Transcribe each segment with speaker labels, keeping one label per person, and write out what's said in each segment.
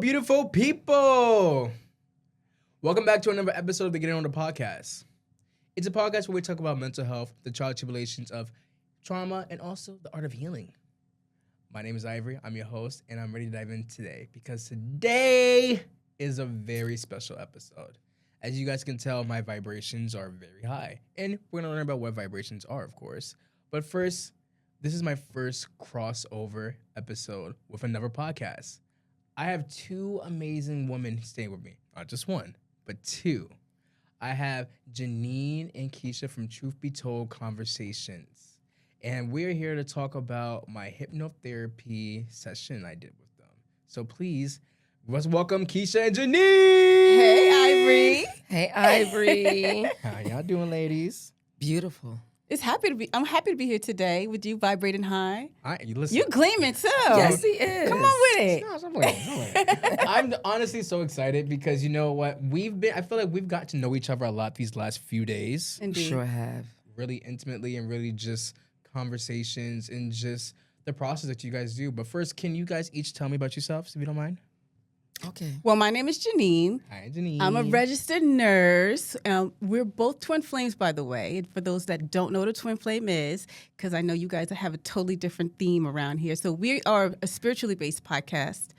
Speaker 1: beautiful people. Welcome back to another episode of the Getting On The Podcast. It's a podcast where we talk about mental health, the trials and tribulations of trauma, and also the art of healing. My name is Ivory. I'm your host, and I'm ready to dive in today because today is a very special episode. As you guys can tell, my vibrations are very high, and we're going to learn about what vibrations are, of course. But first, this is my first crossover episode with another podcast. I have two amazing women staying with me. Not just one, but two. I have Janine and Kisha from Truth Be Told Conversations. And we're here to talk about my hypnotherapy session I did with them. So please, let's welcome Kisha and Janine.
Speaker 2: Hey, Ivory.
Speaker 3: Hey, Ivory.
Speaker 1: How y'all doing, ladies?
Speaker 3: Beautiful.
Speaker 2: I'm happy to be here today with you, vibrating high.
Speaker 1: Listen.
Speaker 2: You gleaming too.
Speaker 3: Yes, he is.
Speaker 2: Come on with it.
Speaker 1: No, I'm honestly so excited because you know what? I feel like we've got to know each other a lot these last few days.
Speaker 2: Indeed.
Speaker 3: Sure have.
Speaker 1: Really intimately and really just conversations and just the process that you guys do. But first, can you guys each tell me about yourselves, if you don't mind?
Speaker 3: Okay.
Speaker 2: Well, my name is Janine.
Speaker 1: Hi, Janine.
Speaker 2: I'm a registered nurse. We're both twin flames, by the way. And for those that don't know what a twin flame is, because I know you guys have a totally different theme around here. So we are a spiritually based podcast.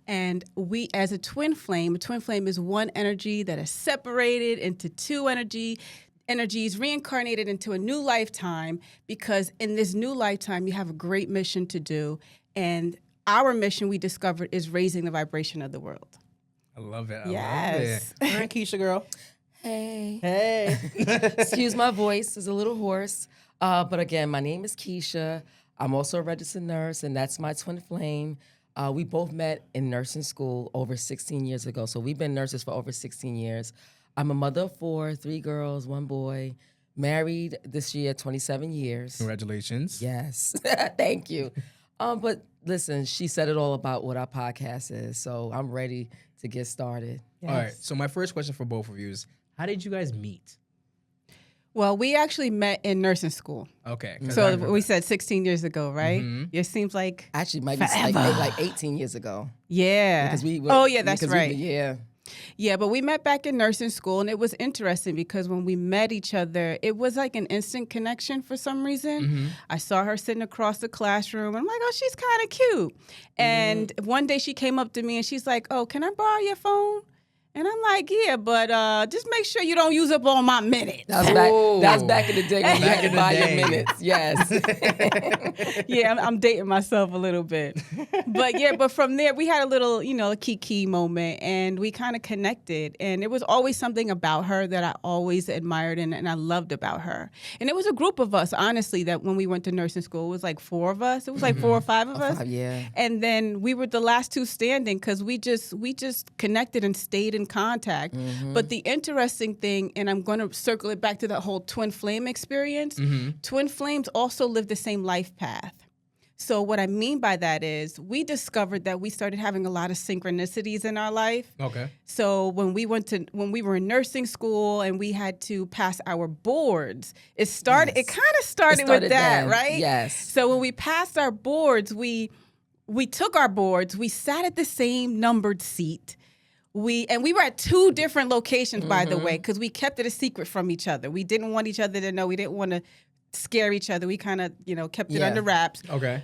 Speaker 2: And we, as a twin flame is one energy that is separated into two energies reincarnated into a new lifetime, because in this new lifetime, you have a great mission to do. And our mission, we discovered, is raising the vibration of the world.
Speaker 1: I love it. I
Speaker 2: Yes.
Speaker 1: love it. All right, Kisha, girl.
Speaker 3: Hey.
Speaker 1: Hey.
Speaker 3: Excuse my voice. It's a little hoarse. But again, my name is Kisha. I'm also a registered nurse, and that's my twin flame. We both met in nursing school over 16 years ago. So we've been nurses for over 16 years. I'm a mother of 4, 3 girls, 1 boy. Married this year, 27 years.
Speaker 1: Congratulations.
Speaker 3: Yes. Thank you. But listen, she said it all about what our podcast is, so I'm ready to get started.
Speaker 1: All right. So my first question for both of you is, how did you guys meet?
Speaker 2: Well, we actually met in nursing school.
Speaker 1: Okay.
Speaker 2: So we said 16 years ago, right?
Speaker 1: Mm-hmm.
Speaker 2: It seems like
Speaker 3: Actually, might be like 18 years ago.
Speaker 2: yeah.
Speaker 3: Because we were,
Speaker 2: oh yeah, that's
Speaker 3: because
Speaker 2: right.
Speaker 3: Yeah.
Speaker 2: Yeah, but we met back in nursing school, and it was interesting because when we met each other, it was like an instant connection for some reason.
Speaker 1: Mm-hmm.
Speaker 2: I saw her sitting across the classroom, and I'm like, oh, she's kind of cute. And one day she came up to me, and she's like, oh, can I borrow your phone? And I'm like, yeah, but just make sure you don't use up all my minutes.
Speaker 3: That was back in the day when you
Speaker 1: Back
Speaker 3: had
Speaker 1: in
Speaker 3: to
Speaker 1: the
Speaker 3: buy your
Speaker 1: day.
Speaker 3: minutes. Yes.
Speaker 2: Yeah, I'm dating myself a little bit. But from there, we had a little, a kiki moment, and we kind of connected. And it was always something about her that I always admired and I loved about her. And it was a group of us, honestly, that when we went to nursing school, it was like 4 of us. It was like 4 or 5 of us.
Speaker 3: Yeah.
Speaker 2: And then we were the last 2 standing because we just connected and stayed in contact. But the interesting thing, and I'm going to circle it back to that whole twin flame experience, twin flames also live the same life path. So what I mean by that is we discovered that we started having a lot of synchronicities in our life.
Speaker 1: Okay.
Speaker 2: So when we were in nursing school and we had to pass our boards, it kind of started with that,
Speaker 3: then.
Speaker 2: right?
Speaker 3: Yes.
Speaker 2: So when we passed our boards, we took our boards, we sat at the same numbered seat. We were at 2 different locations, by the way, because we kept it a secret from each other. We didn't want each other to know. We didn't want to scare each other. We kind of, kept it under wraps.
Speaker 1: Okay.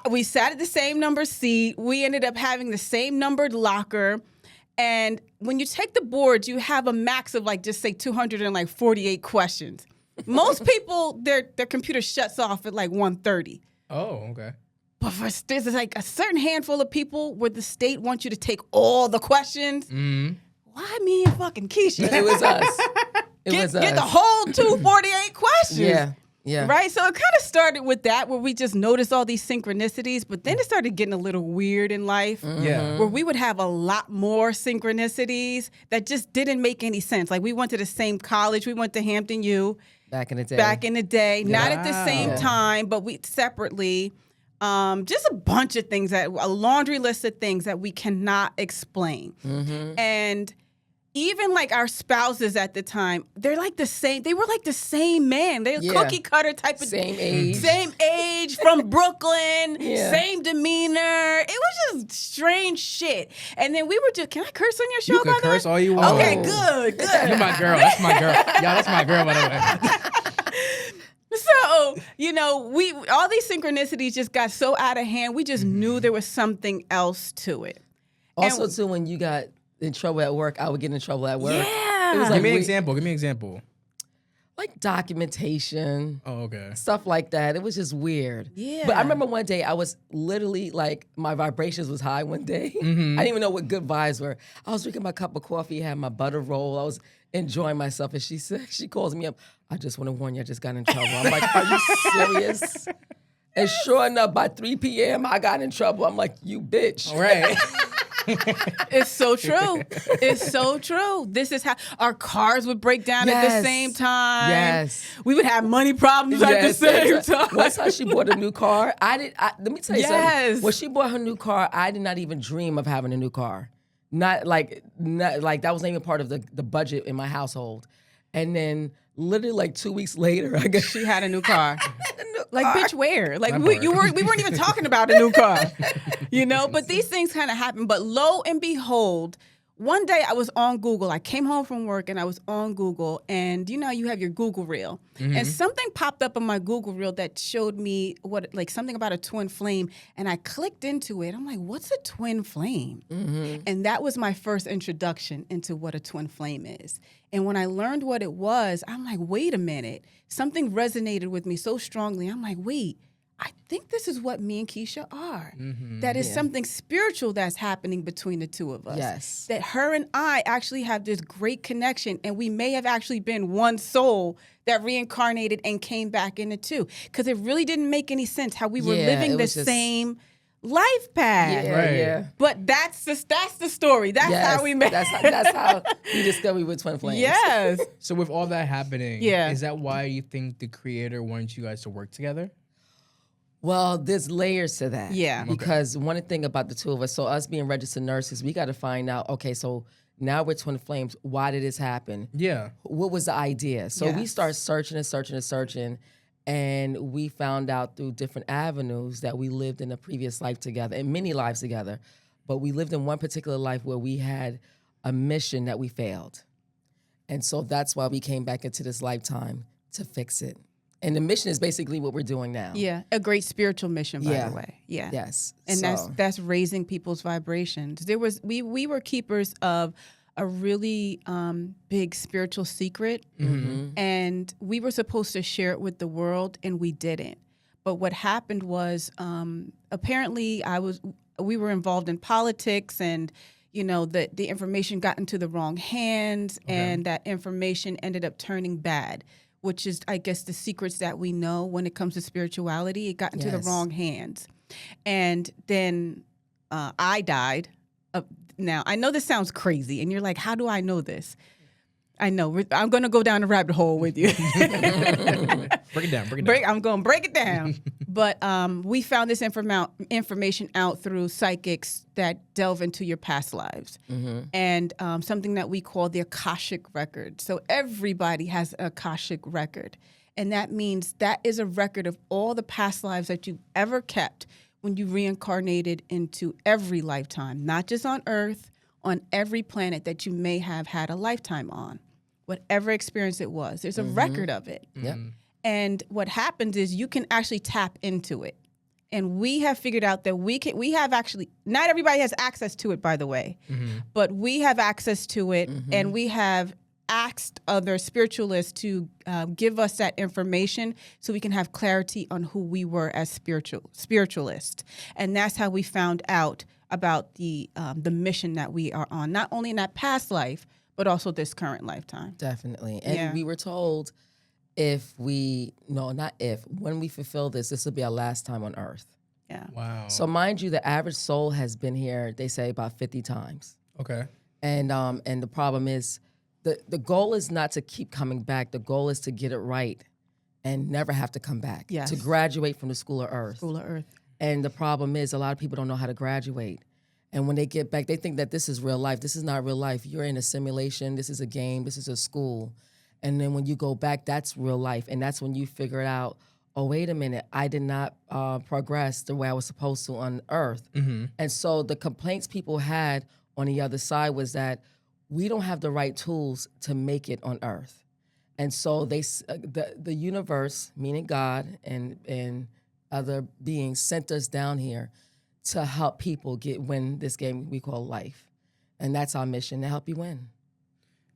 Speaker 2: We sat at the same number seat. We ended up having the same numbered locker. And when you take the boards, you have a max of just say 248 questions. Most people, their computer shuts off at 1:30.
Speaker 1: Oh, okay.
Speaker 2: But there's a certain handful of people where the state wants you to take all the questions. Why me and fucking Kisha?
Speaker 3: It was us.
Speaker 2: Get the whole 248 questions.
Speaker 3: Yeah. Yeah.
Speaker 2: Right? So it kind of started with that, where we just noticed all these synchronicities, but then it started getting a little weird in life.
Speaker 1: Yeah.
Speaker 2: Where we would have a lot more synchronicities that just didn't make any sense. Like we went to the same college. We went to Hampton U.
Speaker 3: Back in the day.
Speaker 2: Not at the same
Speaker 3: Wow.
Speaker 2: time, but we separately. Just a bunch of things, a laundry list of things that we cannot explain. And even like our spouses at the time, they're like the same. They were like the same man. They're cookie cutter type of
Speaker 3: same age
Speaker 2: from Brooklyn,
Speaker 3: Yeah.
Speaker 2: same demeanor. It was just strange shit. And then we were just, can I curse on your show?
Speaker 1: You can
Speaker 2: by the way?
Speaker 1: curse all you want.
Speaker 2: Okay, good.
Speaker 1: You're my girl. That's my girl. Yeah, that's my girl, by the way.
Speaker 2: So, all these synchronicities just got so out of hand. We just knew there was something else to it.
Speaker 3: Also, too, when you got in trouble at work, I would get in trouble at work.
Speaker 2: Yeah.
Speaker 3: It was
Speaker 1: Give
Speaker 3: like
Speaker 1: me an example. Give me an example.
Speaker 3: like documentation.
Speaker 1: Oh, okay.
Speaker 3: Stuff like that. It was just weird.
Speaker 2: Yeah.
Speaker 3: But I remember one day I was literally like, my vibrations was high one day.
Speaker 1: Mm-hmm.
Speaker 3: I didn't even know what good vibes were. I was drinking my cup of coffee, had my butter roll. I was enjoying myself. And she calls me up. I just want to warn you, I just got in trouble. I'm like, are you serious? And sure enough, by 3 p.m., I got in trouble. I'm like, you bitch.
Speaker 1: All right.
Speaker 2: It's so true. It's so true. This is how our cars would break down at the
Speaker 3: Yes.
Speaker 2: same time.
Speaker 3: Yes.
Speaker 2: We would have money problems at the same time.
Speaker 3: Once how she bought a new car, let me tell you
Speaker 2: Yes.
Speaker 3: something. When she bought her new car, I did not even dream of having a new car. Not like that wasn't even part of the budget in my household. And then literally like 2 weeks later, I guess
Speaker 2: She had a new car. Like,
Speaker 3: car.
Speaker 2: bitch, where? Like,
Speaker 1: That
Speaker 2: we
Speaker 1: part.
Speaker 2: weren't even talking about a new car, But these things kind of happen. But lo and behold, one day I was on Google. I came home from work and I was on Google, and you have your Google reel, and something popped up on my Google reel that showed me something about a twin flame, and I clicked into it. I'm like, what's a twin flame? And that was my first introduction into what a twin flame is. And when I learned what it was, I'm like, wait a minute. Something resonated with me so strongly. I'm like, wait, I think this is what me and Kisha are. That is something spiritual that's happening between the two of us.
Speaker 3: Yes.
Speaker 2: That her and I actually have this great connection, and we may have actually been one soul that reincarnated and came back into two. Because it really didn't make any sense how we were
Speaker 3: Yeah,
Speaker 2: living
Speaker 3: it
Speaker 2: the
Speaker 3: was just-
Speaker 2: life path.
Speaker 3: Yeah,
Speaker 1: Right.
Speaker 3: yeah.
Speaker 2: But that's the story. That's
Speaker 3: Yes,
Speaker 2: how we met.
Speaker 3: That's how we discovered we were twin flames.
Speaker 2: Yes.
Speaker 1: So with all that happening,
Speaker 2: Yeah.
Speaker 1: is that why you think the creator wanted you guys to work together?
Speaker 3: Well, there's layers to that.
Speaker 2: Yeah. Okay.
Speaker 3: Because one thing about the two of us, so us being registered nurses, we got to find out, okay, so now we're twin flames. Why did this happen?
Speaker 1: Yeah.
Speaker 3: What was the idea? So we
Speaker 2: Yes.
Speaker 3: start searching and searching and searching. And we found out through different avenues that we lived in a previous life together, and many lives together. But we lived in one particular life where we had a mission that we failed. And so that's why we came back into this lifetime to fix it. And the mission is basically what we're doing now.
Speaker 2: Yeah. A great spiritual mission, by
Speaker 3: Yeah.
Speaker 2: the way. Yeah.
Speaker 3: Yes.
Speaker 2: And
Speaker 3: So-
Speaker 2: that's raising people's vibrations. We were keepers of a really big spiritual secret, and we were supposed to share it with the world, and we didn't. But what happened was, apparently, we were involved in politics, and the information got into the wrong hands, and that information ended up turning bad, which is, I guess, the secrets that we know when it comes to spirituality. It got into the
Speaker 3: Yes.
Speaker 2: wrong hands, and then I died. Now, I know this sounds crazy, and you're like, how do I know this? I know. I'm going to go down the rabbit hole with you.
Speaker 1: Break it down. Break it down.
Speaker 2: I'm going to break it down. But we found this information out through psychics that delve into your past lives. And something that we call the Akashic record. So everybody has an Akashic record. And that means that is a record of all the past lives that you've ever kept when you reincarnated into every lifetime, not just on Earth, on every planet that you may have had a lifetime on. Whatever experience it was, there's a record of it.
Speaker 3: Yep.
Speaker 2: And what happens is you can actually tap into it. And we have figured out that we have actually, not everybody has access to it, by the way, but we have access to it, and we have asked other spiritualists to give us that information so we can have clarity on who we were as spiritualists. And that's how we found out about the mission that we are on, not only in that past life, but also this current lifetime.
Speaker 3: Definitely. And
Speaker 2: Yeah.
Speaker 3: we were told when we fulfill this will be our last time on earth.
Speaker 2: Yeah.
Speaker 1: Wow.
Speaker 3: So mind you, the average soul has been here, they say, about 50 times.
Speaker 1: Okay.
Speaker 3: And the problem is, the goal is not to keep coming back. The goal is to get it right and never have to come back.
Speaker 2: Yes.
Speaker 3: To graduate from the school of earth.
Speaker 2: School of Earth.
Speaker 3: And the problem is, a lot of people don't know how to graduate. And when they get back, they think that this is real life. This is not real life. You're in a simulation. This is a game. This is a school. And then when you go back, that's real life. And that's when you figure it out, oh, wait a minute, I did not progress the way I was supposed to on earth. And so the complaints people had on the other side was that we don't have the right tools to make it on earth. And so the universe, meaning God and other beings, sent us down here to help people win this game we call life. And that's our mission, to help you win.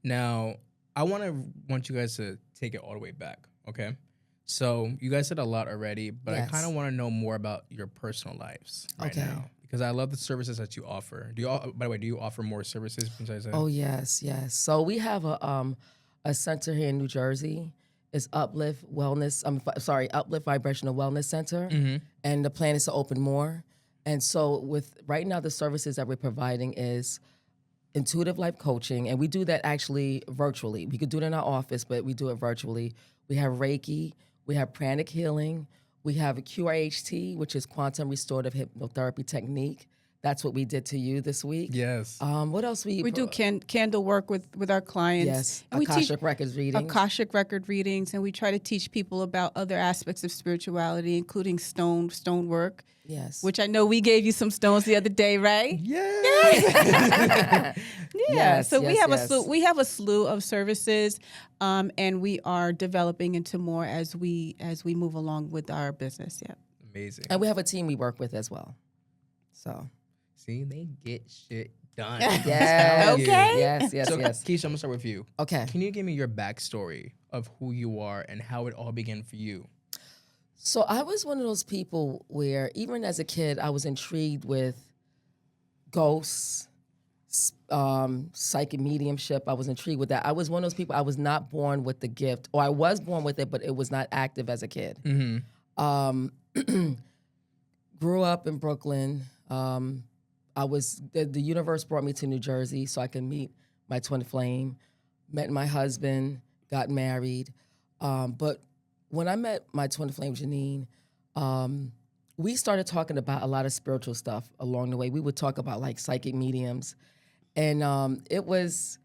Speaker 1: Now, I want you guys to take it all the way back, okay? So you guys said a lot already, but I kind of want to know more about your personal lives right now. Because I love the services that you offer. By the way, do you offer more services besides that?
Speaker 3: Oh, yes. So we have a center here in New Jersey. It's Uplift Vibrational Wellness Center. And the plan is to open more. And so right now, the services that we're providing is intuitive life coaching, and we do that actually virtually. We could do it in our office, but we do it virtually. We have Reiki, we have pranic healing, we have a QRHT, which is quantum restorative hypnotherapy technique. That's what we did to you this week.
Speaker 1: Yes.
Speaker 3: What else
Speaker 2: We do candle work with our clients.
Speaker 3: Yes,
Speaker 2: and
Speaker 3: Akashic records readings.
Speaker 2: Akashic record readings, and we try to teach people about other aspects of spirituality, including stone work.
Speaker 3: Yes.
Speaker 2: Which I know we gave you some stones the other day, right?
Speaker 1: Yes.
Speaker 3: Yes,
Speaker 2: So
Speaker 3: yes.
Speaker 2: we have a slew of services, and we are developing into more as we move along with our business. Yeah.
Speaker 1: Amazing.
Speaker 3: And we have a team we work with as well. So.
Speaker 1: See, they get shit done.
Speaker 3: Yeah.
Speaker 2: Okay.
Speaker 3: Yes.
Speaker 1: So, Kisha, I'm gonna start with you.
Speaker 3: Okay.
Speaker 1: Can you give me your backstory of who you are and how it all began for you?
Speaker 3: So I was one of those people where even as a kid, I was intrigued with ghosts, psychic mediumship. I was intrigued with that. I was one of those people, I was not born with the gift, or I was born with it, but it was not active as a kid. Grew up in Brooklyn. The universe brought me to New Jersey so I could meet my twin flame, met my husband, got married. But when I met my twin flame, Janine, we started talking about a lot of spiritual stuff along the way. We would talk about like psychic mediums. And I was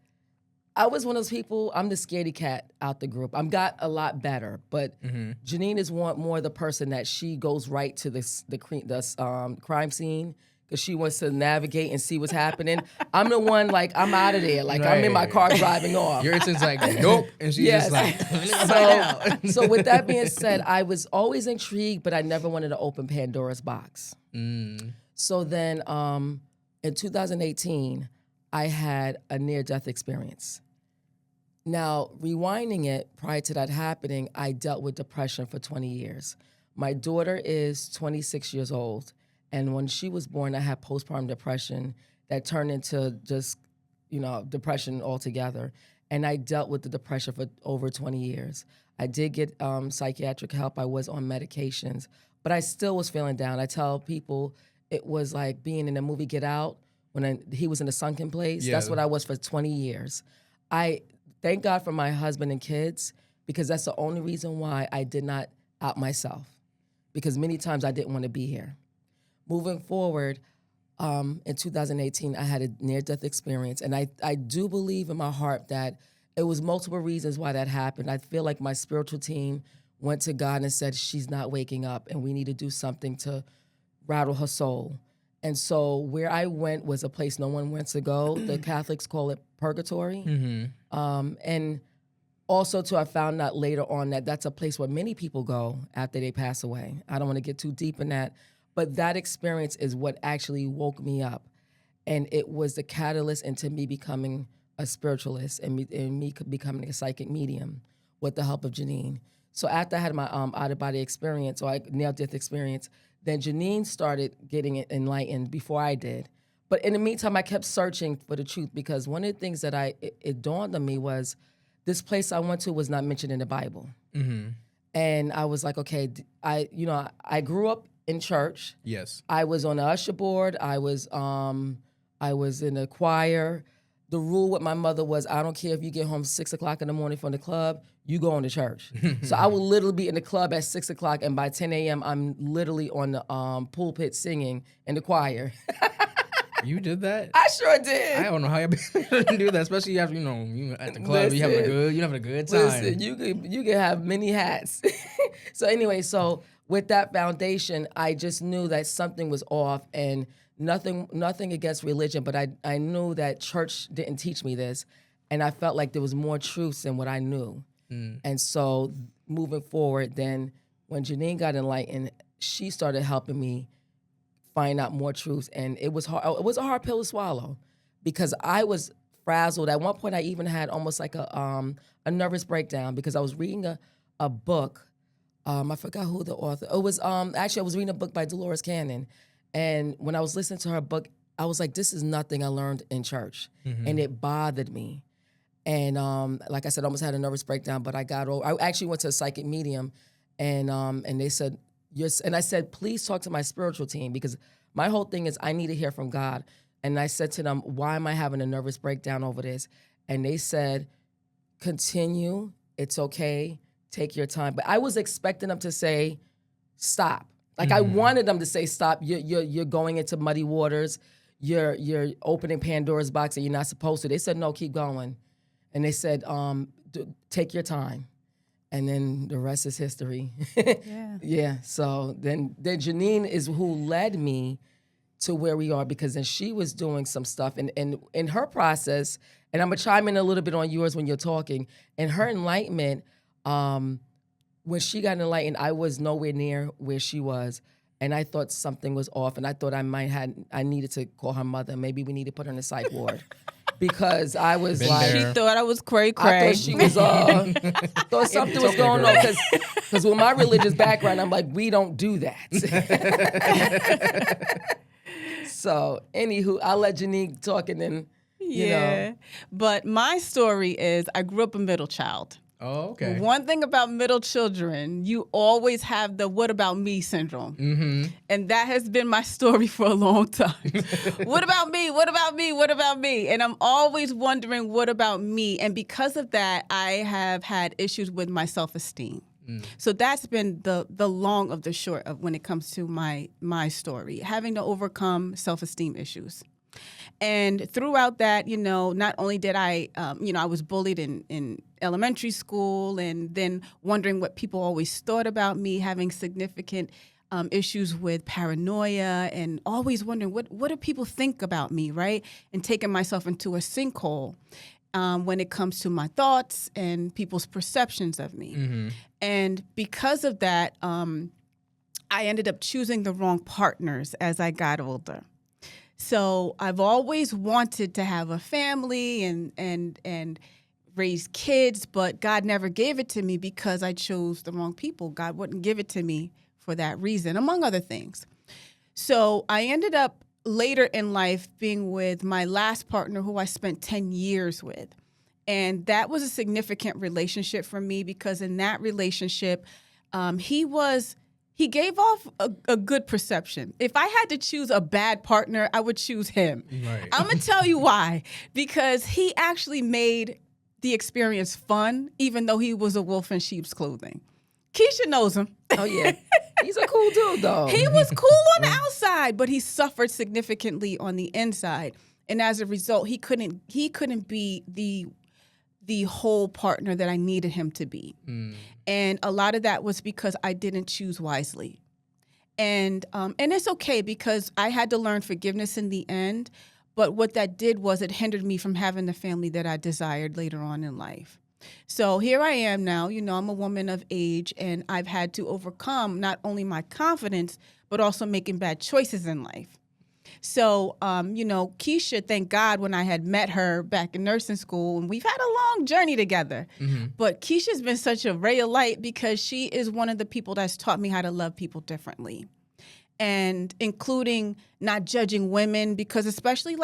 Speaker 3: one of those people, I'm the scaredy cat out the group. I'm got a lot better, but Janine is more the person that she goes right to the crime scene because she wants to navigate and see what's happening. I'm the one, like, I'm out of there. Like, I'm in my car driving off.
Speaker 1: Your instinct's like, nope. And she's just like,
Speaker 3: so with that being said, I was always intrigued, but I never wanted to open Pandora's box. So then in 2018, I had a near-death experience. Now, rewinding it, prior to that happening, I dealt with depression for 20 years. My daughter is 26 years old. And when she was born, I had postpartum depression that turned into just, depression altogether. And I dealt with the depression for over 20 years. I did get psychiatric help. I was on medications, but I still was feeling down. I tell people it was like being in the movie Get Out when he was in a sunken place. Yeah. That's what I was for 20 years. I thank God for my husband and kids because that's the only reason why I did not out myself, because many times I didn't want to be here. Moving forward, in 2018, I had a near-death experience, and I do believe in my heart that it was multiple reasons why that happened. I feel like my spiritual team went to God and said, she's not waking up, and we need to do something to rattle her soul. And so where I went was a place no one wants to go. The Catholics call it purgatory. And also, too, I found out later on that that's a place where many people go after they pass away. I don't want to get too deep in that. But that experience is what actually woke me up. And it was the catalyst into me becoming a spiritualist and me becoming a psychic medium with the help of Janine. So after I had my out-of-body experience, or near-death experience, then Janine started getting enlightened before I did. But in the meantime, I kept searching for the truth because one of the things that it dawned on me was this place I went to was not mentioned in the Bible. And I was like, okay, I grew up in church.
Speaker 1: Yes.
Speaker 3: I was on the usher board. I was in a choir. The rule with my mother was, I don't care if you get home 6 o'clock in the morning from the club, you go on to church. So I would literally be in the club at 6 o'clock, and by 10 a.m., I'm literally on the pulpit singing in the choir.
Speaker 1: You did that?
Speaker 3: I sure did.
Speaker 1: I don't know how you do that, especially after you at the club, you having a good time.
Speaker 3: Listen, you could have many hats. So anyway, so with that foundation, I just knew that something was off, and nothing against religion, but I knew that church didn't teach me this, and I felt like there was more truths than what I knew. And so moving forward, then when Janine got enlightened, she started helping me find out more truths, and it was hard. It was a hard pill to swallow because I was frazzled. At one point, I even had almost like a nervous breakdown because I was reading a book. I forgot who the author. It was actually I was reading a book by Dolores Cannon, and when I was listening to her book, I was like, "This is nothing I learned in church," and it bothered me. And like I said, I almost had a nervous breakdown, but I got over. I actually went to a psychic medium, and they said, "Yes," and I said, "Please talk to my spiritual team because my whole thing is I need to hear from God." And I said to them, "Why am I having a nervous breakdown over this?" And they said, "Continue. It's okay. Take your time." But I was expecting them to say, "Stop." Like I wanted them to say, "Stop. You're going into muddy waters. You're opening Pandora's box, and you're not supposed to." They said, "No, keep going." And they said, "Take your time." And then the rest is history. Yeah. So then Janine is who led me to where we are because then she was doing some stuff. And in her process, and I'm going to chime in a little bit on yours when you're talking, in her enlightenment, when she got enlightened, I was nowhere near where she was. And I thought something was off. And I thought I needed to call her mother. Maybe we need to put her in the psych ward. Because I was
Speaker 2: She thought I was cray.
Speaker 3: I thought she was thought something was going on because with my religious background, I'm like, we don't do that. So, anywho, I'll let Janine talk and then you know.
Speaker 2: But my story is I grew up a middle child.
Speaker 1: Oh, okay.
Speaker 2: One thing about middle children, you always have the "what about me" syndrome. And that has been my story for a long time. What about me? What about me? What about me? And I'm always wondering, what about me? And because of that, I have had issues with my self-esteem. So that's been the long of the short of when it comes to my story, having to overcome self-esteem issues. And throughout that, not only did I was bullied in elementary school, and then wondering what people always thought about me, having significant issues with paranoia, and always wondering what do people think about me, right? And taking myself into a sinkhole when it comes to my thoughts and people's perceptions of me. And because of that, I ended up choosing the wrong partners as I got older. So I've always wanted to have a family and raise kids, but God never gave it to me because I chose the wrong people. God wouldn't give it to me for that reason, among other things. So I ended up later in life being with my last partner, who I spent 10 years with. And that was a significant relationship for me because in that relationship, he gave off a good perception. If I had to choose a bad partner, I would choose him.
Speaker 1: Right.
Speaker 2: I'm going to tell you why. Because he actually made the experience fun, even though he was a wolf in sheep's clothing. Keisha knows him.
Speaker 3: Oh, yeah. He's a cool dude, though.
Speaker 2: He was cool on the outside, but he suffered significantly on the inside. And as a result, he couldn't be the whole partner that I needed him to be. And a lot of that was because I didn't choose wisely. And it's okay because I had to learn forgiveness in the end. But what that did was it hindered me from having the family that I desired later on in life. So here I am now, I'm a woman of age, and I've had to overcome not only my confidence, but also making bad choices in life. So, Kisha, thank God, when I had met her back in nursing school, and we've had a long journey together. But Keisha's been such a ray of light because she is one of the people that's taught me how to love people differently. And including not judging women, because especially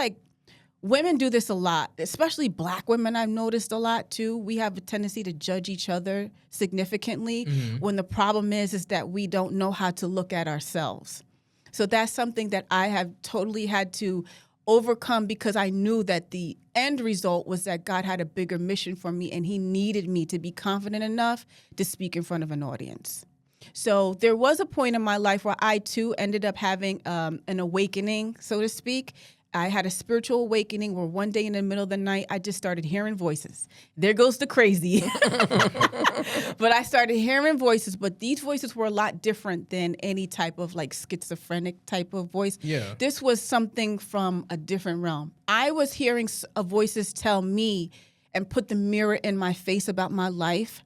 Speaker 2: women do this a lot, especially Black women. I've noticed a lot too. We have a tendency to judge each other significantly when the problem is that we don't know how to look at ourselves. So that's something that I have totally had to overcome because I knew that the end result was that God had a bigger mission for me and he needed me to be confident enough to speak in front of an audience. So there was a point in my life where I too ended up having an awakening, so to speak. I had a spiritual awakening where one day in the middle of the night, I just started hearing voices. There goes the crazy. But I started hearing voices, but these voices were a lot different than any type of like schizophrenic type of voice.
Speaker 1: Yeah.
Speaker 2: This was something from a different realm. I was hearing voices tell me and put the mirror in my face about my life.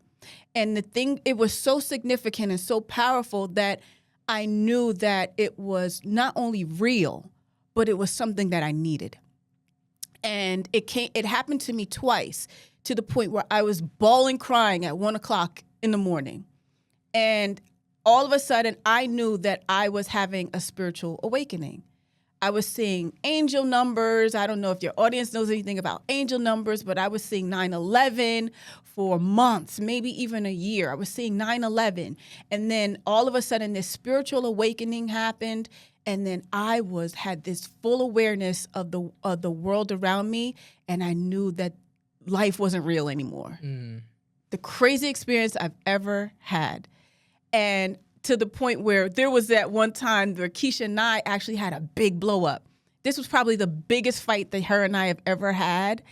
Speaker 2: And it was so significant and so powerful that I knew that it was not only real, but it was something that I needed. And it happened to me twice, to the point where I was bawling, crying at 1 o'clock in the morning. And all of a sudden, I knew that I was having a spiritual awakening. I was seeing angel numbers. I don't know if your audience knows anything about angel numbers, but I was seeing 9/11 for months, maybe even a year. I was seeing 9/11. And then all of a sudden, this spiritual awakening happened. And then I had this full awareness of the world around me, and I knew that life wasn't real anymore. The crazy experience I've ever had. And to the point where there was that one time where Kisha and I actually had a big blow up. This was probably the biggest fight that her and I have ever had.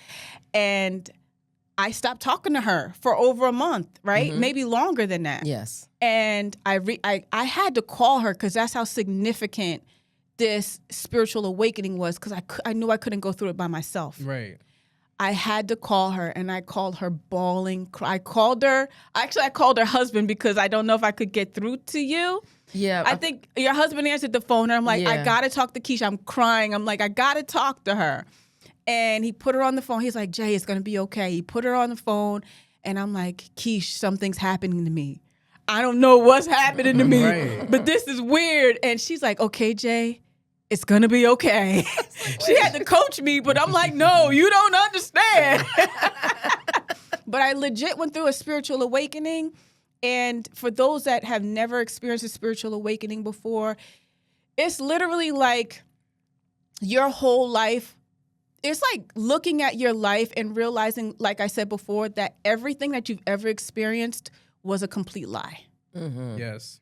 Speaker 2: And I stopped talking to her for over a month, right?
Speaker 3: Mm-hmm.
Speaker 2: Maybe longer than that.
Speaker 3: Yes.
Speaker 2: And I had to call her because that's how significant this spiritual awakening was, because I knew I couldn't go through it by myself.
Speaker 1: Right.
Speaker 2: I had to call her, and I called her bawling. I called her husband, because I don't know if I could get through to you.
Speaker 3: Yeah.
Speaker 2: I think your husband answered the phone, and I'm like, I got to talk to Kisha. I'm crying. I'm like, I got to talk to her. And he put her on the phone. He's like, Jay, it's going to be okay. He put her on the phone, and I'm like, Kish, something's happening to me. I don't know what's happening to me,
Speaker 1: Right.
Speaker 2: but this is weird. And she's like, okay, Jay, it's going to be okay. She had to coach me, but I'm like, no, you don't understand. But I legit went through a spiritual awakening. And for those that have never experienced a spiritual awakening before, it's literally like your whole life. It's like looking at your life and realizing, like I said before, that everything that you've ever experienced was a complete lie.
Speaker 3: Mm-hmm.
Speaker 1: Yes.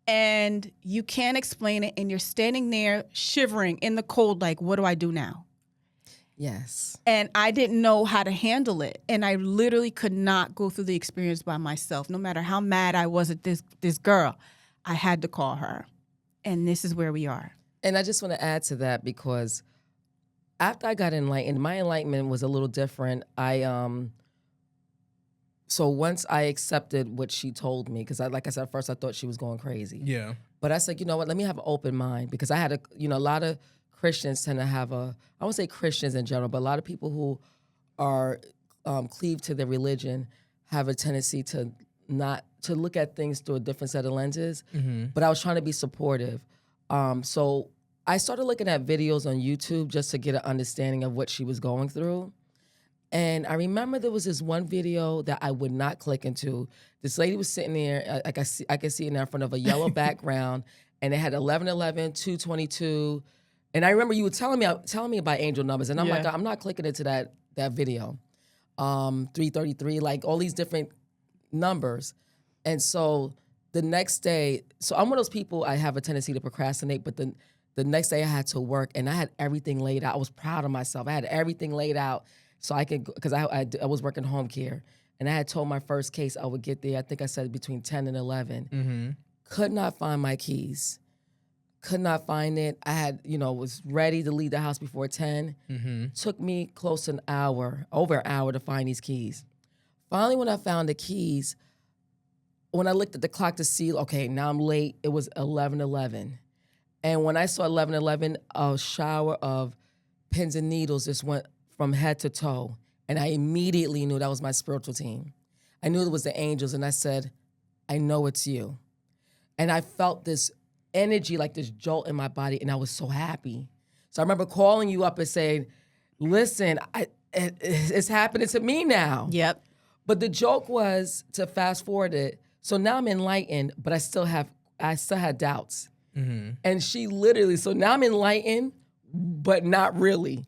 Speaker 2: And you can't explain it, and you're standing there shivering in the cold like, what do I do now?
Speaker 3: Yes.
Speaker 2: And I didn't know how to handle it. And I literally could not go through the experience by myself. No matter how mad I was at this girl, I had to call her. And this is where we are.
Speaker 3: And I just want to add to that, because after I got enlightened, my enlightenment was a little different. So once I accepted what she told me, because like I said, at first I thought she was going crazy.
Speaker 1: Yeah.
Speaker 3: But I said, you know what, let me have an open mind, because I had a lot of Christians tend to have I won't say Christians in general, but a lot of people who are cleaved to their religion have a tendency to look at things through a different set of lenses.
Speaker 1: Mm-hmm.
Speaker 3: But I was trying to be supportive. So I started looking at videos on YouTube just to get an understanding of what she was going through. And I remember there was this one video that I would not click into. This lady was sitting there, I could see it now in front of a yellow background, and it had 1111, 222. And I remember you were telling me about angel numbers, and I'm like, I'm not clicking into that video. 333, like all these different numbers. And so the next day, so I'm one of those people, I have a tendency to procrastinate, but the next day I had to work, and I had everything laid out. I was proud of myself. I had everything laid out so I could, because I was working home care, and I had told my first case I would get there, I think I said between 10 and 11.
Speaker 1: Mm-hmm.
Speaker 3: Could not find my keys. Could not find it. I had, was ready to leave the house before 10.
Speaker 1: Mm-hmm.
Speaker 3: Took me close to over an hour to find these keys. Finally, when I found the keys, when I looked at the clock to see, okay, now I'm late, it was 11:11. And when I saw 11:11, a shower of pins and needles just went from head to toe. And I immediately knew that was my spiritual team. I knew it was the angels, and I said, I know it's you. And I felt this energy, like this jolt in my body, and I was so happy. So I remember calling you up and saying, listen, it's happening to me now.
Speaker 2: Yep.
Speaker 3: But the joke was, to fast forward it, so now I'm enlightened, but I still had doubts.
Speaker 1: Mm-hmm.
Speaker 3: And she literally, so now I'm enlightened, but not really.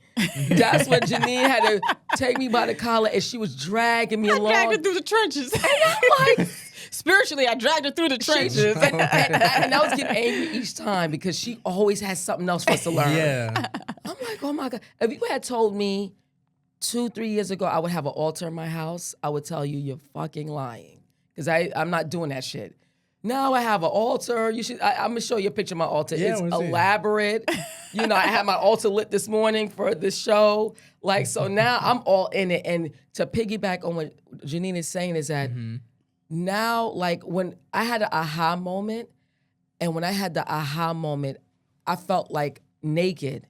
Speaker 3: That's when Janine had to take me by the collar, and she was dragging me along.
Speaker 2: I dragged her through the trenches.
Speaker 3: And I'm like,
Speaker 2: spiritually, I dragged her through the trenches.
Speaker 3: and I was getting angry each time, because she always has something else for us to learn.
Speaker 1: Yeah.
Speaker 3: I'm like, oh my God. If you had told me 2-3 years ago I would have an altar in my house, I would tell you you're fucking lying. Because I'm not doing that shit. Now I have an altar. I'm gonna show you a picture of my altar.
Speaker 1: Yeah,
Speaker 3: It's
Speaker 1: I wanna see it.
Speaker 3: elaborate. I had my altar lit this morning for this show. Like, so now I'm all in it. And to piggyback on what Janine is saying is that now, like when I had an aha moment, and when I had the aha moment, I felt like naked.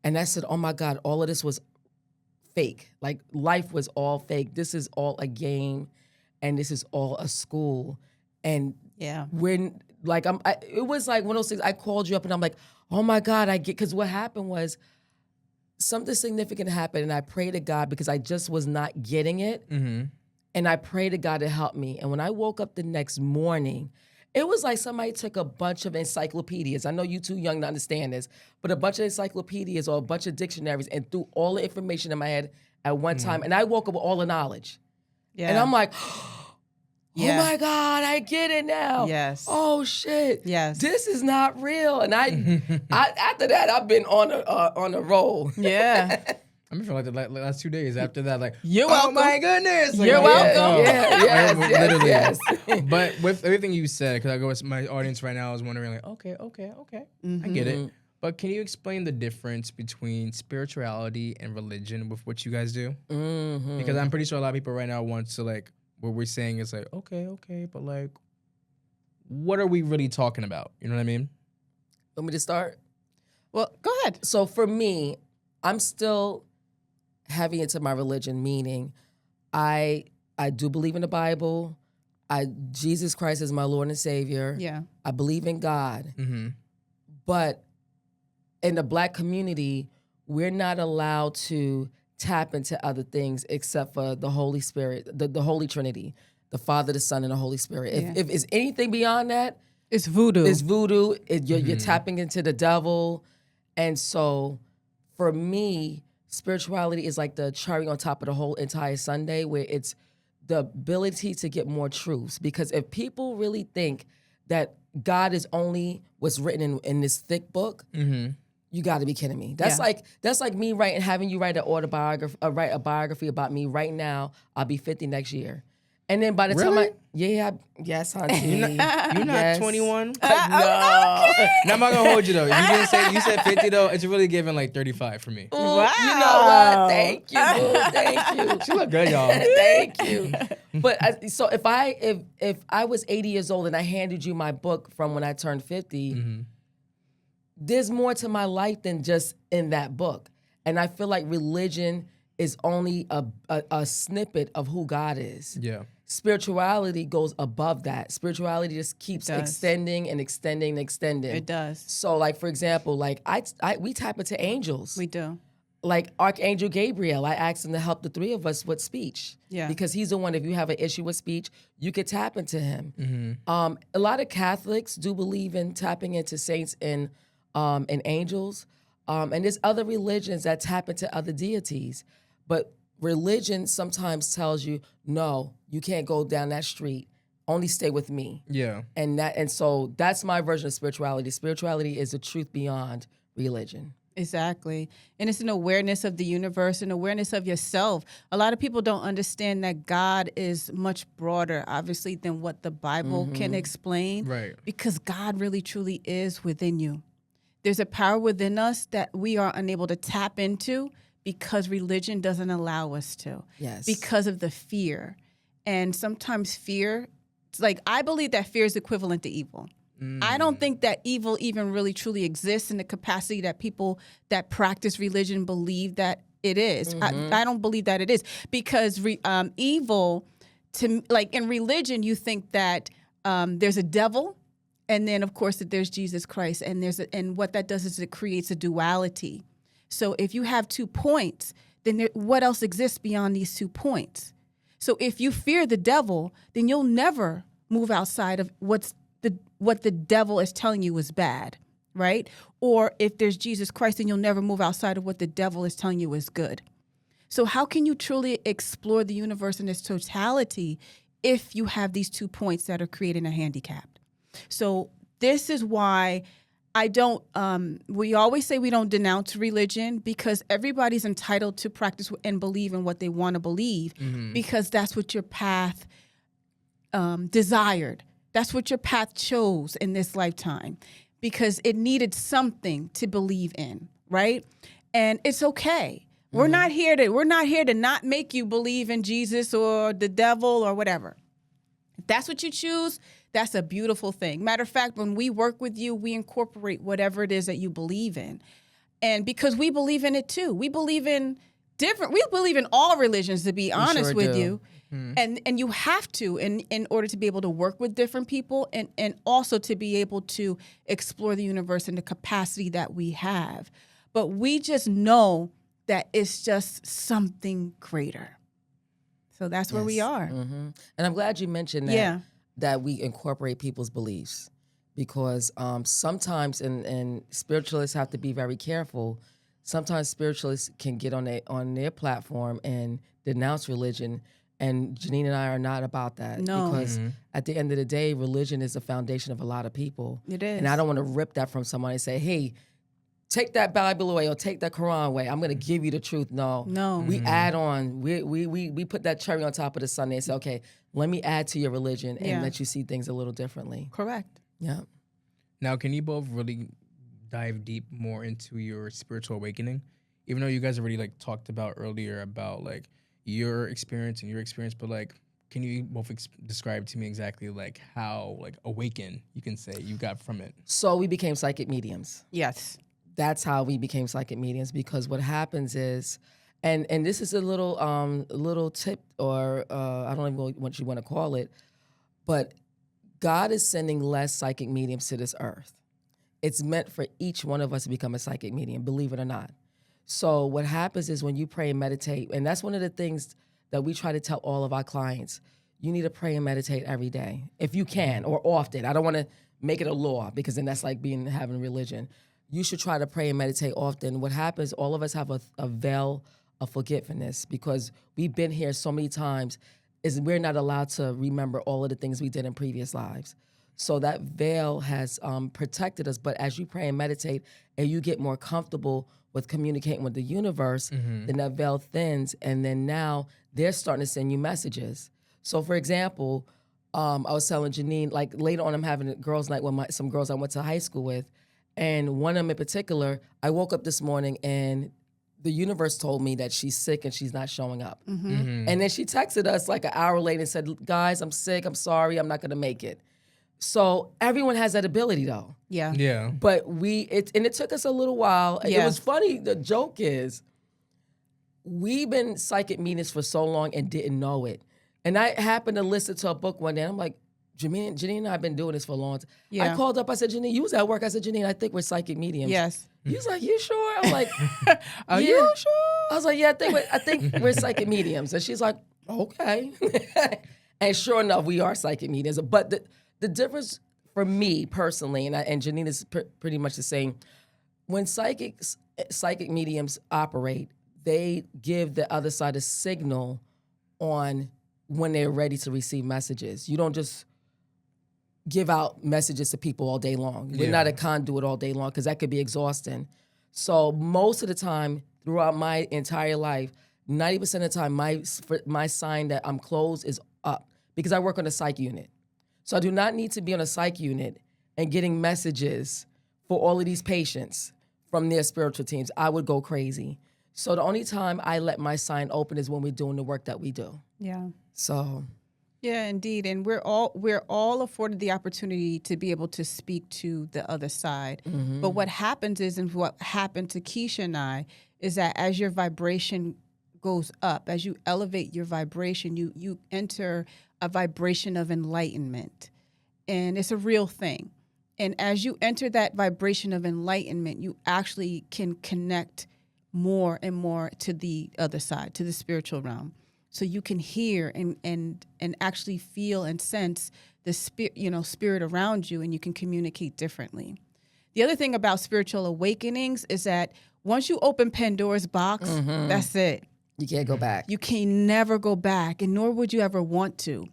Speaker 3: And I said, oh my God, all of this was fake. Like life was all fake. This is all a game, and this is all a school. And when it was like one of those things. I called you up and I'm like, oh my God, I get, because what happened was something significant happened, and I prayed to God because I just was not getting it. And I prayed to God to help me. And when I woke up the next morning, it was like somebody took a bunch of encyclopedias. I know you too young to understand this, but a bunch of encyclopedias or a bunch of dictionaries and threw all the information in my head at one time. And I woke up with all the knowledge.
Speaker 2: Yeah.
Speaker 3: And I'm like, oh my God, I get it now.
Speaker 2: Yes.
Speaker 3: Oh shit.
Speaker 2: Yes.
Speaker 3: This is not real. And I after that, I've been on a roll.
Speaker 2: Yeah.
Speaker 1: I'm feeling like the last 2 days after that, like,
Speaker 2: You're
Speaker 1: oh
Speaker 2: welcome.
Speaker 1: my goodness. Like,
Speaker 2: You're welcome.
Speaker 1: Literally.
Speaker 3: Yes.
Speaker 1: But with everything you said, because I go with my audience right now is wondering, like, okay. I get it. But can you explain the difference between spirituality and religion with what you guys do? Because I'm pretty sure a lot of people right now want to, like, what we're saying is like, okay, but like, what are we really talking about? You know what I mean?
Speaker 3: Want me to start?
Speaker 2: Well, go ahead.
Speaker 3: So for me, I'm still heavy into my religion, meaning I do believe in the Bible. Jesus Christ is my Lord and Savior.
Speaker 2: Yeah.
Speaker 3: I believe in God. But in the Black community, we're not allowed to tap into other things except for the Holy Spirit, the Holy Trinity, the Father, the Son, and the Holy Spirit. If it's anything beyond that,
Speaker 2: It's voodoo.
Speaker 3: it's voodoo. You're tapping into the devil. And so for me, spirituality is like the cherry on top of the whole entire sundae, where it's the ability to get more truths. Because if people really think that God is only what's written in this thick book, you got to be kidding me. That's like me having you write write a biography about me right now. I'll be 50 next year. And then by the time yes, honey.
Speaker 1: You're not 21?
Speaker 3: No.
Speaker 1: Now I'm not gonna hold you though. You said 50 though. It's really giving like 35 for me.
Speaker 3: Ooh, you know what? Thank you. Thank you.
Speaker 1: She look good, y'all.
Speaker 3: Thank you. But so if I was 80 years old and I handed you my book from when I turned 50, there's more to my life than just in that book. And I feel like religion is only a snippet of who God is.
Speaker 1: Yeah.
Speaker 3: Spirituality goes above that. Spirituality just keeps extending and extending and extending.
Speaker 2: It does.
Speaker 3: So, like, for example, like we tap into angels.
Speaker 2: We do.
Speaker 3: Like Archangel Gabriel, I asked him to help the three of us with speech.
Speaker 2: Yeah.
Speaker 3: Because he's the one, if you have an issue with speech, you could tap into him. A lot of Catholics do believe in tapping into saints and angels. And there's other religions that tap into other deities. But religion sometimes tells you, no, you can't go down that street. Only stay with me.
Speaker 1: Yeah.
Speaker 3: And so that's my version of spirituality. Spirituality is the truth beyond religion.
Speaker 2: Exactly. And it's an awareness of the universe, an awareness of yourself. A lot of people don't understand that God is much broader, obviously, than what the Bible can explain.
Speaker 1: Right.
Speaker 2: Because God really, truly is within you. There's a power within us that we are unable to tap into because religion doesn't allow us to.
Speaker 3: Yes.
Speaker 2: Because of the fear. And sometimes fear, it's like, I believe that fear is equivalent to evil. I don't think that evil even really truly exists in the capacity that people that practice religion believe that it is. I don't believe that it is, because evil, like in religion, you think that there's a devil, and then of course that there's Jesus Christ, and and what that does is it creates a duality. So if you have 2 points, then what else exists beyond these 2 points? So if you fear the devil, then you'll never move outside of what the devil is telling you is bad, right? Or if there's Jesus Christ, then you'll never move outside of what the devil is telling you is good. So how can you truly explore the universe in its totality if you have these 2 points that are creating a handicap? So this is why I don't, we always say we don't denounce religion because everybody's entitled to practice and believe in what they want to believe because that's what your path desired. That's what your path chose in this lifetime because it needed something to believe in, right? And it's okay. We're not here to not make you believe in Jesus or the devil or whatever. If that's what you choose, that's a beautiful thing. Matter of fact, when we work with you, we incorporate whatever it is that you believe in. And because we believe in it too. We believe in all religions, to be honest with you. And you have to in order to be able to work with different people and also to be able to explore the universe in the capacity that we have. But we just know that it's just something greater. So that's where we are.
Speaker 3: And I'm glad you mentioned that, that we incorporate people's beliefs because sometimes, and spiritualists have to be very careful, sometimes spiritualists can get on their platform and denounce religion. And Janine and I are not about that.
Speaker 2: No.
Speaker 3: Because at the end of the day, religion is the foundation of a lot of people.
Speaker 2: It is.
Speaker 3: And I don't want to rip that from somebody and say, hey, take that Bible away or take that Quran away. I'm going to give you the truth. No. We add on. We put that cherry on top of the sundae and say, okay, let me add to your religion and let you see things a little differently.
Speaker 2: Correct.
Speaker 3: Yeah.
Speaker 1: Now, can you both really dive deep more into your spiritual awakening? Even though you guys already like talked about earlier about like your experience, but like, can you both describe to me exactly like how like awakened you can say you got from it?
Speaker 3: So we became psychic mediums.
Speaker 2: Yes.
Speaker 3: That's how we became psychic mediums because what happens is, and this is a little tip or I don't even know what you want to call it, but God is sending less psychic mediums to this earth. It's meant for each one of us to become a psychic medium, believe it or not. So what happens is when you pray and meditate, and that's one of the things that we try to tell all of our clients, you need to pray and meditate every day, if you can, or often. I don't want to make it a law because then that's like having religion. You should try to pray and meditate often. What happens, all of us have a veil of forgetfulness because we've been here so many times, is we're not allowed to remember all of the things we did in previous lives. So that veil has protected us. But as you pray and meditate and you get more comfortable with communicating with the universe, then that veil thins. And then now they're starting to send you messages. So for example, I was telling Janine, like later on I'm having a girls' night with some girls I went to high school with. And one of them in particular, I woke up this morning and the universe told me that she's sick and she's not showing up. And then she texted us like an hour later and said, guys, I'm sick, I'm sorry, I'm not gonna make it. So everyone has that ability though.
Speaker 2: Yeah.
Speaker 1: Yeah.
Speaker 3: But it took us a little while.
Speaker 2: Yeah.
Speaker 3: It was funny, the joke is, we've been psychic mediums for so long and didn't know it. And I happened to listen to a book one day and I'm like, Janine and I have been doing this for a long time.
Speaker 2: Yeah.
Speaker 3: I called up, I said, Janine, you was at work. I said, Janine, I think we're psychic mediums.
Speaker 2: Yes.
Speaker 3: He was like, you sure? I'm like,
Speaker 2: Are
Speaker 3: yeah.
Speaker 2: you sure?
Speaker 3: I was like, yeah, I think we're psychic mediums. And she's like, okay. And sure enough, we are psychic mediums. But the difference for me personally, and Janine is pretty much the same, when psychic mediums operate, they give the other side a signal on when they're ready to receive messages. You don't just give out messages to people all day long. We're not a conduit all day long because that could be exhausting. So most of the time throughout my entire life, 90% of the time, my sign that I'm closed is up because I work on a psych unit. So I do not need to be on a psych unit and getting messages for all of these patients from their spiritual teams. I would go crazy. So the only time I let my sign open is when we're doing the work that we do.
Speaker 2: Yeah.
Speaker 3: So.
Speaker 2: Yeah, indeed. And we're all afforded the opportunity to be able to speak to the other side. But what happens is, and what happened to Kisha and I, is that as your vibration goes up, as you elevate your vibration, you enter a vibration of enlightenment. And it's a real thing. And as you enter that vibration of enlightenment, you actually can connect more and more to the other side, to the spiritual realm. So you can hear and actually feel and sense the spirit around you, and you can communicate differently. The other thing about spiritual awakenings is that once you open Pandora's box, that's it.
Speaker 3: You can't go back.
Speaker 2: You can never go back, and nor would you ever want to.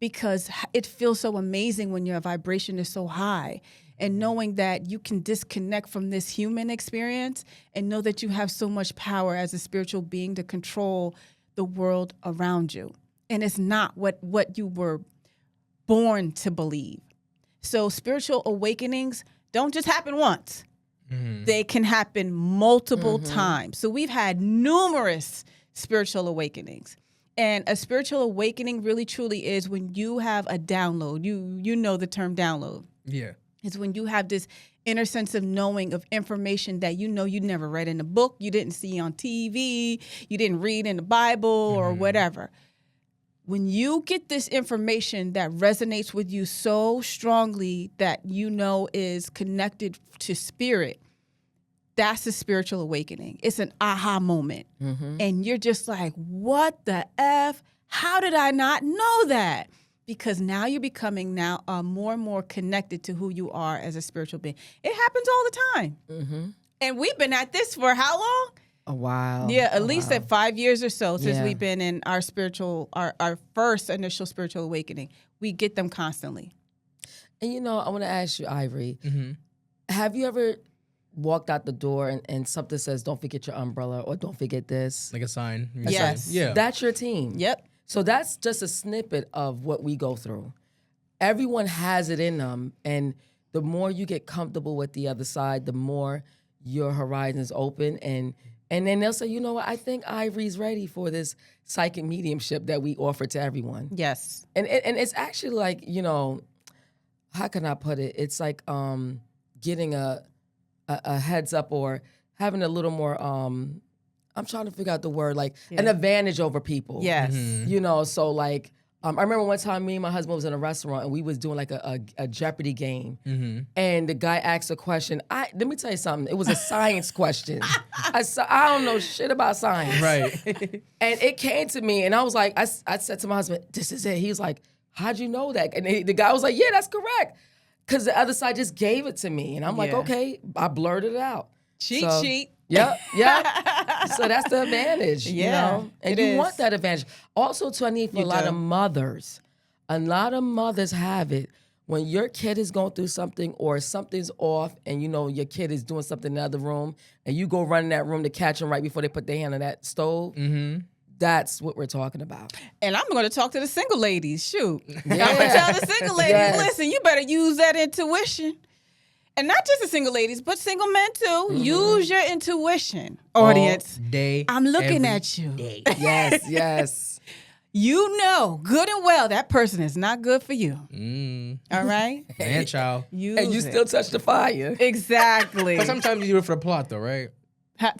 Speaker 2: because it feels so amazing when your vibration is so high. And knowing that you can disconnect from this human experience and know that you have so much power as a spiritual being to control the world around you. And it's not what you were born to believe. So spiritual awakenings don't just happen once. Mm-hmm. They can happen multiple times. So we've had numerous spiritual awakenings. And a spiritual awakening really truly is when you have a download. You know the term download.
Speaker 1: Yeah.
Speaker 2: It's when you have this inner sense of knowing of information that you know you never read in a book, you didn't see on TV, you didn't read in the Bible or whatever. When you get this information that resonates with you so strongly that you know is connected to spirit, that's a spiritual awakening. It's an aha moment. And you're just like, what the F? How did I not know that? Because now you're becoming more and more connected to who you are as a spiritual being. It happens all the time. And we've been at this for how long?
Speaker 3: A while.
Speaker 2: Yeah, at least at 5 years or so since we've been in our first initial spiritual awakening. We get them constantly.
Speaker 3: And I want to ask you, Ivory, have you ever walked out the door and something says, don't forget your umbrella or don't forget this?
Speaker 1: Like a sign.
Speaker 2: Yes.
Speaker 1: Yeah.
Speaker 3: That's your team.
Speaker 2: Yep.
Speaker 3: So that's just a snippet of what we go through. Everyone has it in them. And the more you get comfortable with the other side, the more your horizons open. And then they'll say, you know what, I think Ivory's ready for this psychic mediumship that we offer to everyone.
Speaker 2: Yes.
Speaker 3: And it's actually like, how can I put it? It's like getting a heads up or having a little more, I'm trying to figure out the word, like an advantage over people.
Speaker 2: Yes.
Speaker 3: So like, I remember one time me and my husband was in a restaurant and we was doing like a Jeopardy game. And the guy asked a question. Let me tell you something. It was a science question. I don't know shit about science.
Speaker 1: Right.
Speaker 3: And it came to me and I was like, I said to my husband, this is it. He was like, how'd you know that? And the guy was like, yeah, that's correct. Because the other side just gave it to me. And I'm like, okay, I blurted it out.
Speaker 2: Cheat sheet.
Speaker 3: Yep. So that's the advantage, And you want that advantage. Also, too, I need for a lot of mothers. A lot of mothers have it. When your kid is going through something or something's off and your kid is doing something in the other room and you go run in that room to catch them right before they put their hand on that stove, that's what we're talking about.
Speaker 2: And I'm going to talk to the single ladies. Shoot. I'm going to tell the single ladies, listen, you better use that intuition. And not just the single ladies, but single men too. Use your intuition, audience.
Speaker 1: All day,
Speaker 2: I'm looking at you.
Speaker 1: Day.
Speaker 3: Yes.
Speaker 2: You know good and well that person is not good for you. All right?
Speaker 1: Man, child.
Speaker 3: And you still touch the fire.
Speaker 2: Exactly.
Speaker 1: But sometimes you do it for the plot, though, right?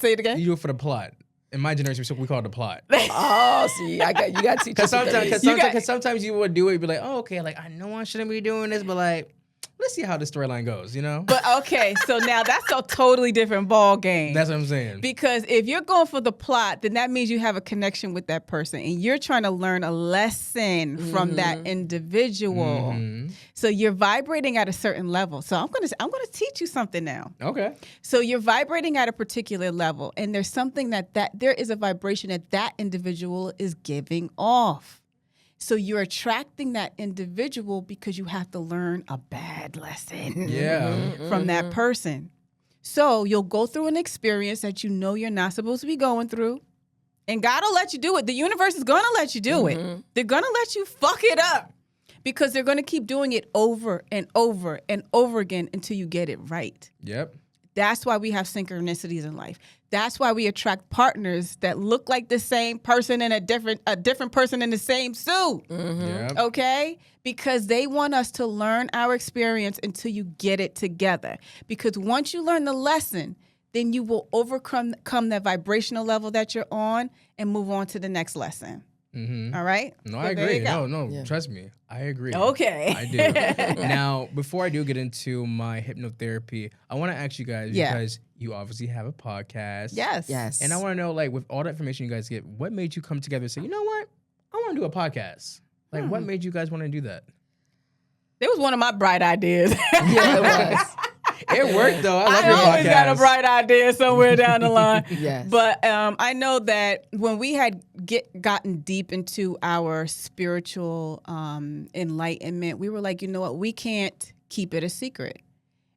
Speaker 2: Say it again?
Speaker 1: You do it for the plot. In my generation, we call it the plot.
Speaker 3: Oh, see, you got to teach us.
Speaker 1: Because sometimes you would do it, you'd be like, oh, okay, like, I know I shouldn't be doing this, but like, let's see how the storyline goes, But
Speaker 2: okay, so now that's a totally different ball game.
Speaker 1: That's what I'm saying.
Speaker 2: Because if you're going for the plot, then that means you have a connection with that person and you're trying to learn a lesson from that individual. So you're vibrating at a certain level. So I'm gonna teach you something now.
Speaker 1: Okay.
Speaker 2: So you're vibrating at a particular level, and there's something that there is a vibration that individual is giving off. So you're attracting that individual because you have to learn a bad lesson from that person. So you'll go through an experience that you know you're not supposed to be going through, and God will let you do it. The universe is going to let you do it. They're going to let you fuck it up because they're going to keep doing it over and over and over again until you get it right.
Speaker 1: Yep.
Speaker 2: That's why we have synchronicities in life. That's why we attract partners that look like the same person and a different person in the same suit.
Speaker 1: Yep.
Speaker 2: Okay? Because they want us to learn our experience until you get it together. Because once you learn the lesson, then you will overcome that vibrational level that you're on and move on to the next lesson. All right?
Speaker 1: No, I agree. No, trust me. I agree.
Speaker 2: Okay.
Speaker 1: I do. Now, before I do get into my hypnotherapy, I want to ask you guys, because you obviously have a podcast.
Speaker 2: Yes.
Speaker 1: And I want to know, like, with all the information you guys get, what made you come together and say, you know what? I want to do a podcast. Like, what made you guys want to do that?
Speaker 2: It was one of my bright ideas.
Speaker 3: Yeah, it was.
Speaker 1: It worked though. I love
Speaker 2: I
Speaker 1: your
Speaker 2: always got a
Speaker 1: podcast.
Speaker 2: bright idea somewhere down the line.
Speaker 3: Yes.
Speaker 2: But I know that when we had gotten deep into our spiritual enlightenment, we were like, you know what? We can't keep it a secret.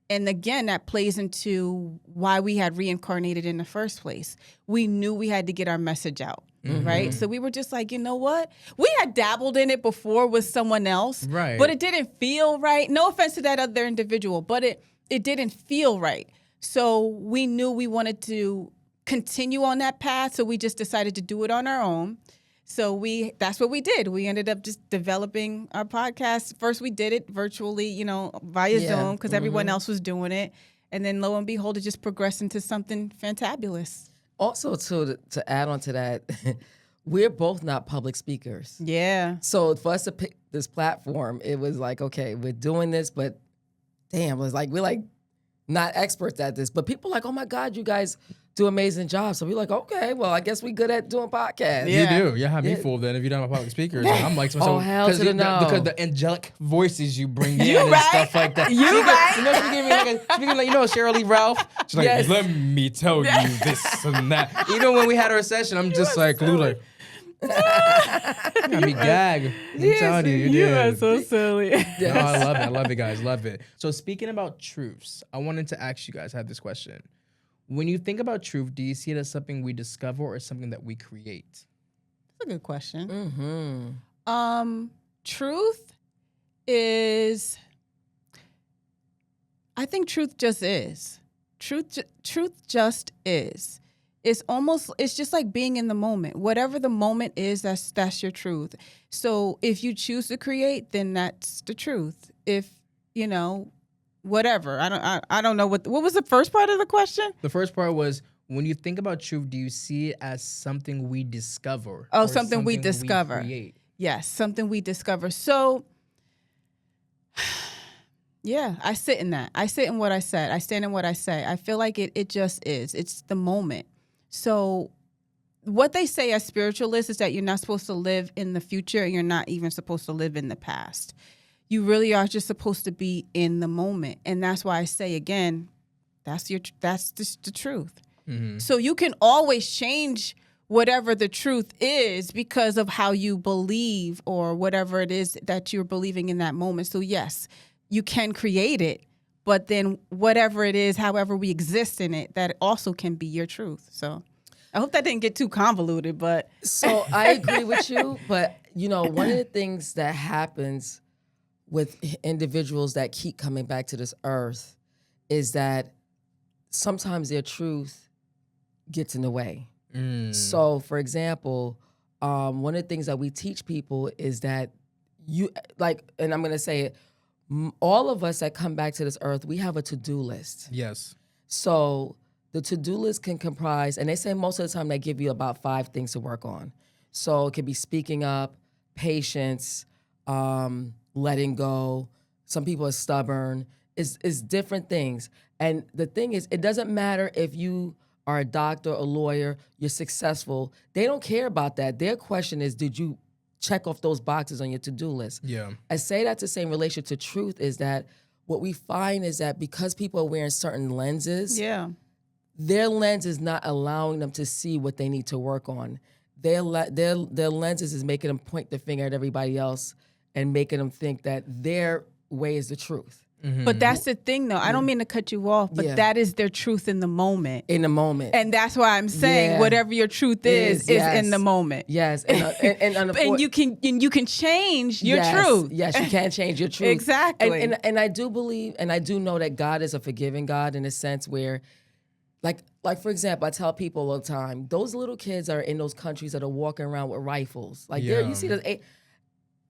Speaker 2: And again, that plays into why we had reincarnated in the first place. We knew we had to get our message out, right? So we were just like, you know what? We had dabbled in it before with someone else,
Speaker 1: Right.
Speaker 2: but it didn't feel right. No offense to that other individual, but it didn't feel right. So we knew we wanted to continue on that path, so we just decided to do it on our own. So that's what we did. We ended up just developing our podcast. First, we did it virtually, via Zoom because everyone else was doing it. And then lo and behold, it just progressed into something fantabulous.
Speaker 3: Also, to add on to that, we're both not public speakers.
Speaker 2: Yeah.
Speaker 3: So for us to pick this platform, it was like, okay, we're doing this, but damn, it was like, we're like not experts at this. But people are like, oh my God, you guys do amazing jobs. So we're like, okay, well, I guess we good at doing podcasts.
Speaker 2: Yeah.
Speaker 1: You do. You have me fooled then if you're not a public speaker. And I'm like,
Speaker 3: Oh, hell to the no.
Speaker 1: Because the angelic voices you bring in
Speaker 2: You
Speaker 1: and
Speaker 2: right.
Speaker 1: stuff like that.
Speaker 2: You right.
Speaker 1: You know, she gave me like, Shirley Lee Ralph? She's like,
Speaker 3: Yes.
Speaker 1: let me tell you this and that. Even when we had our session, I'm just like, Lou, like, you got me gag. I'm telling you,
Speaker 2: You are so silly.
Speaker 1: No, I love it. I love it, guys. Love it. So speaking about truths, I wanted to ask you guys, I have this question. When you think about truth, do you see it as something we discover or something that we create?
Speaker 2: That's a good question.
Speaker 3: Mm-hmm.
Speaker 2: Truth is, I think truth just is. Truth just is. It's just like being in the moment. Whatever the moment is, that's your truth. So if you choose to create, then that's the truth. If, whatever. I don't know what was the first part of the question?
Speaker 1: The first part was, when you think about truth, do you see it as something we discover?
Speaker 2: Oh,
Speaker 1: or
Speaker 2: something we discover.
Speaker 1: We create?
Speaker 2: Yes, something we discover. So, yeah, I sit in that. I sit in what I said. I stand in what I say. I feel like it just is. It's the moment. So what they say as spiritualists is that you're not supposed to live in the future and you're not even supposed to live in the past. You really are just supposed to be in the moment. And that's why I say, again, that's just the truth.
Speaker 1: Mm-hmm.
Speaker 2: So you can always change whatever the truth is because of how you believe or whatever it is that you're believing in that moment. So yes, you can create it, but then whatever it is, however we exist in it, that also can be your truth. So I hope that didn't get too convoluted, but.
Speaker 3: So I agree with you, but one of the things that happens with individuals that keep coming back to this earth is that sometimes their truth gets in the way. So, for example, one of the things that we teach people is that and I'm going to say it, all of us that come back to this earth, we have a to-do list.
Speaker 1: Yes.
Speaker 3: So the to-do list can comprise, and they say most of the time they give you about 5 things to work on. So it could be speaking up, patience, letting go. Some people are stubborn. It's different things. And the thing is, it doesn't matter if you are a doctor, a lawyer, you're successful. They don't care about that. Their question is, did you check off those boxes on your to-do list?
Speaker 1: Yeah.
Speaker 3: I say that to say in relation to truth is that what we find is that because people are wearing certain lenses, their lens is not allowing them to see what they need to work on. Their lenses is making them point the finger at everybody else and making them think that their way is the truth.
Speaker 1: Mm-hmm.
Speaker 2: But that's the thing, though. I don't mean to cut you off, but that is their truth in the moment.
Speaker 3: In the moment.
Speaker 2: And that's why I'm saying whatever your truth is in the moment.
Speaker 3: Yes. And
Speaker 2: you can change your truth.
Speaker 3: Yes, you can change your truth.
Speaker 2: Exactly.
Speaker 3: And I do believe, and I do know that God is a forgiving God in a sense where, like for example, I tell people all the time, those little kids are in those countries that are walking around with rifles. You see those.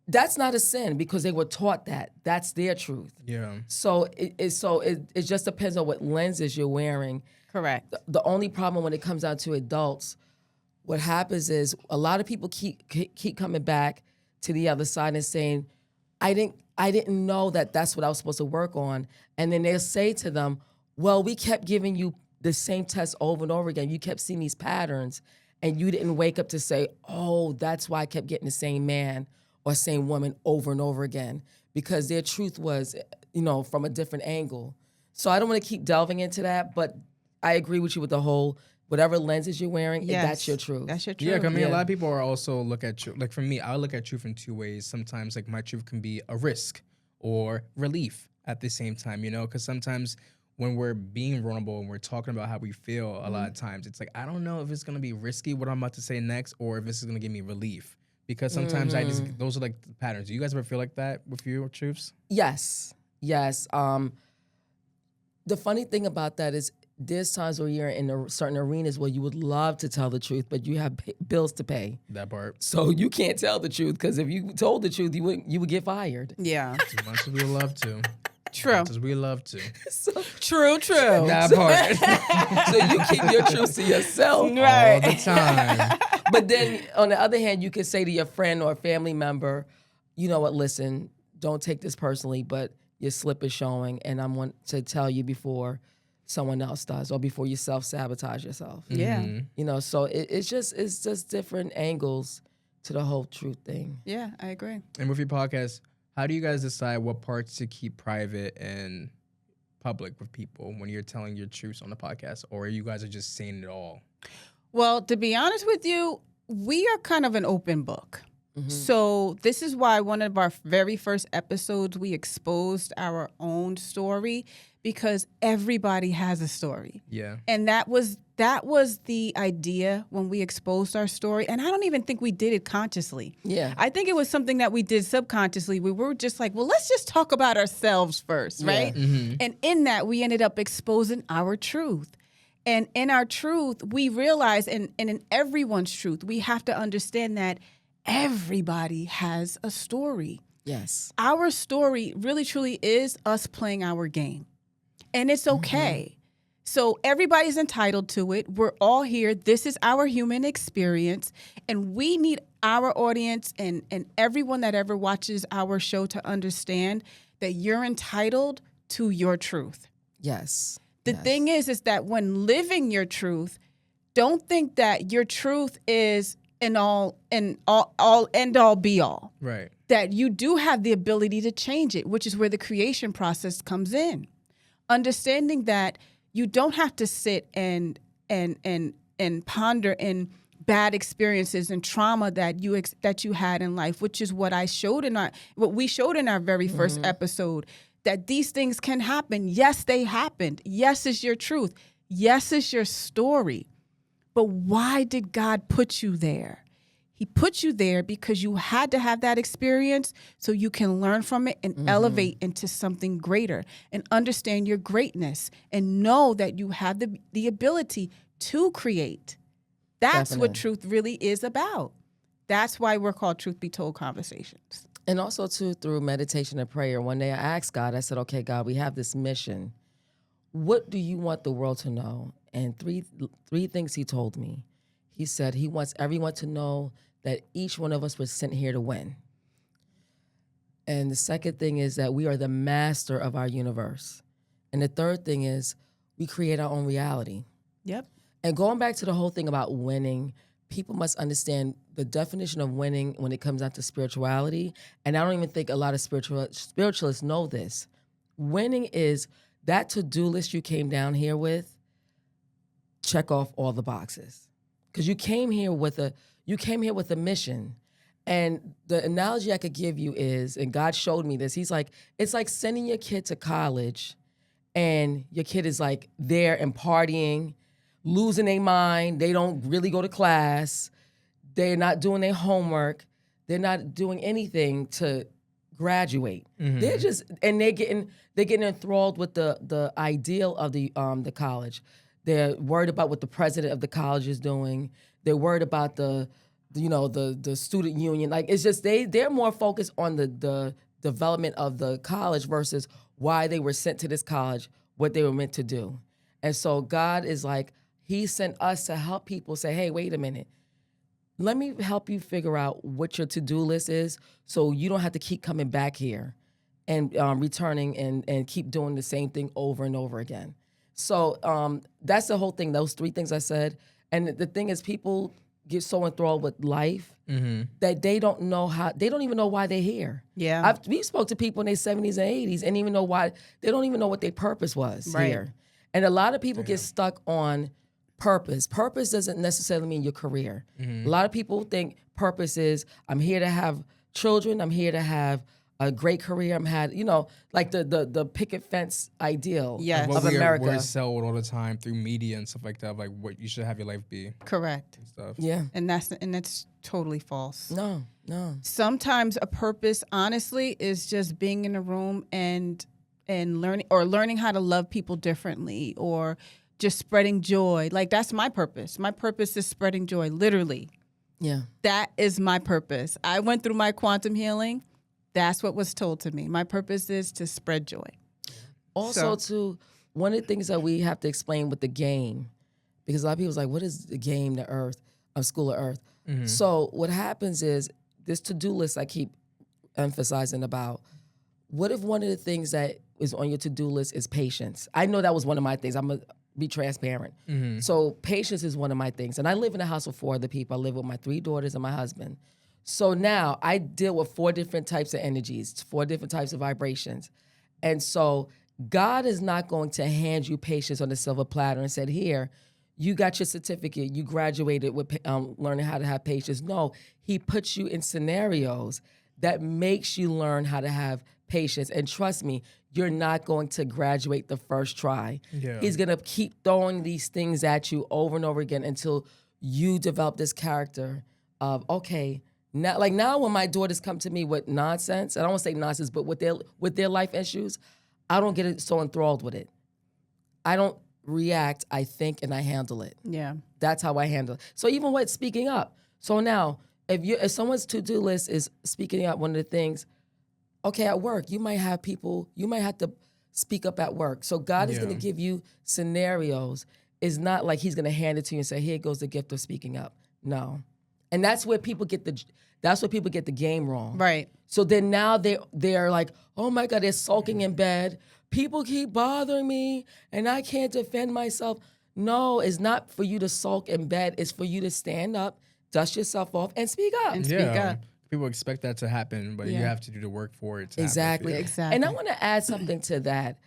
Speaker 3: That's not a sin because they were taught that. That's their truth.
Speaker 1: Yeah.
Speaker 3: So it just depends on what lenses you're wearing.
Speaker 2: Correct.
Speaker 3: The only problem when it comes down to adults, what happens is a lot of people keep coming back to the other side and saying, I didn't know that that's what I was supposed to work on. And then they'll say to them, well, we kept giving you the same test over and over again. You kept seeing these patterns and you didn't wake up to say, oh, that's why I kept getting the same man or same woman over and over again, because their truth was, from a different angle. So I don't want to keep delving into that, but I agree with you with the whole, whatever lenses you're wearing, that's your truth.
Speaker 2: That's your truth.
Speaker 1: Yeah, 'cause I mean, a lot of people are also look at truth. Like for me, I look at truth in two ways. Sometimes, like my truth can be a risk or relief at the same time. Because sometimes when we're being vulnerable and we're talking about how we feel, a lot of times it's like I don't know if it's gonna be risky what I'm about to say next, or if this is gonna give me relief. Because sometimes those are like the patterns. Do you guys ever feel like that with your truths?
Speaker 3: Yes. The funny thing about that is there's times where you're in certain arenas where you would love to tell the truth, but you have bills to pay.
Speaker 1: That part.
Speaker 3: So you can't tell the truth because if you told the truth, you would get fired.
Speaker 2: Yeah.
Speaker 1: As much as we love to.
Speaker 2: True.
Speaker 1: As we love to.
Speaker 2: True.
Speaker 1: That part.
Speaker 3: So you keep your truth to yourself
Speaker 1: All the time.
Speaker 3: But then on the other hand, you could say to your friend or family member, you know what, listen, don't take this personally, but your slip is showing, and I want to tell you before someone else does or before you self-sabotage yourself.
Speaker 2: Yeah.
Speaker 3: So it's just different angles to the whole truth thing.
Speaker 2: Yeah, I agree.
Speaker 1: And with your podcast, how do you guys decide what parts to keep private and public with people when you're telling your truths on the podcast, or you guys are just saying it all?
Speaker 2: Well, to be honest with you, we are kind of an open book. So this is why one of our very first episodes, we exposed our own story, because everybody has a story.
Speaker 1: Yeah.
Speaker 2: And that was the idea when we exposed our story. And I don't even think we did it consciously.
Speaker 3: Yeah.
Speaker 2: I think it was something that we did subconsciously. We were just like, well, let's just talk about ourselves first, right? And in that, we ended up exposing our truth. And in our truth, we realize, and in everyone's truth, we have to understand that everybody has a story.
Speaker 3: Yes.
Speaker 2: Our story really, truly is us playing our game. And it's okay. So everybody's entitled to it. We're all here. This is our human experience. And we need our audience and everyone that ever watches our show to understand that you're entitled to your truth.
Speaker 3: Yes.
Speaker 2: The thing is that when living your truth, don't think that your truth is an all end all be all.
Speaker 1: Right.
Speaker 2: That you do have the ability to change it, which is where the creation process comes in. Understanding that you don't have to sit and ponder in bad experiences and trauma that you had in life, which is what we showed in our very first episode. That these things can happen. Yes, they happened. Yes, it's your truth. Yes, it's your story. But why did God put you there? He put you there because you had to have that experience so you can learn from it and elevate into something greater and understand your greatness and know that you have the ability to create. That's what truth really is about. That's why we're called Truth Be Told Conversations.
Speaker 3: And also, too, through meditation and prayer, one day I asked God, I said, okay, God, we have this mission. What do you want the world to know? And three things he told me. He said he wants everyone to know that each one of us was sent here to win. And the second thing is that we are the master of our universe. And the third thing is we create our own reality.
Speaker 2: Yep.
Speaker 3: And going back to the whole thing about winning, people must understand the definition of winning when it comes down to spirituality. And I don't even think a lot of spiritualists know this. Winning is that to-do list you came down here with, check off all the boxes. Because you came here with a mission. And the analogy I could give you is, and God showed me this, he's like, it's like sending your kid to college and your kid is like there and partying, losing their mind. They don't really go to class. They're not doing their homework. They're not doing anything to graduate. They're just, and they're getting enthralled with the ideal of the college. They're worried about what the president of the college is doing. They're worried about the student union. Like, it's just they're more focused on the development of the college versus why they were sent to this college, what they were meant to do. And so God is like, he sent us to help people say, hey, wait a minute. Let me help you figure out what your to-do list is so you don't have to keep coming back here and returning and keep doing the same thing over and over again. So that's the whole thing, those three things I said. And the thing is, people get so enthralled with life that they don't even know why they're here.
Speaker 2: Yeah.
Speaker 3: We spoke to people in their 70s and 80s and even know why, they don't even know what their purpose was
Speaker 2: Right.
Speaker 3: here. And a lot of people get stuck on purpose. Purpose doesn't necessarily mean your career. A lot of people think purpose is, I'm here to have children, I'm here to have a great career, like the picket fence ideal
Speaker 2: Yes.
Speaker 1: What
Speaker 3: of
Speaker 1: we're
Speaker 3: America.
Speaker 1: sold all the time through media and stuff like that, like what you should have your life be
Speaker 2: Correct.
Speaker 1: and stuff.
Speaker 3: Yeah.
Speaker 2: And that's totally false.
Speaker 3: No.
Speaker 2: Sometimes a purpose, honestly, is just being in a room and learning how to love people differently, or just spreading joy. Like, that's my purpose. My purpose is spreading joy, literally.
Speaker 3: Yeah.
Speaker 2: That is my purpose. I went through my quantum healing. That's what was told to me. My purpose is to spread joy.
Speaker 3: Also, too, one of the things that we have to explain with the game, because a lot of people's like, what is the game, the earth, School of Earth? So what happens is, this to-do list I keep emphasizing about, what if one of the things that is on your to-do list is patience? I know that was one of my things. I'm going to be transparent. So patience is one of my things. And I live in a house with 4 other people. I live with my 3 daughters and my husband. So now I deal with 4 different types of energies, 4 different types of vibrations. And so God is not going to hand you patience on a silver platter and said, here, you got your certificate, you graduated with learning how to have patience. No, he puts you in scenarios that makes you learn how to have patience. And trust me, you're not going to graduate the first try.
Speaker 1: Yeah.
Speaker 3: He's going to keep throwing these things at you over and over again until you develop this character of, okay, now when my daughters come to me with nonsense, I don't want to say nonsense, but with their life issues, I don't get so enthralled with it. I don't react, I think, and I handle it.
Speaker 2: Yeah.
Speaker 3: That's how I handle it. So even with speaking up. So now, if someone's to-do list is speaking up, one of the things, okay, at work, you might have to speak up at work. So God is going to give you scenarios. It's not like he's going to hand it to you and say, here goes the gift of speaking up. No. And that's where people get the game wrong.
Speaker 2: Right.
Speaker 3: So then now they're like, oh my God, they're sulking in bed. People keep bothering me and I can't defend myself. No, it's not for you to sulk in bed. It's for you to stand up, dust yourself off, and speak up.
Speaker 2: And speak up.
Speaker 1: People expect that to happen, but you have to do the work for it to
Speaker 3: Exactly.
Speaker 1: happen.
Speaker 2: Exactly.
Speaker 3: And I want to add something to that.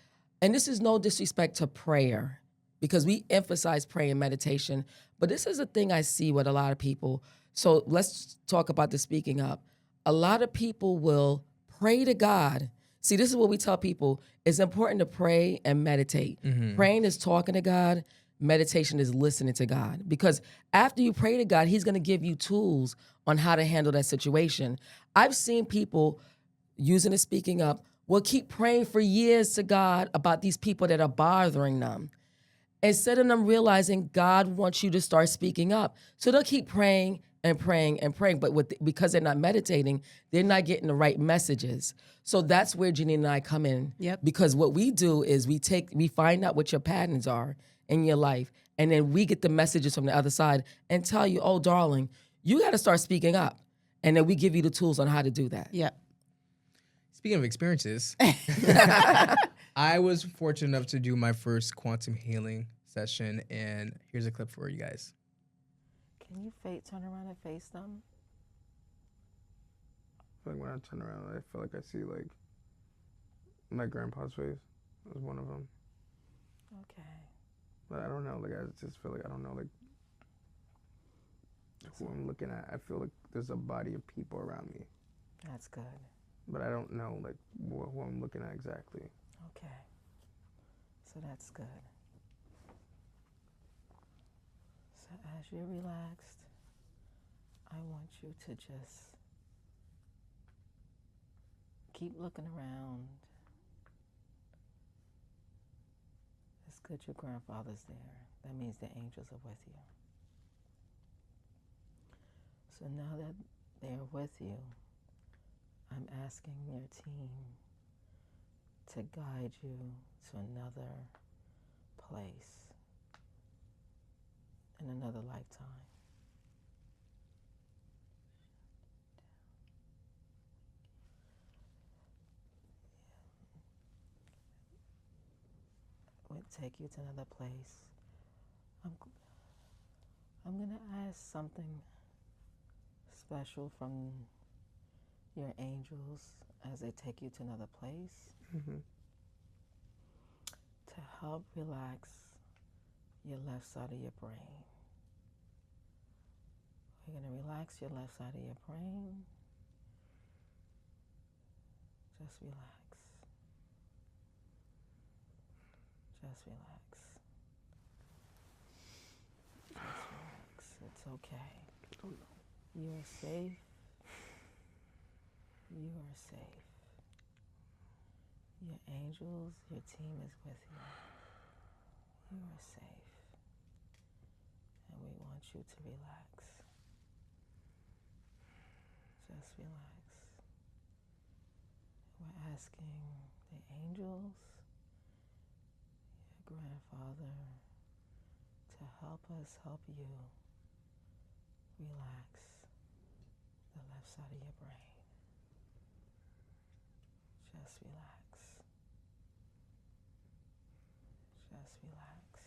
Speaker 3: And this is no disrespect to prayer, because we emphasize prayer and meditation. But this is a thing I see with a lot of people. So let's talk about the speaking up. A lot of people will pray to God. See, this is what we tell people. It's important to pray and meditate. Praying is talking to God. Meditation is listening to God. Because after you pray to God, he's going to give you tools on how to handle that situation. I've seen people using the speaking up will keep praying for years to God about these people that are bothering them, instead of them realizing God wants you to start speaking up. So they'll keep praying and praying and praying, but because they're not meditating, they're not getting the right messages. So that's where Janine and I come in.
Speaker 2: Yep.
Speaker 3: Because what we do is we find out what your patterns are in your life, and then we get the messages from the other side and tell you, oh, darling, you got to start speaking up. And then we give you the tools on how to do that.
Speaker 2: Yep.
Speaker 1: Speaking of experiences, I was fortunate enough to do my first quantum healing session, and here's a clip for you guys.
Speaker 3: Can you turn around and face them?
Speaker 4: I feel like when I turn around, I feel like I see like my grandpa's face. That was one of them.
Speaker 3: Okay.
Speaker 4: But I don't know. Like I just feel like I don't know like who I'm looking at. I feel like there's a body of people around me,
Speaker 3: That's good.
Speaker 4: but I don't know like who I'm looking at exactly.
Speaker 3: Okay. So that's good. So as you're relaxed, I want you to just keep looking around. It's good your grandfather's there. That means the angels are with you. So now that they're with you, I'm asking your team to guide you to another place in another lifetime. We'll take you to another place. I'm going to ask something special from your angels as they take you to another place to help relax your left side of your brain. We're going to relax your left side of your brain. Just relax. Just relax. Just relax. It's okay. You are safe. You are safe. Your angels, your team is with you. You are safe. And we want you to relax. Just relax. We're asking the angels, your grandfather, to help us help you relax the left side of your brain. Just relax. Just relax.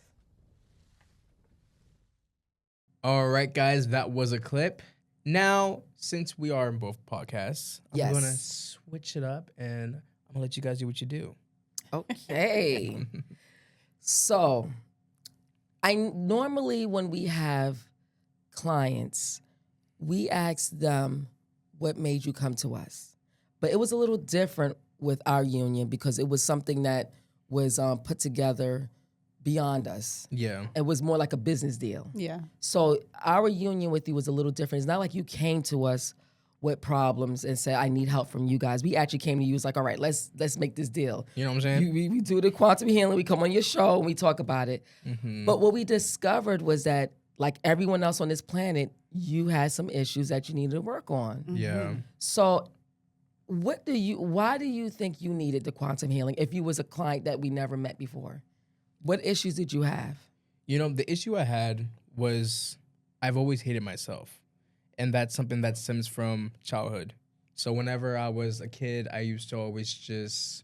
Speaker 1: All right, guys, that was a clip. Now, since we are in both podcasts, I'm going to switch it up and I'm going to let you guys do what you do.
Speaker 3: Okay. So, I normally, when we have clients, we ask them what made you come to us. But it was a little different with our union because it was something that was put together beyond us.
Speaker 1: Yeah.
Speaker 3: It was more like a business deal.
Speaker 2: Yeah.
Speaker 3: So our union with you was a little different. It's not like you came to us with problems and said, I need help from you guys. We actually came to you, it's like, all right, let's make this deal.
Speaker 1: You know what I'm saying?
Speaker 3: We do the quantum healing, we come on your show and we talk about it. But what we discovered was that, like everyone else on this planet, you had some issues that you needed to work on.
Speaker 1: Yeah.
Speaker 3: So why do you think you needed the quantum healing if you was a client that we never met before? What issues did you have?
Speaker 1: You know, the issue I had was I've always hated myself. And that's something that stems from childhood. So whenever I was a kid, I used to always just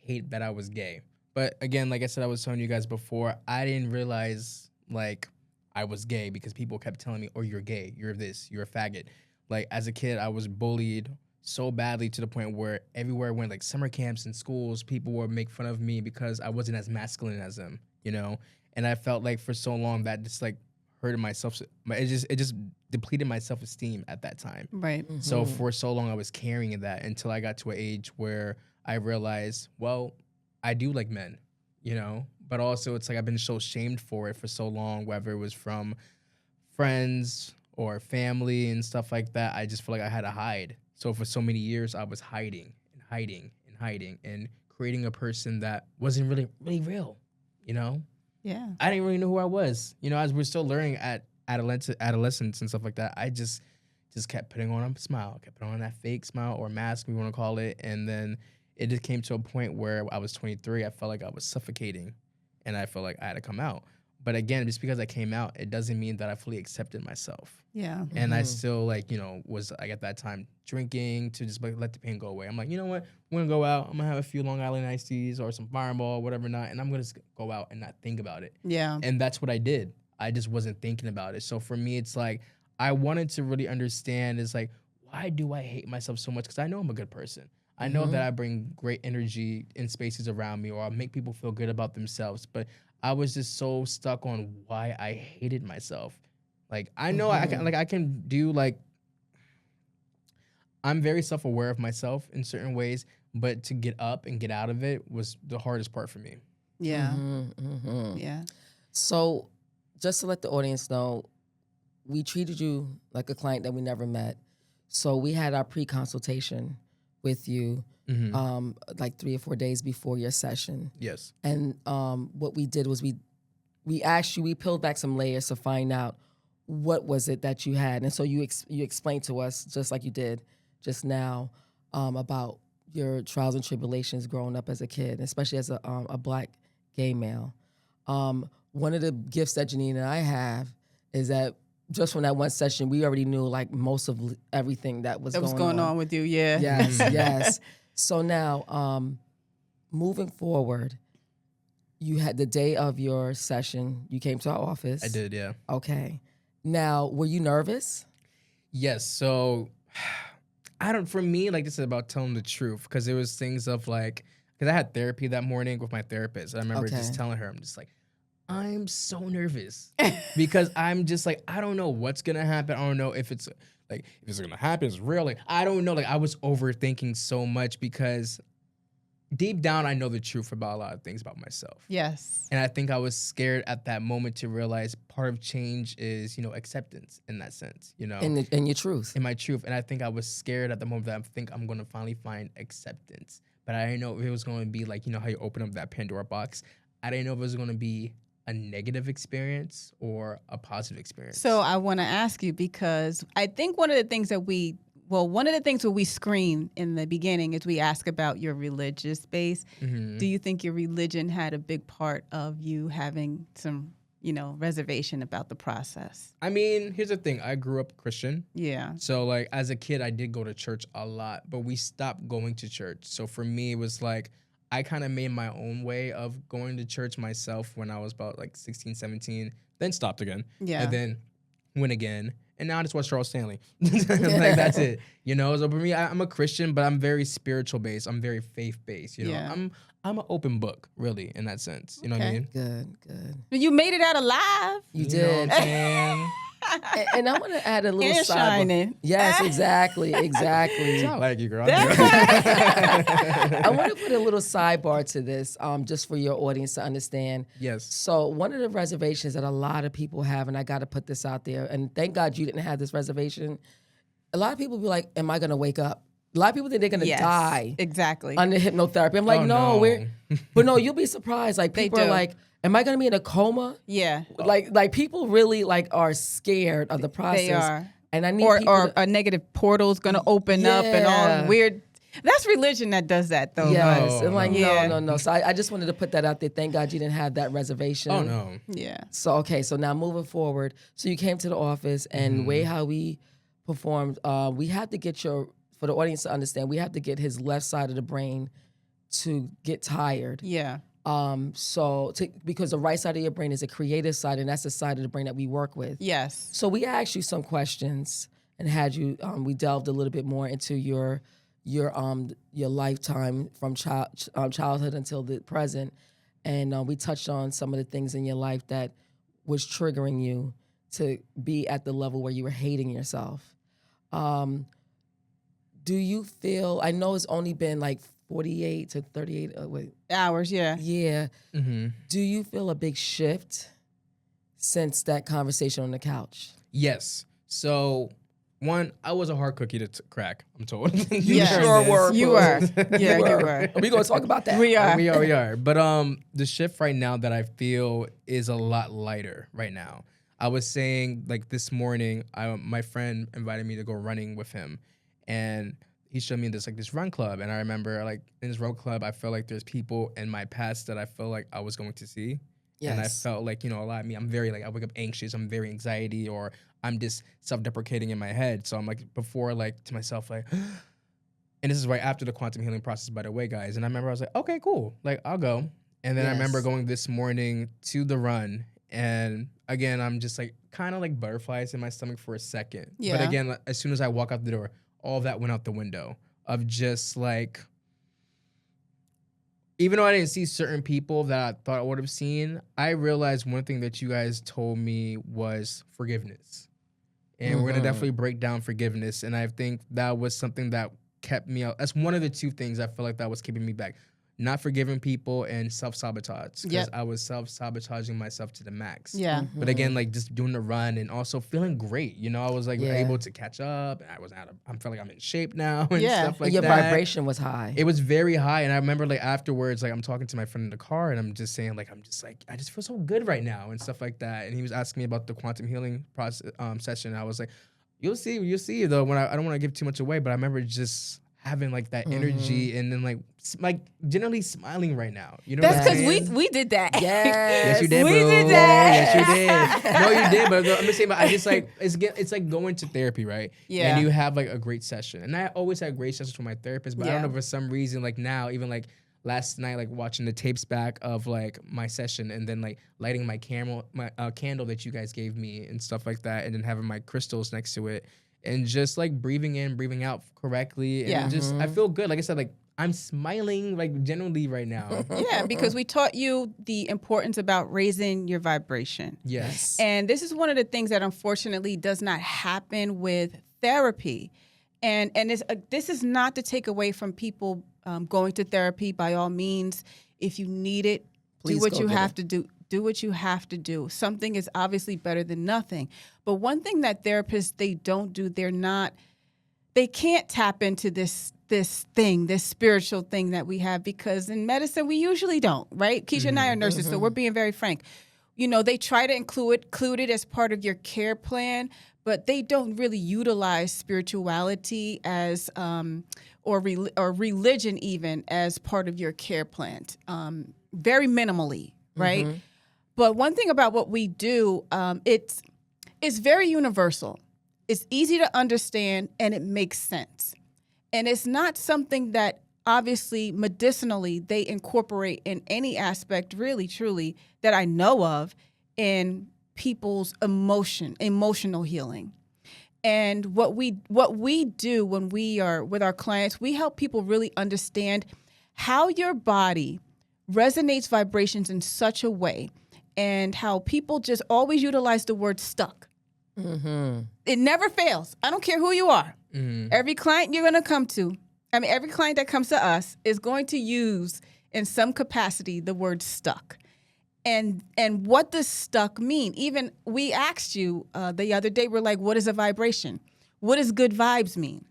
Speaker 1: hate that I was gay. But again, like I said, I was telling you guys before, I didn't realize, like, I was gay because people kept telling me, oh, you're gay, you're this, you're a faggot. Like, as a kid, I was bullied so badly to the point where everywhere I went, like summer camps and schools, people would make fun of me because I wasn't as masculine as them, you know? And I felt like for so long that just, like, hurted myself. It just depleted my self-esteem at that time.
Speaker 2: Right.
Speaker 1: So for so long, I was carrying that until I got to an age where I realized, well, I do like men, you know? But also, it's like I've been so shamed for it for so long, whether it was from friends or family and stuff like that. I just feel like I had to hide. So for so many years, I was hiding and hiding and hiding and creating a person that wasn't really real, you know?
Speaker 2: Yeah.
Speaker 1: I didn't really know who I was. You know, as we're still learning at adolescence and stuff like that, I just kept putting on a smile, kept putting on that fake smile or mask, we want to call it. And then it just came to a point where I was 23, I felt like I was suffocating and I felt like I had to come out. But again, just because I came out, it doesn't mean that I fully accepted myself.
Speaker 2: Yeah.
Speaker 1: And I still, like, you know, was like at that time drinking to just like let the pain go away. I'm like, you know what? I'm going to go out. I'm going to have a few Long Island iced teas or some Fireball, whatever not. And I'm going to go out and not think about it.
Speaker 2: Yeah.
Speaker 1: And that's what I did. I just wasn't thinking about it. So for me, it's like, I wanted to really understand is like, why do I hate myself so much? Because I know I'm a good person. I know that I bring great energy in spaces around me or I'll make people feel good about themselves. But I was just so stuck on why I hated myself. Like, I know I can do, like, I'm very self-aware of myself in certain ways, but to get up and get out of it was the hardest part for me.
Speaker 2: Yeah. Yeah.
Speaker 3: So just to let the audience know, we treated you like a client that we never met. So we had our pre-consultation with you like 3 or 4 days before your session.
Speaker 1: Yes.
Speaker 3: And what we did was we asked you, we peeled back some layers to find out what was it that you had. And so you explained to us, just like you did just now, about your trials and tribulations growing up as a kid, especially as a Black gay male. One of the gifts that Janine and I have is that just from that one session, we already knew like most of everything that was going on
Speaker 2: with you. Yeah.
Speaker 3: Yes, yes. So now, moving forward, you had the day of your session, you came to our office.
Speaker 1: I did, yeah.
Speaker 3: Okay. Now, were you nervous?
Speaker 1: Yes. So for me, like, this is about telling the truth, because it was things of like, because I had therapy that morning with my therapist. I remember just telling her, I'm just like, I'm so nervous because I'm just like, I don't know what's going to happen. I don't know if it's going to happen. It's real. Like, I don't know. Like, I was overthinking so much because deep down, I know the truth about a lot of things about myself.
Speaker 2: Yes.
Speaker 1: And I think I was scared at that moment to realize part of change is, acceptance in that sense,
Speaker 3: In your truth.
Speaker 1: in my truth. And I think I was scared at the moment that I think I'm going to finally find acceptance. But I didn't know if it was going to be like, how you open up that Pandora box. I didn't know if it was going to be a negative experience or a positive experience.
Speaker 2: So I want to ask you, because I think one of the things that we screen in the beginning is we ask about your religious base.
Speaker 1: Mm-hmm.
Speaker 2: Do you think your religion had a big part of you having some, reservation about the process?
Speaker 1: I mean, here's the thing. I grew up Christian.
Speaker 2: Yeah.
Speaker 1: So, like, as a kid, I did go to church a lot, but we stopped going to church. So for me, it was like, I kind of made my own way of going to church myself when I was about like 16, 17, then stopped again.
Speaker 2: Yeah.
Speaker 1: And then went again. And now I just watch Charles Stanley. Like, that's it. So for me, I'm a Christian, but I'm very spiritual based. I'm very faith based.
Speaker 2: Yeah.
Speaker 1: I'm an open book, really, in that sense. You know what I mean?
Speaker 3: Good.
Speaker 2: But you made it out alive.
Speaker 3: You
Speaker 1: know
Speaker 3: did.
Speaker 1: what I'm saying?
Speaker 3: And I want to add a little
Speaker 2: And
Speaker 3: side.
Speaker 2: shining.
Speaker 3: Yes, exactly.
Speaker 1: I like you, girl.
Speaker 3: I want to put a little sidebar to this, just for your audience to understand.
Speaker 1: Yes.
Speaker 3: So one of the reservations that a lot of people have, and I got to put this out there, and thank God you didn't have this reservation. A lot of people be like, "Am I going to wake up?" A lot of people think they're going to die
Speaker 2: Exactly.
Speaker 3: under hypnotherapy. I'm like, no. But no, you'll be surprised. Like, people are like, "Am I going to be in a coma?"
Speaker 2: Yeah.
Speaker 3: Like people really are scared of the process.
Speaker 2: They are.
Speaker 3: And I need people
Speaker 2: or a negative portal's going to open up and all weird. That's religion that does that, though.
Speaker 3: Yes,
Speaker 1: No,
Speaker 3: and like
Speaker 2: no.
Speaker 3: no. So I just wanted to put that out there. Thank God you didn't have that reservation.
Speaker 1: Oh, no.
Speaker 2: Yeah.
Speaker 3: So so now moving forward. So you came to the office, and way how we performed. We had to get for the audience to understand. We have to get his left side of the brain to get tired.
Speaker 2: Yeah.
Speaker 3: Because the right side of your brain is a creative side, and that's the side of the brain that we work with.
Speaker 2: Yes.
Speaker 3: So we asked you some questions and had you. We delved a little bit more into your lifetime from childhood until the present, and we touched on some of the things in your life that was triggering you to be at the level where you were hating yourself. Do you feel? I know it's only been like 48 to 38
Speaker 2: hours. Yeah.
Speaker 3: Yeah.
Speaker 1: Mm-hmm.
Speaker 3: Do you feel a big shift since that conversation on the couch?
Speaker 1: Yes. So, one, I was a hard cookie to crack, I'm told.
Speaker 2: Yeah.
Speaker 3: Sure were.
Speaker 2: You were. Yeah, you were.
Speaker 3: We're going to talk about that.
Speaker 2: We are.
Speaker 1: We are. But the shift right now that I feel is a lot lighter right now. I was saying, like, this morning, my friend invited me to go running with him, and he showed me this run club. And I remember, like, in this run club, I felt like there's people in my past that I felt like I was going to see. Yes. And I felt like, a lot of me, I'm very, like, I wake up anxious, I'm very anxiety, or I'm just self-deprecating in my head. So I'm like, before, like, to myself, like, and this is right after the quantum healing process, by the way, guys. And I remember I was like, okay, cool. Like, I'll go. And then I remember going this morning to the run. And again, I'm just like, kind of like butterflies in my stomach for a second.
Speaker 2: Yeah.
Speaker 1: But again, as soon as I walk out the door, all of that went out the window of just like, even though I didn't see certain people that I thought I would have seen, I realized one thing that you guys told me was forgiveness. And we're going to definitely break down forgiveness. And I think that was something that kept me out. That's one of the two things I feel like that was keeping me back. Not forgiving people and self-sabotage. Because I was self-sabotaging myself to the max.
Speaker 2: Yeah.
Speaker 1: But again, like just doing the run and also feeling great. I was like able to catch up. And I felt like I'm in shape now and stuff like
Speaker 3: Your
Speaker 1: that.
Speaker 3: vibration was high.
Speaker 1: It was very high. And I remember like afterwards, like I'm talking to my friend in the car and I'm just saying like, I just feel so good right now and stuff like that. And he was asking me about the quantum healing process session. And I was like, you'll see though, when I don't want to give too much away, but I remember just having like that energy and then like generally smiling right now. You know
Speaker 2: That's
Speaker 1: what I'm
Speaker 2: because
Speaker 1: saying?
Speaker 2: we did that.
Speaker 3: Yes.
Speaker 1: Yes, you did,
Speaker 2: We
Speaker 1: bro.
Speaker 2: did that.
Speaker 1: Yes, you did. No, you did. But I'm just saying, I just like it's like going to therapy, right?
Speaker 2: Yeah.
Speaker 1: And you have like a great session, and I always had great sessions with my therapist. But I don't know, for some reason, like now, even like last night, like watching the tapes back of like my session, and then like lighting my candle that you guys gave me and stuff like that, and then having my crystals next to it, and just like breathing in, breathing out correctly, and
Speaker 2: Yeah.
Speaker 1: just I feel good. Like I said, like I'm smiling like genuinely right now.
Speaker 2: Yeah, because we taught you the importance about raising your vibration.
Speaker 1: Yes.
Speaker 2: And this is one of the things that unfortunately does not happen with therapy. And this is not to take away from people going to therapy. By all means, if you need it,
Speaker 3: Please
Speaker 2: do what
Speaker 3: go
Speaker 2: you
Speaker 3: get
Speaker 2: have
Speaker 3: it.
Speaker 2: to do. Do what you have to do. Something is obviously better than nothing. But one thing that therapists, they don't do, they can't tap into this spiritual thing that we have, because in medicine we usually don't, right? Keisha and I are nurses, so we're being very frank. You know, they try to include it as part of your care plan, but they don't really utilize spirituality as or religion even as part of your care plan. Very minimally, right? But one thing about what we do, it's very universal. It's easy to understand and it makes sense. And it's not something that obviously medicinally they incorporate in any aspect, really, truly, that I know of in people's emotional healing. And what we do when we are with our clients, we help people really understand how your body resonates vibrations in such a way, and how people just always utilize the word stuck. It never fails. I don't care who you are. Every client you're going to come to, every client that comes to us is going to use in some capacity the word stuck. And what does stuck mean? Even we asked you the other day, we're like, what is a vibration? What does good vibes mean?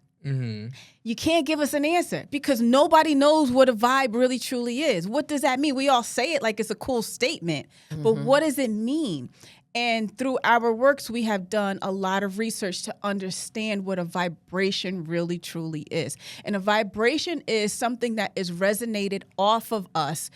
Speaker 2: You can't give us an answer because nobody knows what a vibe really truly is. What does that mean? We all say it like it's a cool statement, but what does it mean? And through our works, we have done a lot of research to understand what a vibration really truly is. And a vibration is something that is resonated off of us.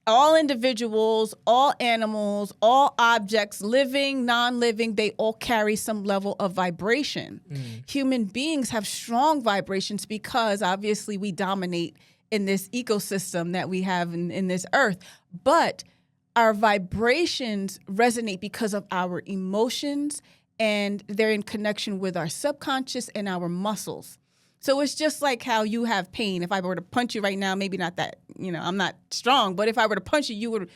Speaker 2: All individuals, all animals, all objects, living, non-living, they all carry some level of vibration. Human beings have strong vibrations because obviously we dominate in this ecosystem that we have in this earth. But our vibrations resonate because of our emotions, and they're in connection with our subconscious and our muscles. So it's just like how you have pain. If I were to punch you right now, maybe not that, I'm not strong, but if I were to punch you, you would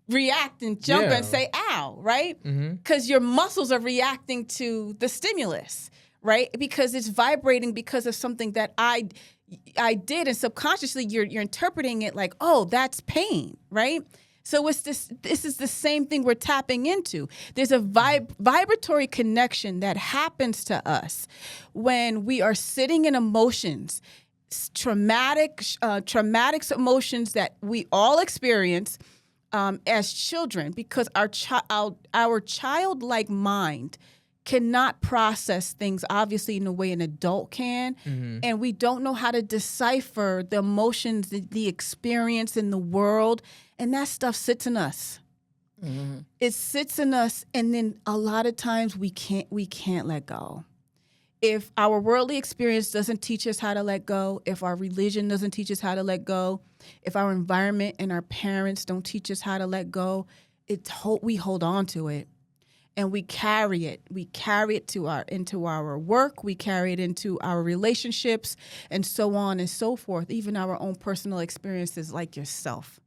Speaker 2: react and jump and say, ow, right? Because your muscles are reacting to the stimulus, right? Because it's vibrating because of something that I did, and subconsciously you're interpreting it like, oh, that's pain, right? So this is the same thing we're tapping into. There's a vibratory connection that happens to us when we are sitting in emotions, traumatic emotions that we all experience as children, because our childlike mind cannot process things obviously in the way an adult can, and we don't know how to decipher the emotions, the experience in the world. And that stuff sits in us. It sits in us, and then a lot of times we can't let go. If our worldly experience doesn't teach us how to let go, if our religion doesn't teach us how to let go, if our environment and our parents don't teach us how to let go, we hold on to it, and we carry it. We carry it into our work. We carry it into our relationships, and so on and so forth. Even our own personal experiences, like yourself.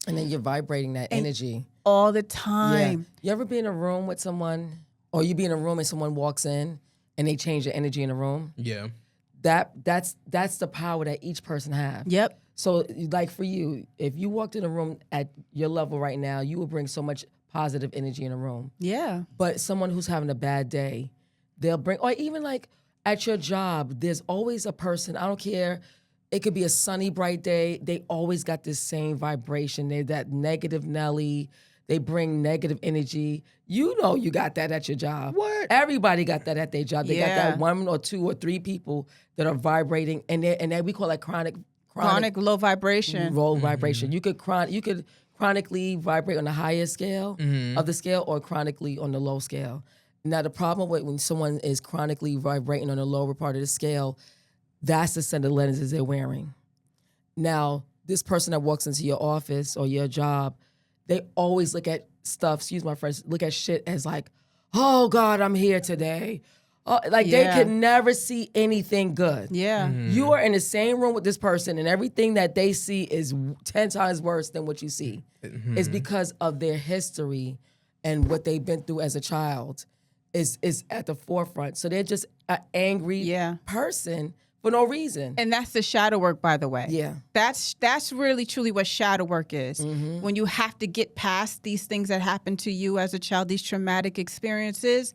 Speaker 3: And then you're vibrating that energy
Speaker 2: all the time.
Speaker 3: Yeah. You ever be in a room with someone, or you be in a room and someone walks in and they change the energy in the room?
Speaker 1: Yeah.
Speaker 3: That's the power that each person have.
Speaker 2: Yep.
Speaker 3: So like for you, if you walked in a room at your level right now, you would bring so much positive energy in a room.
Speaker 2: Yeah.
Speaker 3: But someone who's having a bad day, they'll bring, or even like at your job, there's always a person, I don't care. It could be a sunny, bright day. They always got this same vibration. They're that negative Nelly. They bring negative energy. You know you got that at your job.
Speaker 1: What?
Speaker 3: Everybody got that at their job. They got
Speaker 2: Yeah.
Speaker 3: that 1 or 2 or 3 people that are vibrating, and then we call that chronic
Speaker 2: Low vibration.
Speaker 3: low vibration. You could chronically vibrate on the higher scale of the scale, or chronically on the low scale. Now the problem with when someone is chronically vibrating on the lower part of the scale, that's the set of lenses they're wearing. Now, this person that walks into your office or your job, they always look at stuff, excuse my French, look at shit as like, oh God, I'm here today. Like they can never see anything good.
Speaker 2: Yeah.
Speaker 3: You are in the same room with this person and everything that they see is 10 times worse than what you see. It's because of their history and what they've been through as a child is at the forefront. So they're just an angry person for no reason.
Speaker 2: And that's the shadow work, by the way.
Speaker 3: Yeah.
Speaker 2: That's really, truly what shadow work is. When you have to get past these things that happened to you as a child, these traumatic experiences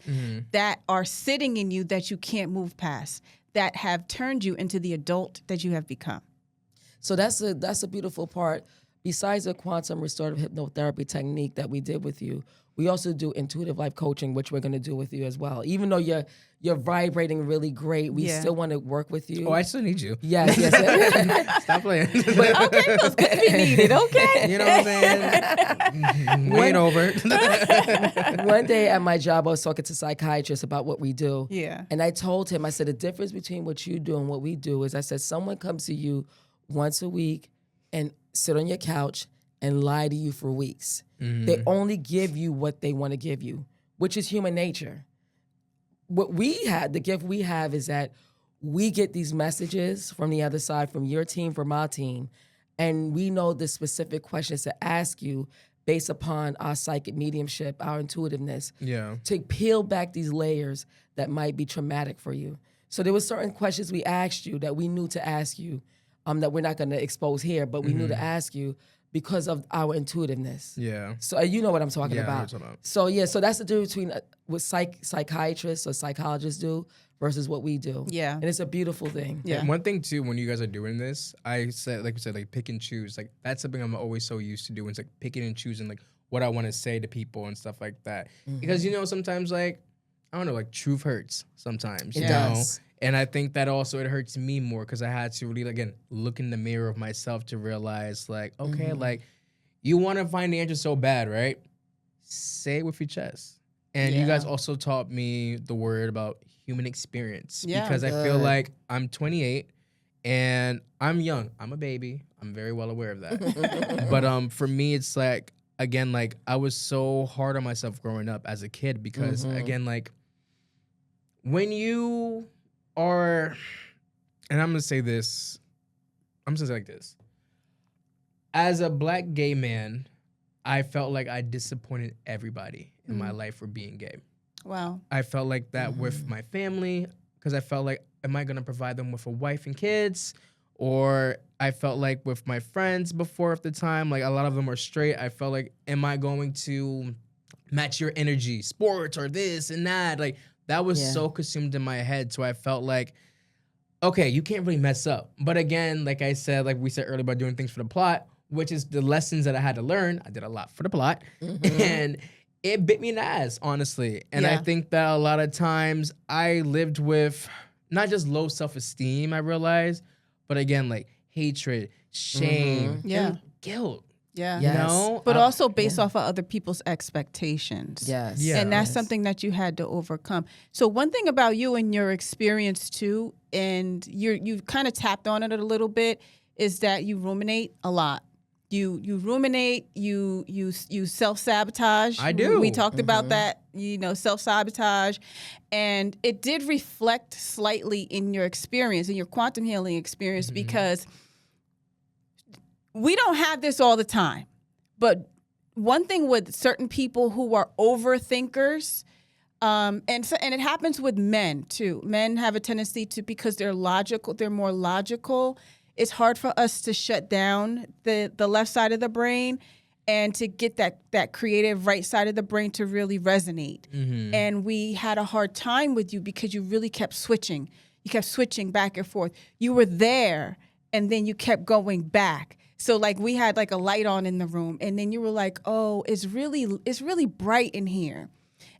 Speaker 2: that are sitting in you that you can't move past, that have turned you into the adult that you have become.
Speaker 3: So that's a beautiful part. Besides the quantum restorative hypnotherapy technique that we did with you, we also do intuitive life coaching, which we're going to do with you as well. Even though you're vibrating really great, we still want to work with you.
Speaker 1: Oh, I still need you.
Speaker 3: Yes.
Speaker 1: Stop playing.
Speaker 2: Okay, well, it's good to be needed, okay?
Speaker 1: You know what I'm saying? Wait over.
Speaker 3: One day at my job, I was talking to a psychiatrist about what we do.
Speaker 2: Yeah.
Speaker 3: And I told him, I said, the difference between what you do and what we do is, I said, someone comes to you once a week and sit on your couch and lie to you for weeks. They only give you what they want to give you, which is human nature. What we had, the gift we have is that we get these messages from the other side, from your team, from our team, and we know the specific questions to ask you based upon our psychic mediumship, our intuitiveness, to peel back these layers that might be traumatic for you. So there were certain questions we asked you that we knew to ask you, that we're not going to expose here, but we knew to ask you because of our intuitiveness.
Speaker 1: Yeah.
Speaker 3: So you know what I'm talking
Speaker 1: Yeah, I know
Speaker 3: about.
Speaker 1: what you're talking about.
Speaker 3: So that's the difference between what psychiatrists or psychologists do versus what we do.
Speaker 2: Yeah.
Speaker 3: And it's a beautiful thing.
Speaker 2: Yeah.
Speaker 1: One thing too, when you guys are doing this, I said, like you said, like pick and choose. Like that's something I'm always so used to doing. It's like picking and choosing, like what I want to say to people and stuff like that. Because you know, sometimes like I don't know, like truth hurts sometimes.
Speaker 3: It
Speaker 1: You
Speaker 3: does.
Speaker 1: know? And I think that also it hurts me more because I had to really again look in the mirror of myself to realize like, okay, like you want to find the answer so bad, right? Say it with your chest. And you guys also taught me the word about human experience.
Speaker 2: Yeah.
Speaker 1: Because I feel like I'm 28 and I'm young. I'm a baby. I'm very well aware of that. But for me, it's like, again, like I was so hard on myself growing up as a kid because, again, like when you are, and I'm going to say this, I'm going to say like this. As a black gay man, I felt like I disappointed everybody in my life for being gay.
Speaker 2: Wow.
Speaker 1: I felt like that with my family because I felt like, am I going to provide them with a wife and kids? Or I felt like with my friends before at the time, like a lot of them are straight. I felt like, am I going to match your energy, sports or this and that? Like that was so consumed in my head. So I felt like, okay, you can't really mess up. But again, like I said, like we said earlier about doing things for the plot, which is the lessons that I had to learn. I did a lot for the plot. And it bit me in the ass, honestly. And I think that a lot of times I lived with not just low self-esteem, I realized, but again, like hatred, shame, and guilt.
Speaker 2: Yeah.
Speaker 1: You know?
Speaker 2: But also based off of other people's expectations.
Speaker 3: Yes.
Speaker 1: Yeah.
Speaker 2: And that's something that you had to overcome. So one thing about you and your experience too, and you kind of tapped on it a little bit, is that you ruminate a lot. You ruminate, you self-sabotage.
Speaker 1: I do.
Speaker 2: We talked about that, self-sabotage. And it did reflect slightly in your experience, in your quantum healing experience, because we don't have this all the time. But one thing with certain people who are overthinkers, and it happens with men too. Men have a tendency to, because they're more logical, it's hard for us to shut down the left side of the brain and to get that creative right side of the brain to really resonate. And we had a hard time with you because you really kept switching. You kept switching back and forth. You were there, and then you kept going back. So like we had like a light on in the room, and then you were like, "Oh, it's really bright in here,"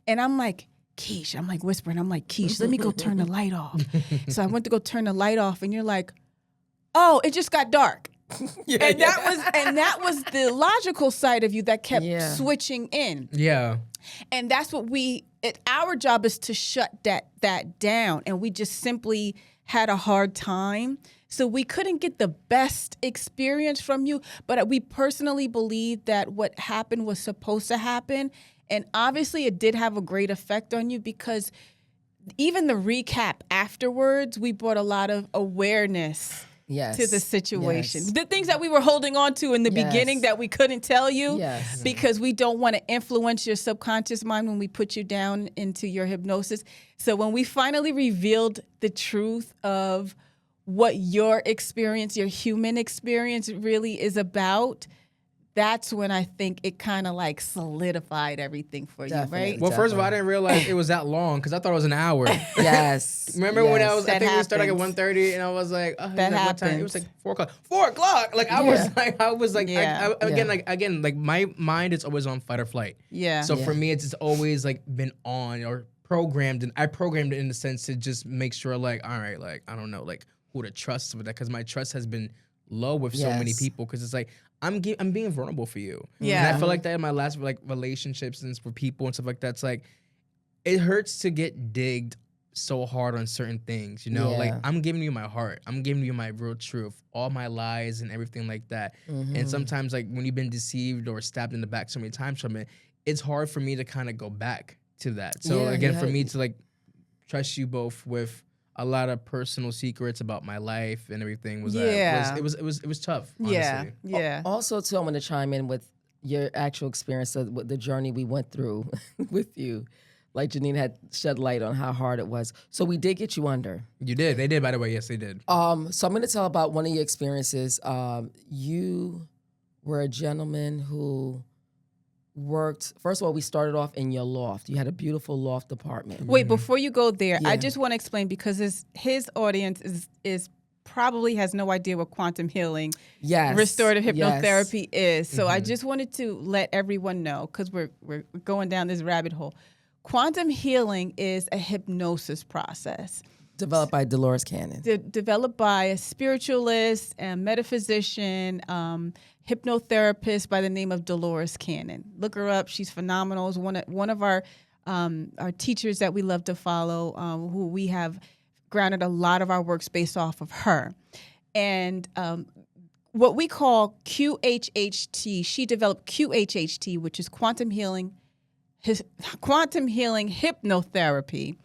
Speaker 2: and I'm like, "Keish," I'm like whispering, I'm like, "Keish, let me go turn the light off." So I went to go turn the light off, and you're like, "Oh, it just got dark." That was the logical side of you that kept switching in.
Speaker 1: Yeah.
Speaker 2: And that's what our job is to shut that down. And we just simply had a hard time So we couldn't get the best experience from you, but we personally believe that what happened was supposed to happen. And obviously it did have a great effect on you because even the recap afterwards, we brought a lot of awareness to the situation.
Speaker 3: Yes.
Speaker 2: The things that we were holding on to in the
Speaker 3: Yes.
Speaker 2: beginning that we couldn't tell you
Speaker 3: Yes.
Speaker 2: because we don't want to influence your subconscious mind when we put you down into your hypnosis. So when we finally revealed the truth of what your experience, your human experience really is about, that's when I think it kind of like solidified everything for
Speaker 3: Definitely.
Speaker 2: you, right?
Speaker 1: Well, first of all, I didn't realize it was that long because I thought it was an hour.
Speaker 3: Yes.
Speaker 1: Remember when I
Speaker 3: Yes.
Speaker 1: was? I
Speaker 2: That
Speaker 1: think we started like at
Speaker 2: happens.
Speaker 1: 1:30, and I was like, oh,
Speaker 2: That
Speaker 1: like, what time? It was
Speaker 2: happens.
Speaker 1: like 4 o'clock. 4 o'clock. Like I was like,
Speaker 2: Yeah.
Speaker 1: again, like my mind is always on fight or flight.
Speaker 2: Yeah.
Speaker 1: So for
Speaker 3: Yeah.
Speaker 1: me, it's just always like been on or programmed, and I programmed it in the sense to just make sure, like, all right, like I don't know, like who to trust with that because my trust has been low with so many
Speaker 3: Yes.
Speaker 1: people because it's like I'm being vulnerable for you.
Speaker 2: Yeah.
Speaker 1: And I feel like that in my last like relationships and for people and stuff like that. It's like it hurts to get digged so hard on certain things, you know? Like
Speaker 3: Yeah.
Speaker 1: I'm giving you my heart. I'm giving you my real truth, all my lies and everything like that.
Speaker 3: Mm-hmm.
Speaker 1: And sometimes like when you've been deceived or stabbed in the back so many times from it, it's hard for me to kind of go back to that. So
Speaker 3: Yeah,
Speaker 1: again,
Speaker 3: yeah.
Speaker 1: for me to like trust you both with a lot of personal secrets about my life and everything was
Speaker 2: Yeah.
Speaker 1: it was tough, honestly.
Speaker 2: Yeah.
Speaker 3: Also, too, I want to chime in with your actual experience of with the journey we went through with you. Like Janine had shed light on how hard it was. So we did get you under.
Speaker 1: You did. They did, by the way. Yes, they did.
Speaker 3: So I'm going to tell about one of your experiences. You were a gentleman who worked. First of all, we started off in your loft. You had a beautiful loft apartment.
Speaker 2: Wait, before you go there, I
Speaker 3: Yeah.
Speaker 2: just want to explain because his audience is probably has no idea what quantum healing,
Speaker 3: Yes.
Speaker 2: restorative
Speaker 3: Yes.
Speaker 2: hypnotherapy is. So I just wanted to let everyone know because we're going down this rabbit hole. Quantum healing is a hypnosis process
Speaker 3: Developed by Dolores Cannon.
Speaker 2: developed by a spiritualist and metaphysician, hypnotherapist by the name of Dolores Cannon. Look her up; she's phenomenal. Is one of our teachers that we love to follow, who we have grounded a lot of our works based off of her. And what we call QHHT, she developed QHHT, which is quantum healing hypnotherapy.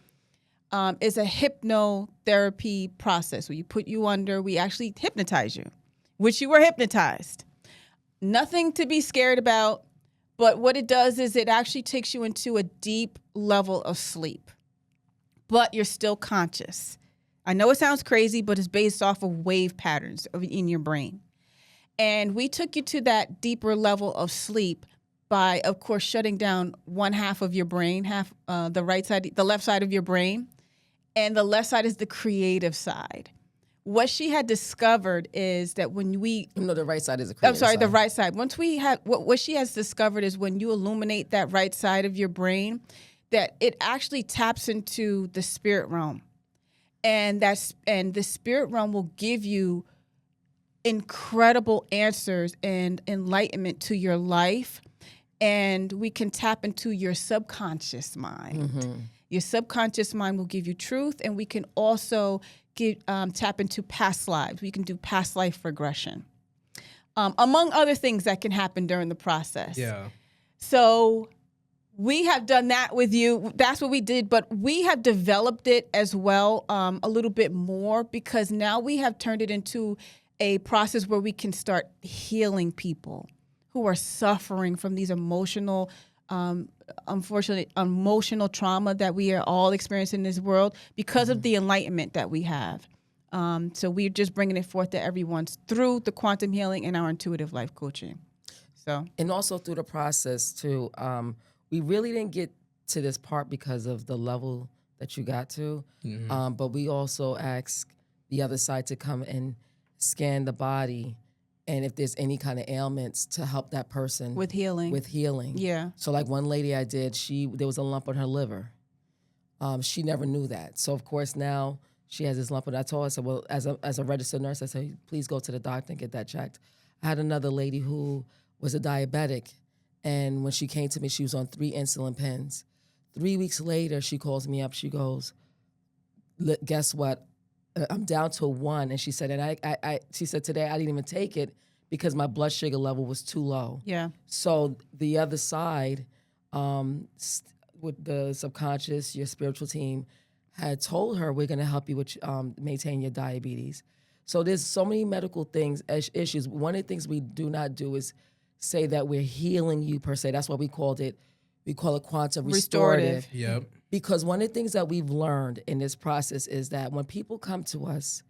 Speaker 2: Is a hypnotherapy process where you put you under, we actually hypnotize you, which you were hypnotized. Nothing to be scared about, but what it does is it actually takes you into a deep level of sleep, but you're still conscious. I know it sounds crazy, but it's based off of wave patterns in your brain. And we took you to that deeper level of sleep by, of course, shutting down one half of your brain, the left side of your brain. And the left side is the creative side. What she had discovered is that when we...
Speaker 3: No, the right side is a
Speaker 2: I'm
Speaker 3: creative
Speaker 2: sorry,
Speaker 3: side.
Speaker 2: the right side. Once we had... What she has discovered is when you illuminate that right side of your brain, that it actually taps into the spirit realm. And the spirit realm will give you incredible answers and enlightenment to your life. And we can tap into your subconscious mind.
Speaker 3: Mm-hmm.
Speaker 2: Your subconscious mind will give you truth, and we can also tap into past lives. We can do past life regression, among other things that can happen during the process.
Speaker 1: Yeah.
Speaker 2: So we have done that with you. That's what we did, but we have developed it as well a little bit more because now we have turned it into a process where we can start healing people who are suffering from these emotional unfortunately, emotional trauma that we are all experiencing in this world because of the enlightenment that we have. So we're just bringing it forth to everyone through the quantum healing and our intuitive life coaching. So,
Speaker 3: And also through the process, too, we really didn't get to this part because of the level that you got to. But we also asked the other side to come and scan the body and if there's any kind of ailments to help that person
Speaker 2: with healing. Yeah.
Speaker 3: So like one lady I did, there was a lump on her liver. She never knew that. So of course now she has this lump, and I told her, I said, well, as a registered nurse, I said, please go to the doctor and get that checked. I had another lady who was a diabetic, and when she came to me, she was on 3 insulin pens. 3 weeks later, she calls me up. She goes, guess what? I'm down to 1. And she said, she said, today I didn't even take it because my blood sugar level was too low.
Speaker 2: Yeah.
Speaker 3: So the other side, with the subconscious, your spiritual team, had told her, we're going to help you with maintain your diabetes. So there's so many medical things, issues. One of the things we do not do is say that we're healing you per se. That's why we call it quantum restorative.
Speaker 1: Yep.
Speaker 3: Because one of the things that we've learned in this process is that when people come to us,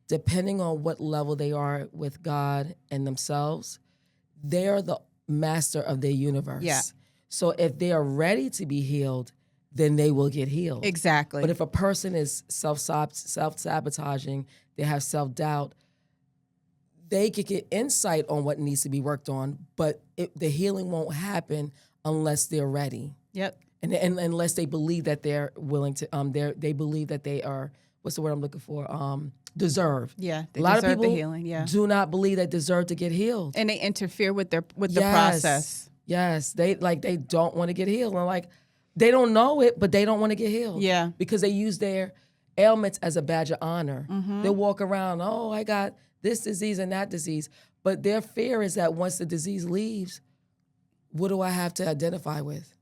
Speaker 3: depending on what level they are with God and themselves, they're the master of their universe.
Speaker 2: Yeah.
Speaker 3: So if they are ready to be healed, then they will get healed.
Speaker 2: Exactly.
Speaker 3: But if a person is self-sabotaging, they have self-doubt, they could get insight on what needs to be worked on, but the healing won't happen unless they're ready.
Speaker 2: Yep.
Speaker 3: And unless they believe that they're willing to, they believe that they are, what's the word I'm looking for? Deserve.
Speaker 2: Yeah. They
Speaker 3: A lot of
Speaker 2: deserve
Speaker 3: people
Speaker 2: the healing. Yeah.
Speaker 3: do not believe they deserve to get healed.
Speaker 2: And they interfere with the
Speaker 3: Yes.
Speaker 2: process.
Speaker 3: Yes, they don't want to get healed. And they don't know it, but they don't want to get healed.
Speaker 2: Yeah.
Speaker 3: Because they use their ailments as a badge of honor.
Speaker 2: Mm-hmm.
Speaker 3: They walk around, oh, I got this disease and that disease. But their fear is that once the disease leaves, what do I have to identify with?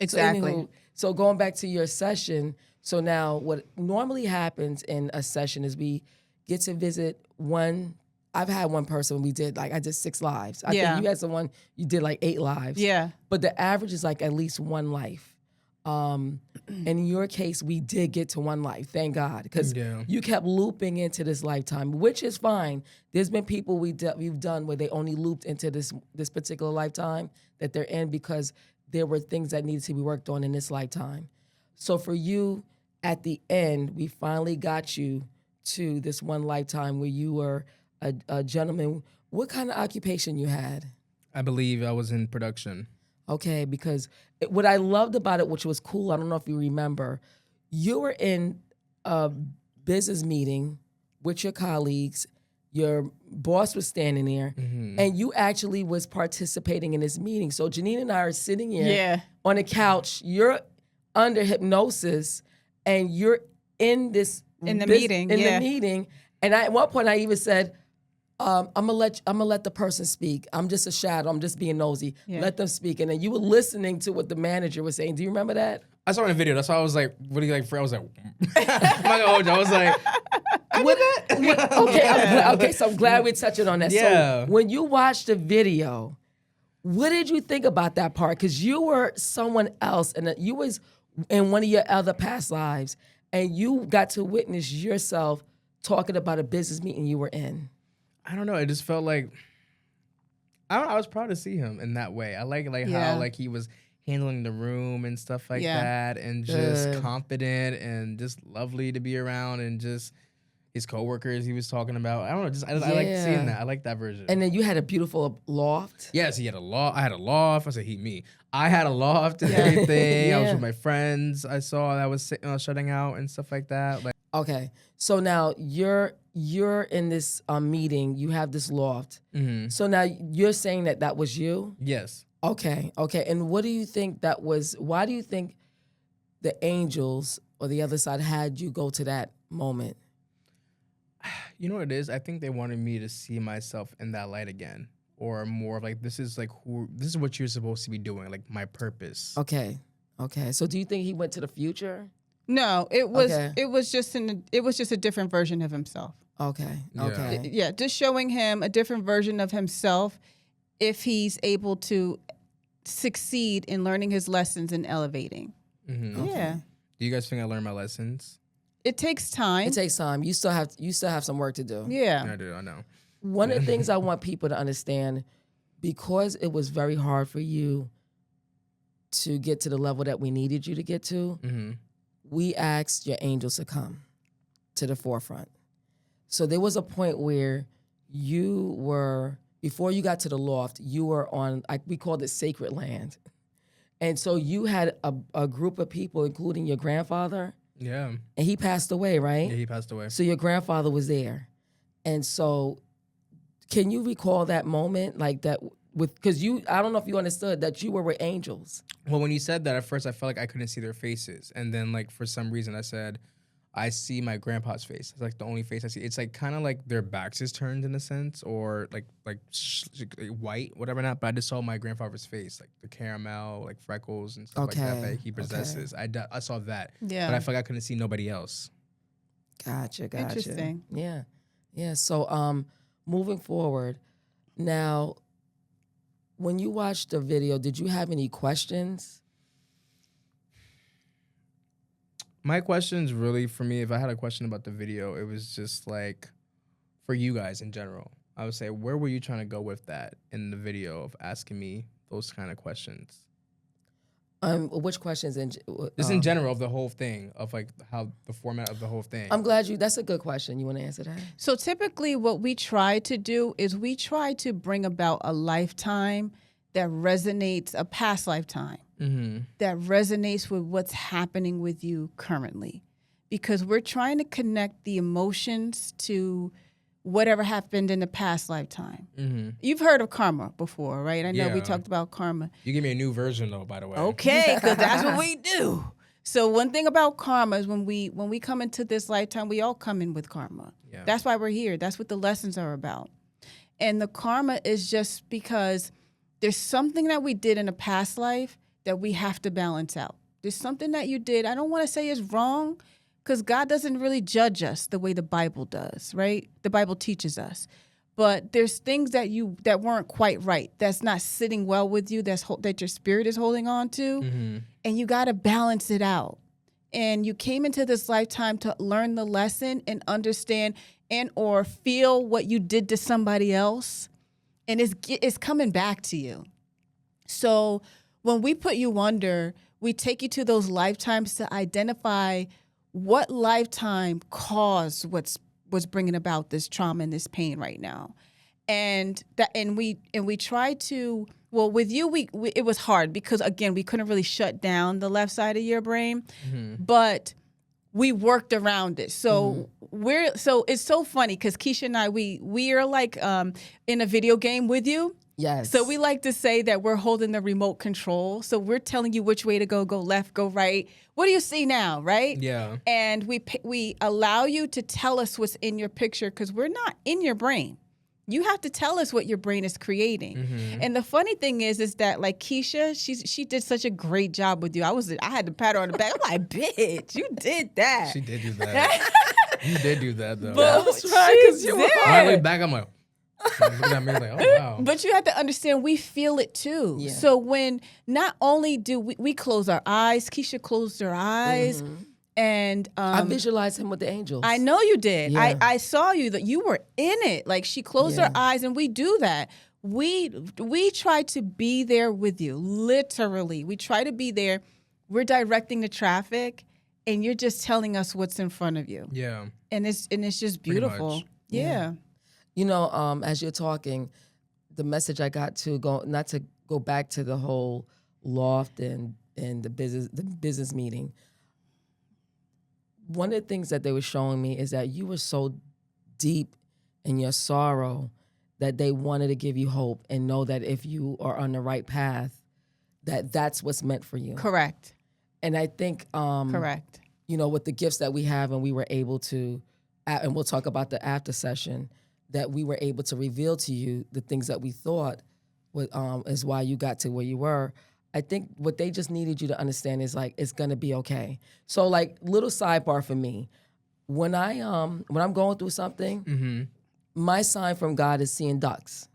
Speaker 2: Exactly.
Speaker 3: So going back to your session, so now what normally happens in a session is we get to visit one. I've had one person I did 6 lives. I think you had someone, you did 8 lives.
Speaker 2: Yeah.
Speaker 3: But the average is at least 1 life. And in your case, we did get to 1 life, thank God, because you kept looping into this lifetime, which is fine. There's been people we've done where they only looped into this particular lifetime that they're in because there were things that needed to be worked on in this lifetime. So for you, at the end, we finally got you to this 1 lifetime where you were a gentleman. What kind of occupation you had?
Speaker 1: I believe I was in production.
Speaker 3: Okay, because what I loved about it, which was cool, I don't know if you remember, you were in a business meeting with your colleagues, your boss was standing there, and you actually was participating in this meeting. So Janine and I are sitting here on a couch, you're under hypnosis, and you're in this meeting. And at one point I even said, I'm gonna let the person speak. I'm just a shadow. I'm just being nosy.
Speaker 2: Yeah.
Speaker 3: Let them speak. And then you were listening to what the manager was saying. Do you remember that?
Speaker 1: I saw it in a video. That's why I was like, what do you like? I was like, I'm not gonna hold you. I was like,
Speaker 3: Okay. So I'm glad we're touching on that.
Speaker 1: Yeah.
Speaker 3: So when you watched the video, what did you think about that part? Because you were someone else, and you was in one of your other past lives, and you got to witness yourself talking about a business meeting you were in.
Speaker 1: I don't know. It just felt like I was proud to see him in that way. I like how he was handling the room and stuff like that, and just confident and just lovely to be around, and just his coworkers he was talking about. I don't know. I like seeing that. I like that version.
Speaker 3: And then you had a beautiful loft.
Speaker 1: Yes, he had a loft. I had a loft. I said I had a loft and everything. I was with my friends. I saw that was shutting out and stuff like that.
Speaker 3: Okay, so now you're in this meeting. You have this loft.
Speaker 1: Mm-hmm.
Speaker 3: So now you're saying that was you?
Speaker 1: Yes.
Speaker 3: Okay. And what do you think that was? Why do you think the angels or the other side had you go to that moment?
Speaker 1: You know what it is? I think they wanted me to see myself in that light again, or more of this is what you're supposed to be doing, like my purpose.
Speaker 3: Okay. So do you think he went to the future?
Speaker 2: No, it was just a different version of himself.
Speaker 3: Okay.
Speaker 2: Yeah, just showing him a different version of himself if he's able to succeed in learning his lessons and elevating.
Speaker 1: Mm-hmm.
Speaker 2: Okay. Yeah.
Speaker 1: Do you guys think I learned my lessons?
Speaker 2: It takes time.
Speaker 3: You still have some work to do.
Speaker 2: Yeah.
Speaker 1: I do. I know.
Speaker 3: One of the things I want people to understand, because it was very hard for you to get to the level that we needed you to get to, we asked your angels to come to the forefront. So there was a point where you were, before you got to the loft, you were on, we called it sacred land. And so you had a group of people, including your grandfather.
Speaker 1: Yeah.
Speaker 3: And he passed away, right?
Speaker 1: Yeah, he passed away.
Speaker 3: So your grandfather was there. And so can you recall that moment because I don't know if you understood that you were with angels.
Speaker 1: Well, when you said that, at first I felt like I couldn't see their faces. And then for some reason I said, I see my grandpa's face. It's like the only face I see. It's like kind of like their backs is turned in a sense, or like white, whatever not. But I just saw my grandfather's face, like the caramel, like freckles and stuff like that he possesses. I saw that.
Speaker 2: Yeah.
Speaker 1: But I feel like I couldn't see nobody else.
Speaker 3: Gotcha.
Speaker 2: Interesting.
Speaker 3: Yeah. So moving forward, now, when you watched the video, did you have any questions?
Speaker 1: My questions really for me, if I had a question about the video, it was just like for you guys in general. I would say, where were you trying to go with that in the video of asking me those kind of questions?
Speaker 3: Which questions?
Speaker 1: Just in general of the whole thing, of like how the format of the whole thing.
Speaker 3: I'm glad that's a good question. You want to answer that?
Speaker 2: So typically what we try to do is we try to bring about a lifetime that resonates, a past lifetime, that resonates with what's happening with you currently. Because we're trying to connect the emotions to whatever happened in the past lifetime. You've heard of karma before, right? I know we talked about karma.
Speaker 1: You gave me a new version though, by the way.
Speaker 2: Okay, because that's what we do. So one thing about karma is when we come into this lifetime, we all come in with karma.
Speaker 1: Yeah.
Speaker 2: That's why we're here. That's what the lessons are about. And the karma is just because there's something that we did in a past life that we have to balance out. There's something that you did, I don't want to say is wrong, because God doesn't really judge us the way the Bible does, right? The Bible teaches us. But there's things that weren't quite right, that's not sitting well with you, that your spirit is holding on to, and you got to balance it out. And you came into this lifetime to learn the lesson and understand and or feel what you did to somebody else, and it's coming back to you. So when we put you under, we take you to those lifetimes to identify what lifetime caused what's bringing about this trauma and this pain right now. And we try to, well, with you, we it was hard because, again, we couldn't really shut down the left side of your brain, but we worked around it. So it's so funny because Kisha and I, we are like in a video game with you.
Speaker 3: Yes.
Speaker 2: So we like to say that we're holding the remote control. So we're telling you which way to go left, go right. What do you see now, right?
Speaker 1: Yeah.
Speaker 2: And we allow you to tell us what's in your picture because we're not in your brain. You have to tell us what your brain is creating. And the funny thing is that like Kisha, she did such a great job with you. I had to pat her on the back. I'm like, bitch, you did that.
Speaker 1: She did do that. You did do that though.
Speaker 2: But
Speaker 3: was right, 'cause you were
Speaker 1: on the way back, I'm like, looking at me like, oh wow.
Speaker 2: But you have to understand, we feel it too.
Speaker 3: Yeah.
Speaker 2: So when not only do we close our eyes, Kisha closed her eyes, and
Speaker 3: I visualized him with the angels.
Speaker 2: I know you did.
Speaker 3: Yeah.
Speaker 2: I saw you that you were in it. Like she closed her eyes, and we do that. We try to be there with you. Literally, we try to be there. We're directing the traffic, and you're just telling us what's in front of you.
Speaker 1: Yeah.
Speaker 2: And it's just beautiful.
Speaker 1: much.
Speaker 2: Yeah.
Speaker 3: You know, as you're talking, the message I got to go, not to go back to the whole loft and the business meeting. One of the things that they were showing me is that you were so deep in your sorrow that they wanted to give you hope and know that if you are on the right path, that's what's meant for you.
Speaker 2: Correct.
Speaker 3: And I think,
Speaker 2: Correct.
Speaker 3: you know, with the gifts that we have, and we were able to, and we'll talk about the after session, that we were able to reveal to you the things that we thought is why you got to where you were. I think what they just needed you to understand is like, it's gonna be okay. So like, little sidebar for me, when I'm going through something, my sign from God is seeing ducks.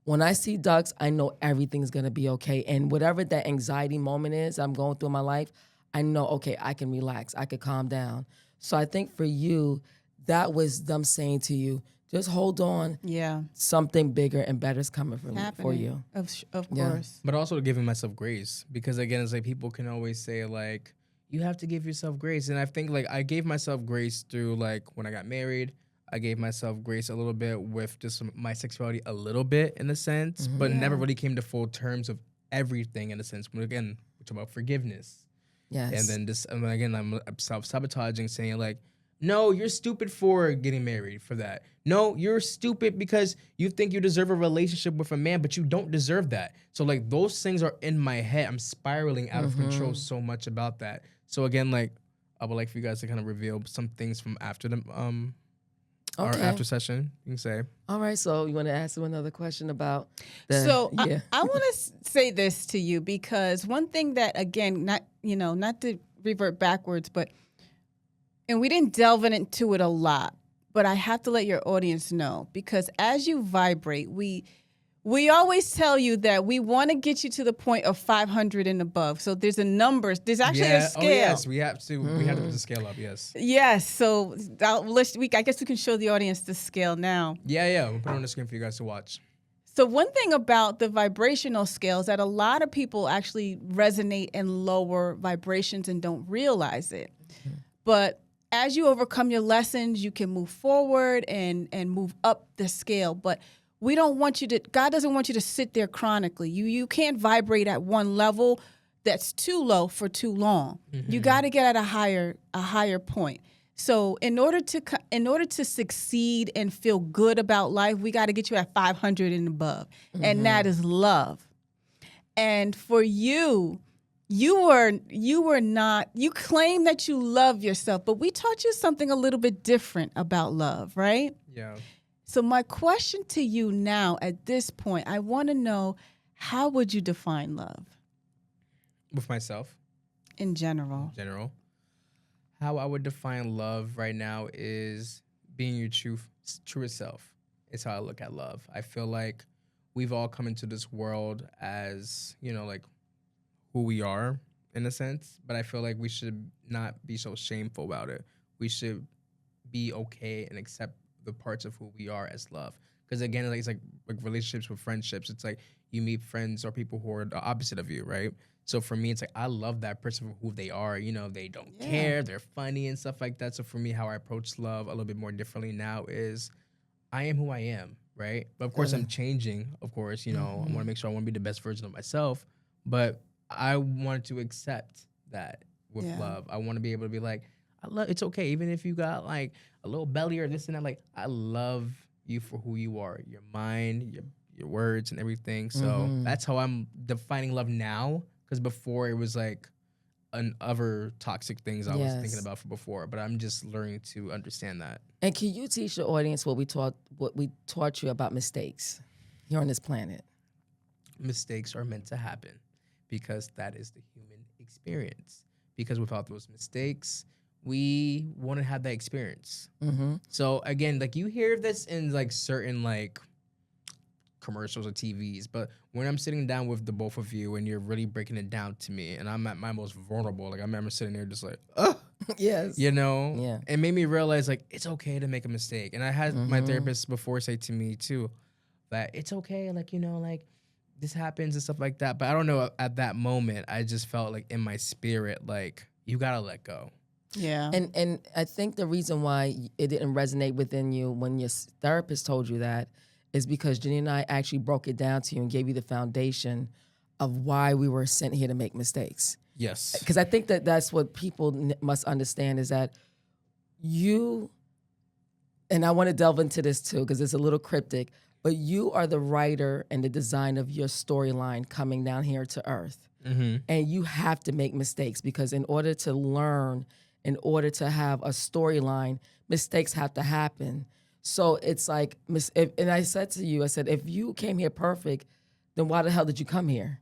Speaker 3: When I see ducks, I know everything's gonna be okay. And whatever that anxiety moment is I'm going through in my life, I know, okay, I can relax, I can calm down. So I think for you, that was them saying to you, just hold on.
Speaker 2: Yeah.
Speaker 3: Something bigger and better is coming for you.
Speaker 2: Of
Speaker 3: Yeah.
Speaker 2: course.
Speaker 1: But also giving myself grace, because again, it's like people can always say like, you have to give yourself grace. And I think like I gave myself grace through like when I got married, I gave myself grace a little bit with just my sexuality a little bit in a sense, but never really came to full terms of everything in a sense. But again, we're talking about forgiveness.
Speaker 3: Yes.
Speaker 1: And then this, and again, I'm self-sabotaging, saying like, no, you're stupid for getting married for that. No, you're stupid because you think you deserve a relationship with a man, but you don't deserve that. So like those things are in my head. I'm spiraling out of control so much about that. So again, like I would like for you guys to kind of reveal some things from after the our
Speaker 3: Okay.
Speaker 1: after session. You can say.
Speaker 3: All right. So you want to ask him another question about the?
Speaker 2: So
Speaker 3: yeah.
Speaker 2: I want to say this to you because one thing that, again, not to revert backwards, and we didn't delve into it a lot, but I have to let your audience know, because as you vibrate, we always tell you that we want to get you to the point of 500 and above. So there's a number. There's actually a scale.
Speaker 1: Oh yes, we have to. We have to put the scale up. Yes.
Speaker 2: Yes. So I guess we can show the audience the scale now.
Speaker 1: Yeah. We'll put it on the screen for you guys to watch.
Speaker 2: So one thing about the vibrational scale is that a lot of people actually resonate in lower vibrations and don't realize it. Mm-hmm. But as you overcome your lessons, you can move forward and move up the scale. But we don't want you to, God doesn't want you to sit there chronically. You can't vibrate at one level that's too low for too long. Mm-hmm. You got to get at a higher point. So in order to succeed and feel good about life, we got to get you at 500 and above. Mm-hmm. And that is love. And for you claim that you love yourself, but we taught you something a little bit different about love, right?
Speaker 1: Yeah.
Speaker 2: So my question to you now at this point, I want to know, how would you define love?
Speaker 1: With myself?
Speaker 2: In general.
Speaker 1: How I would define love right now is being your truest self. It's how I look at love. I feel like we've all come into this world as, like who we are in a sense, but I feel like we should not be so shameful about it. We should be okay and accept the parts of who we are as love. Because again, it's like relationships with friendships. It's like you meet friends or people who are the opposite of you, right? So for me, it's like I love that person for who they are. They don't care. They're funny and stuff like that. So for me, how I approach love a little bit more differently now is I am who I am, right? But of course, I'm changing. Of course, I want to make sure I want to be the best version of myself. But I want to accept that with love. I want to be able to be like, it's okay, even if you got like a little belly or this and that. Like, I love you for who you are, your mind, your words, and everything. So that's how I'm defining love now. Because before it was like other toxic things I was thinking about before. But I'm just learning to understand that.
Speaker 3: And can you teach the audience what we taught you about mistakes here on this planet?
Speaker 1: Mistakes are meant to happen because that is the human experience. Because without those mistakes, we wouldn't have that experience. Mm-hmm. So again, like you hear this in like certain like commercials or TVs, but when I'm sitting down with the both of you and you're really breaking it down to me and I'm at my most vulnerable, like I remember sitting there just like,
Speaker 3: yes,
Speaker 1: it made me realize like it's okay to make a mistake. And I had my therapist before say to me too that it's okay, like like this happens and stuff like that. But I don't know, at that moment I just felt like in my spirit like you gotta let go.
Speaker 2: Yeah.
Speaker 3: And I think the reason why it didn't resonate within you when your therapist told you that is because Janine and I actually broke it down to you and gave you the foundation of why we were sent here to make mistakes.
Speaker 1: Yes.
Speaker 3: Because I think that's what people must understand is that you, and I want to delve into this too because it's a little cryptic, but you are the writer and the designer of your storyline coming down here to Earth. Mm-hmm. And you have to make mistakes because in order to learn, in order to have a storyline, mistakes have to happen. So it's like, and I said to you, I said, if you came here perfect, then why the hell did you come here?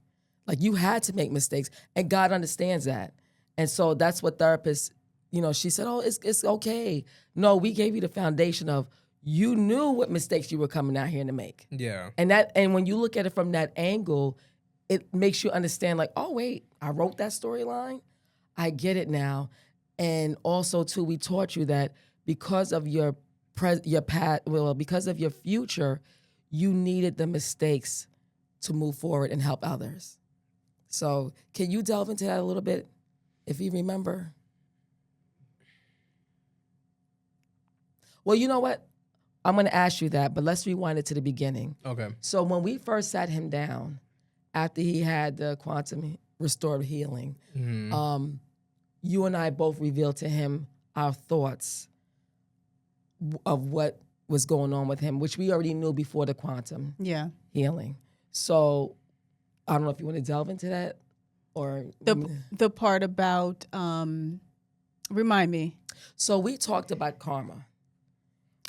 Speaker 3: Like you had to make mistakes and God understands that. And so that's what therapists, she said, oh, it's okay. No, we gave you the foundation of you knew what mistakes you were coming out here to make.
Speaker 1: Yeah.
Speaker 3: And when you look at it from that angle, it makes you understand like, oh, wait, I wrote that storyline. I get it now. And also, too, we taught you that because of your past, because of your future, you needed the mistakes to move forward and help others. So can you delve into that a little bit, if you remember? Well, you know what? I'm going to ask you that, but let's rewind it to the beginning.
Speaker 1: Okay.
Speaker 3: So when we first sat him down, after he had the quantum restored healing, you and I both revealed to him our thoughts of what was going on with him, which we already knew before the quantum healing. So I don't know if you want to delve into that or
Speaker 2: the part about Remind me.
Speaker 3: So we talked about karma.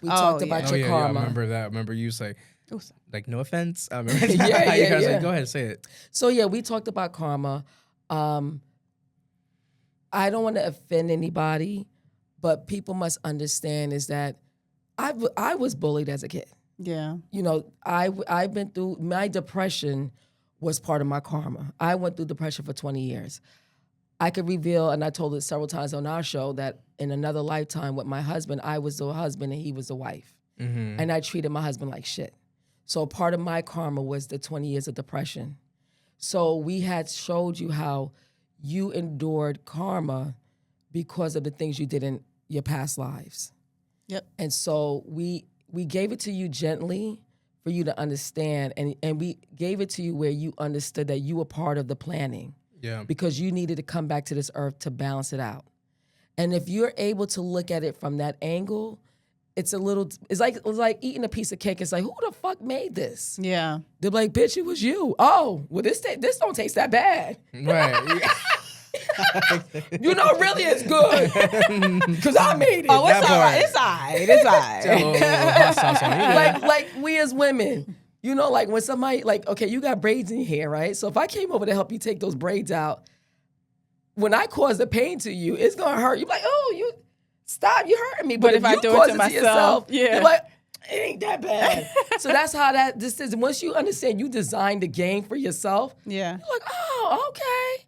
Speaker 3: We
Speaker 2: Oh,
Speaker 3: talked
Speaker 2: yeah.
Speaker 3: about
Speaker 1: Oh
Speaker 3: your
Speaker 1: yeah,
Speaker 3: karma.
Speaker 1: I remember that. I remember you say,
Speaker 2: Oh, sorry.
Speaker 1: like, no offense. I remember
Speaker 3: Yeah,
Speaker 1: you guys
Speaker 3: yeah.
Speaker 1: like, go ahead, say it.
Speaker 3: So yeah, we talked about karma. I don't want to offend anybody, but people must understand is that I was bullied as a kid.
Speaker 2: Yeah.
Speaker 3: You know, I've been through, my depression was part of my karma. I went through depression for 20 years. I could reveal, and I told it several times on our show, that in another lifetime with my husband, I was the husband and he was the wife.
Speaker 1: Mm-hmm.
Speaker 3: And I treated my husband like shit. So part of my karma was the 20 years of depression. So we had showed you how you endured karma because of the things you did in your past lives.
Speaker 2: Yep.
Speaker 3: And so we gave it to you gently for you to understand, and we gave it to you where you understood that you were part of the planning.
Speaker 1: Yeah.
Speaker 3: Because you needed to come back to this earth to balance it out. And if you're able to look at it from that angle, it's like eating a piece of cake. It's like, who the fuck made this?
Speaker 2: Yeah.
Speaker 3: They're like, bitch, it was you. Oh, well, this don't taste that bad.
Speaker 1: Right.
Speaker 3: You know, really, it's good because I made it.
Speaker 2: Oh, it's
Speaker 1: That
Speaker 2: all right.
Speaker 1: part.
Speaker 2: It's all right. It's all right.
Speaker 1: Hot sauce on you.
Speaker 3: like we as women, you know, like when somebody like, okay, you got braids in your hair, right? So if I came over to help you take those braids out, when I cause the pain to you, it's gonna hurt. You're like, oh, you stop, you hurting me. But if
Speaker 2: I
Speaker 3: you
Speaker 2: do
Speaker 3: cause
Speaker 2: it to myself,
Speaker 3: yourself,
Speaker 2: yeah.
Speaker 3: you're like, it ain't that bad. So that's how this is. Once you understand, you designed the game for yourself.
Speaker 2: Yeah.
Speaker 3: You're like, oh, okay,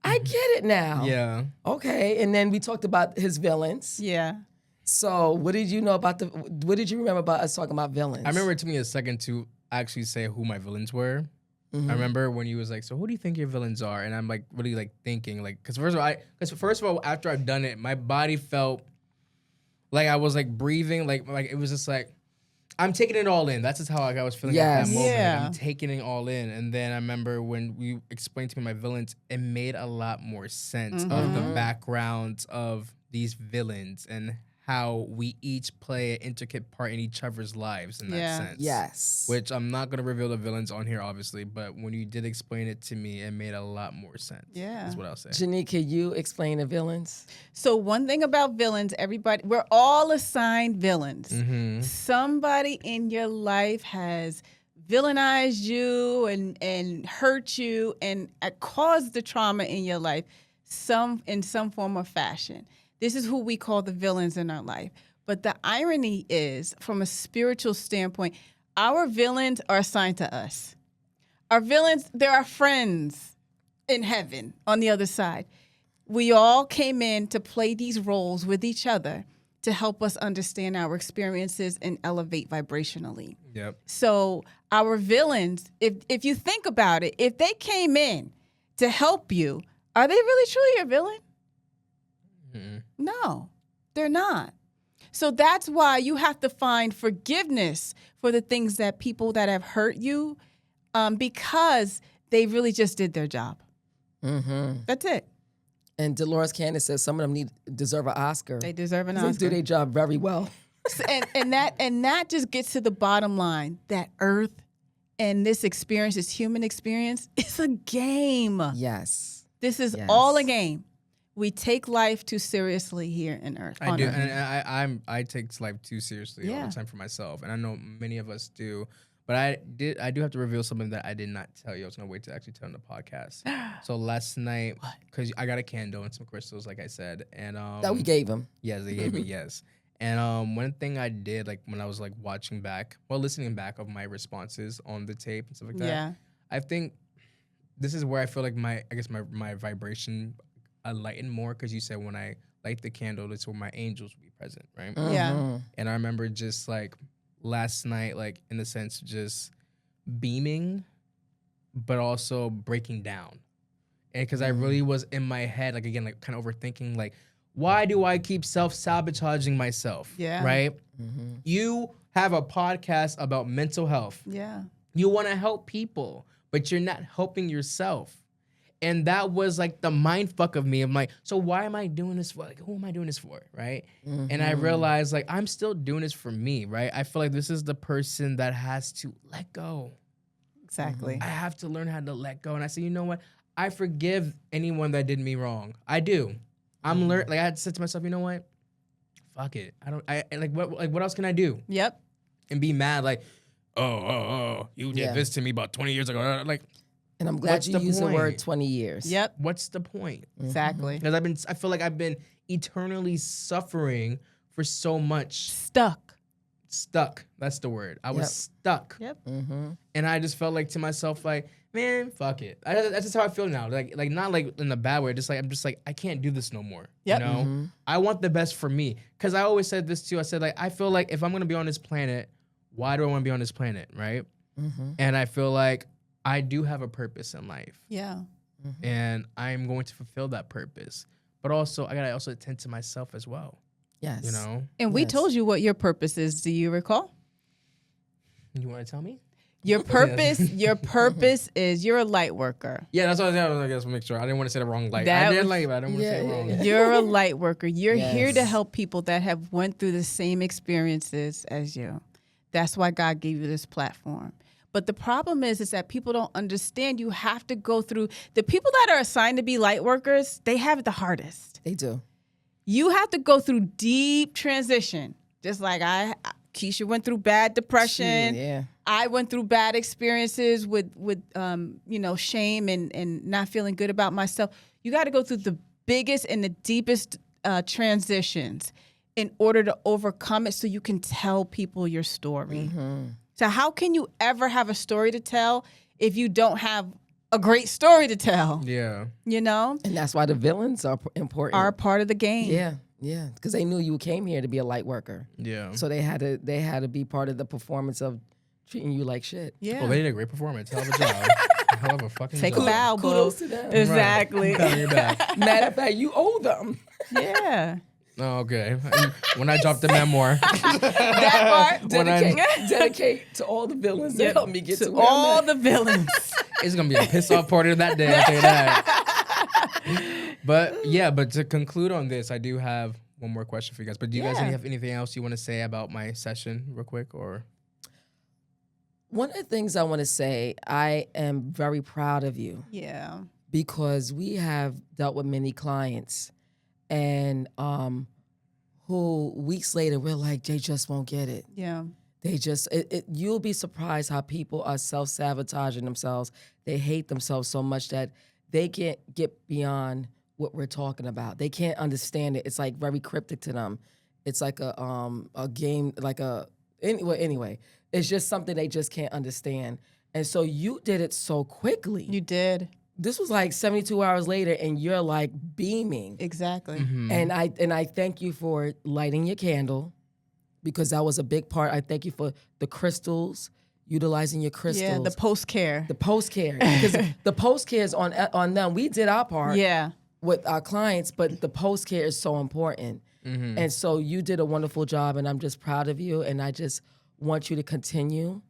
Speaker 3: I get it now.
Speaker 1: Yeah.
Speaker 3: Okay, and then we talked about his villains.
Speaker 2: Yeah.
Speaker 3: So what did you know about what did you remember about us talking about villains?
Speaker 1: I remember it took me a second to actually say who my villains were.
Speaker 3: Mm-hmm.
Speaker 1: I remember when you was like, so who do you think your villains are? And I'm like really like thinking like, because first of all, after I've done it, my body felt like I was like breathing, like it was just like, I'm taking it all in. That's just how I was feeling at
Speaker 3: Yes.
Speaker 1: that moment. Like,
Speaker 2: Yeah.
Speaker 1: I'm taking it all in. And then I remember when you explained to me my villains, it made a lot more sense of the backgrounds of these villains and how we each play an intricate part in each other's lives in that
Speaker 2: Yeah.
Speaker 1: sense.
Speaker 3: Yes.
Speaker 1: Which I'm not going to reveal the villains on here, obviously, but when you did explain it to me, it made a lot more sense.
Speaker 2: Yeah.
Speaker 1: Is what I'll say.
Speaker 3: Janine, can you explain the villains?
Speaker 2: So one thing about villains, we're all assigned villains.
Speaker 1: Mm-hmm.
Speaker 2: Somebody in your life has villainized you and hurt you and caused the trauma in your life in some form or fashion. This is who we call the villains in our life. But the irony is, from a spiritual standpoint, our villains are assigned to us. Our villains, they're our friends in heaven on the other side. We all came in to play these roles with each other to help us understand our experiences and elevate vibrationally.
Speaker 1: Yep.
Speaker 2: So our villains, if you think about it, if they came in to help you, are they really truly your villain?
Speaker 1: Mm-mm.
Speaker 2: No, they're not. So that's why you have to find forgiveness for the things that people that have hurt you, because they really just did their job.
Speaker 3: Mm-hmm.
Speaker 2: That's it.
Speaker 3: And Dolores Candace says some of them deserve an Oscar.
Speaker 2: They deserve an
Speaker 3: 'Cause
Speaker 2: Oscar.
Speaker 3: They do their job very well.
Speaker 2: and that just gets to the bottom line that Earth and this experience, this human experience, is a game.
Speaker 3: Yes.
Speaker 2: This is
Speaker 3: Yes.
Speaker 2: all a game. We take life too seriously here in Earth.
Speaker 1: I
Speaker 2: on
Speaker 1: do,
Speaker 2: Earth.
Speaker 1: and I take life too seriously all
Speaker 2: Yeah.
Speaker 1: the time for myself, and I know many of us do. But I do have to reveal something that I did not tell you. I was gonna wait to actually tell on the podcast. So last night, because I got a candle and some crystals, like I said, and
Speaker 3: That we gave him.
Speaker 1: yes, they gave me yes. And one thing I did, like when I was like listening back of my responses on the tape and stuff like that.
Speaker 2: Yeah.
Speaker 1: I think this is where I feel like my vibration lightened more, because you said when I light the candle, that's where my angels will be present, right?
Speaker 2: Yeah.
Speaker 3: Mhm.
Speaker 1: And I remember just like last night, like in the sense just beaming, but also breaking down. And because I really was in my head, like again, like kind of overthinking, like, why do I keep self-sabotaging myself?
Speaker 2: Yeah.
Speaker 1: Right?
Speaker 3: Mm-hmm.
Speaker 1: You have a podcast about mental health.
Speaker 2: Yeah.
Speaker 1: You want to help people, but you're not helping yourself. And that was like the mind fuck of me. I'm like, so why am I doing this for? Like, who am I doing this for? Right.
Speaker 3: Mm-hmm.
Speaker 1: And I realized like, I'm still doing this for me. Right. I feel like this is the person that has to let go.
Speaker 2: Exactly.
Speaker 1: I have to learn how to let go. And I say, you know what? I forgive anyone that did me wrong. I do. I'm like I had to say to myself, you know what? Fuck it. What else can I do?
Speaker 2: Yep.
Speaker 1: And be mad like, you did this to me about 20 years ago. Like,
Speaker 3: And I'm glad
Speaker 1: what's
Speaker 3: you
Speaker 1: the
Speaker 3: used the word
Speaker 1: point?
Speaker 3: 20 years.
Speaker 2: Yep.
Speaker 1: What's the point?
Speaker 2: Exactly.
Speaker 1: Because I feel like I've been eternally suffering for so much. Stuck. That's the word. I was stuck.
Speaker 2: Yep.
Speaker 1: And I just felt like to myself, like, man, fuck it. That's just how I feel now. Like not like in a bad way. I'm just like, I can't do this no more.
Speaker 2: Yep.
Speaker 1: You know? I want the best for me. Because I always said this too. I said, like, I feel like if I'm going to be on this planet, why do I want to be on this planet? Right? And I feel like I do have a purpose in life.
Speaker 2: Yeah.
Speaker 1: And I'm going to fulfill that purpose. But also, I got to also attend to myself as well.
Speaker 3: Yes.
Speaker 1: You know?
Speaker 2: And we told you what your purpose is. Do you recall?
Speaker 1: You want to tell me?
Speaker 2: Your purpose, is you're a light worker.
Speaker 1: Yeah, that's what I guess. Make sure I didn't want to say the wrong light. I did light, but I didn't want to say it wrong.
Speaker 2: You're a light worker. You're here to help people that have went through the same experiences as you. That's why God gave you this platform. But the problem is that people don't understand. You have to go through. The people that are assigned to be light workers, they have it the hardest.
Speaker 3: They do.
Speaker 2: You have to go through deep transition, just like Kisha went through bad depression.
Speaker 3: Yeah.
Speaker 2: I went through bad experiences with shame and not feeling good about myself. You got to go through the biggest and the deepest transitions in order to overcome it so you can tell people your story. So how can you ever have a story to tell if you don't have a great story to tell?
Speaker 1: Yeah.
Speaker 2: You know?
Speaker 3: And that's why the villains are important.
Speaker 2: Are part of the game.
Speaker 3: Yeah. Yeah. Because they knew you came here to be a light worker.
Speaker 1: Yeah.
Speaker 3: So they had to be part of the performance of treating you like shit.
Speaker 2: Yeah.
Speaker 1: Well, they did a great performance. Hell of a job. Hell of a fucking
Speaker 2: Take
Speaker 1: job.
Speaker 2: a bow, boo.
Speaker 3: Kudos to them.
Speaker 2: Exactly.
Speaker 1: Right. Pat your back.
Speaker 3: Matter of fact, you owe them.
Speaker 2: Yeah.
Speaker 1: Oh, okay. When I dropped the memoir.
Speaker 2: That part.
Speaker 3: Dedicate to all the villains that helped me get to where
Speaker 2: all
Speaker 3: I'm at.
Speaker 2: the villains.
Speaker 1: It's going to be a piss-off party that day, I'll tell you that. But to conclude on this, I do have one more question for you guys. But do you guys have anything else you want to say about my session real quick? Or
Speaker 3: One of the things I want to say, I am very proud of you.
Speaker 2: Yeah.
Speaker 3: Because we have dealt with many clients and who weeks later we're like, they just won't get it.
Speaker 2: Yeah.
Speaker 3: They just, you'll be surprised how people are self-sabotaging themselves. They hate themselves so much that they can't get beyond what we're talking about. They can't understand it. It's like very cryptic to them. It's like a game, anyway, it's just something they just can't understand. And so you did it so quickly.
Speaker 2: You did.
Speaker 3: This was like 72 hours later, and you're like beaming.
Speaker 2: Exactly.
Speaker 3: And I thank you for lighting your candle, because that was a big part. I thank you for the crystals, utilizing your crystals.
Speaker 2: Yeah, the post-care.
Speaker 3: The post-care. Because the post-care is on them. We did our part with our clients, but the post-care is so important. And so you did a wonderful job, and I'm just proud of you, and I just want you to continue.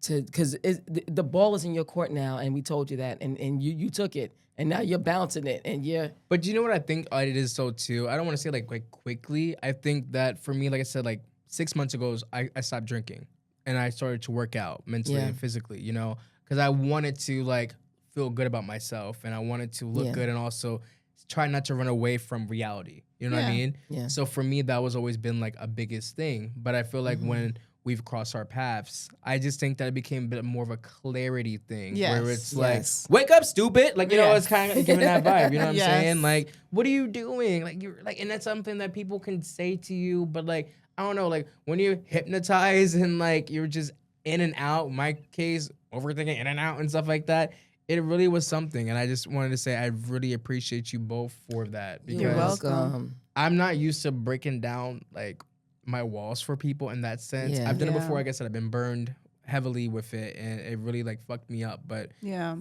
Speaker 3: Because the ball is in your court now, and we told you that, and you took it, and now you're bouncing it, and you're.
Speaker 1: But you know what I think it is so too? I don't want to say like quickly. I think that for me, like I said, like 6 months ago, I stopped drinking, and I started to work out mentally and physically, you know, because I wanted to like feel good about myself, and I wanted to look good, and also try not to run away from reality. You know what I mean?
Speaker 3: Yeah.
Speaker 1: So for me, that was always been like a biggest thing. But I feel like when we've crossed our paths, I just think that it became a bit more of a clarity thing.
Speaker 2: Yes.
Speaker 1: Where it's like, wake up, stupid. Like, you know, it's kind of giving that vibe. You know what I'm
Speaker 2: Yes.
Speaker 1: saying? Like, what are you doing? Like, you're like, and that's something that people can say to you, but like, I don't know, like when you're hypnotized and like you're just in and out, in my case, overthinking in and out and stuff like that, it really was something. And I just wanted to say I really appreciate you both for that. Because
Speaker 2: You're welcome.
Speaker 1: I'm not used to breaking down like my walls for people in that sense.
Speaker 3: Yeah.
Speaker 1: I've done it before. Like I said, I've been burned heavily with it, and it really like fucked me up. But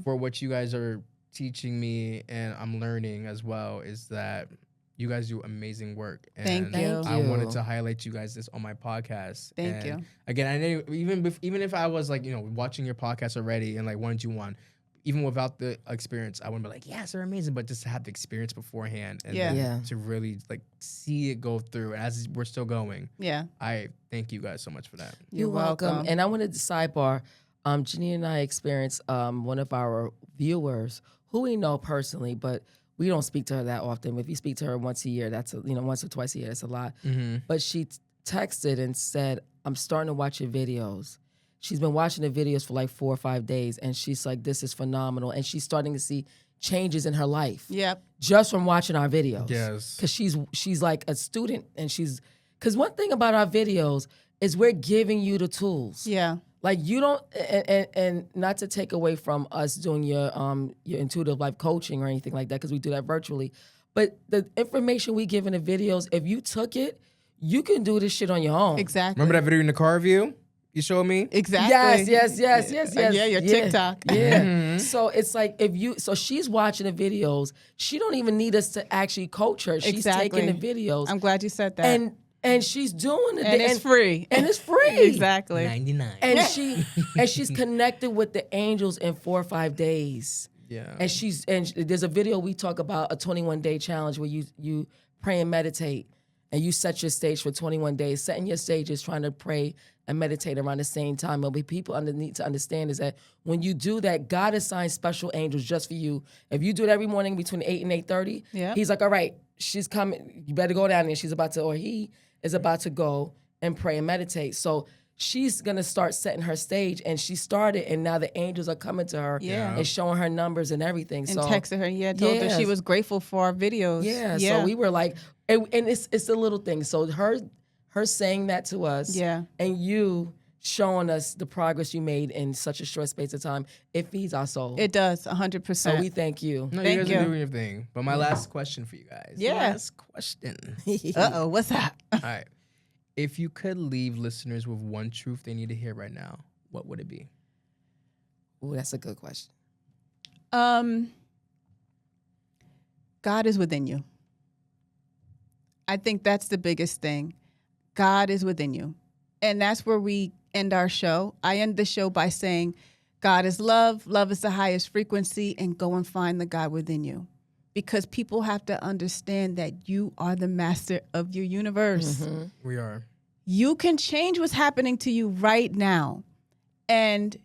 Speaker 1: for what you guys are teaching me and I'm learning as well is that you guys do amazing work. And
Speaker 2: Thank you.
Speaker 1: I wanted to highlight you guys this on my podcast.
Speaker 2: Thank you.
Speaker 1: Again, I know even if I was like, you know, watching your podcast already and like wanted you on, even without the experience, I wouldn't be like, yes, they're amazing. But just to have the experience beforehand and then to really like see it go through as we're still going.
Speaker 2: Yeah.
Speaker 1: I thank you guys so much for that.
Speaker 3: You're welcome. And I wanted to sidebar. Janine and I experienced one of our viewers who we know personally, but we don't speak to her that often. If you speak to her once a year, once or twice a year, that's a lot. But she texted and said, I'm starting to watch your videos. She's been watching the videos for like 4 or 5 days, and she's like, this is phenomenal. And she's starting to see changes in her life.
Speaker 2: Yep.
Speaker 3: Just from watching our videos.
Speaker 1: Yes.
Speaker 3: Because she's like a student, and because one thing about our videos is we're giving you the tools.
Speaker 2: Yeah.
Speaker 3: Like you don't, and not to take away from us doing your intuitive life coaching or anything like that, because we do that virtually. But the information we give in the videos, if you took it, you can do this shit on your own.
Speaker 2: Exactly.
Speaker 1: Remember that video in the car review you showed me?
Speaker 2: Exactly.
Speaker 3: Yes.
Speaker 2: Yeah, your TikTok.
Speaker 3: Yeah. So it's like so she's watching the videos. She don't even need us to actually coach her. She's
Speaker 2: Exactly.
Speaker 3: taking the videos.
Speaker 2: I'm glad you said that.
Speaker 3: And she's doing it.
Speaker 2: And it's free.
Speaker 3: And it's free.
Speaker 2: Exactly.
Speaker 1: 99.
Speaker 3: And she's connected with the angels in 4 or 5 days.
Speaker 1: Yeah.
Speaker 3: And there's a video we talk about, a 21-day challenge where you pray and meditate, and you set your stage for 21 days. Setting your stage is trying to pray and meditate around the same time. But what people need to understand is that when you do that, God assigns special angels just for you. If you do it every morning between 8 and 8:30, He's like, all right, she's coming. You better go down there. She's about to, or he is about to go and pray and meditate. So she's going to start setting her stage, and she started, and now the angels are coming to her and showing her numbers and everything.
Speaker 2: And texted her, told her she was grateful for our videos.
Speaker 3: Yeah, so we were like, and it's a little thing. So her saying that to us, and you showing us the progress you made in such a short space of time, it feeds our soul.
Speaker 2: It does, 100%.
Speaker 3: So we thank you.
Speaker 1: No,
Speaker 2: Thank
Speaker 1: you guys
Speaker 2: you.
Speaker 1: are doing your thing. But my last question for you guys.
Speaker 2: Yeah.
Speaker 1: Last question.
Speaker 2: Uh-oh, what's that?
Speaker 1: All right. If you could leave listeners with one truth they need to hear right now, what would it be?
Speaker 3: Ooh, that's a good question.
Speaker 2: God is within you. I think that's the biggest thing. God is within you. And that's where we end our show. I end the show by saying, God is love. Love is the highest frequency, and go and find the God within you. Because people have to understand that you are the master of your universe.
Speaker 1: We are.
Speaker 2: You can change what's happening to you right now. And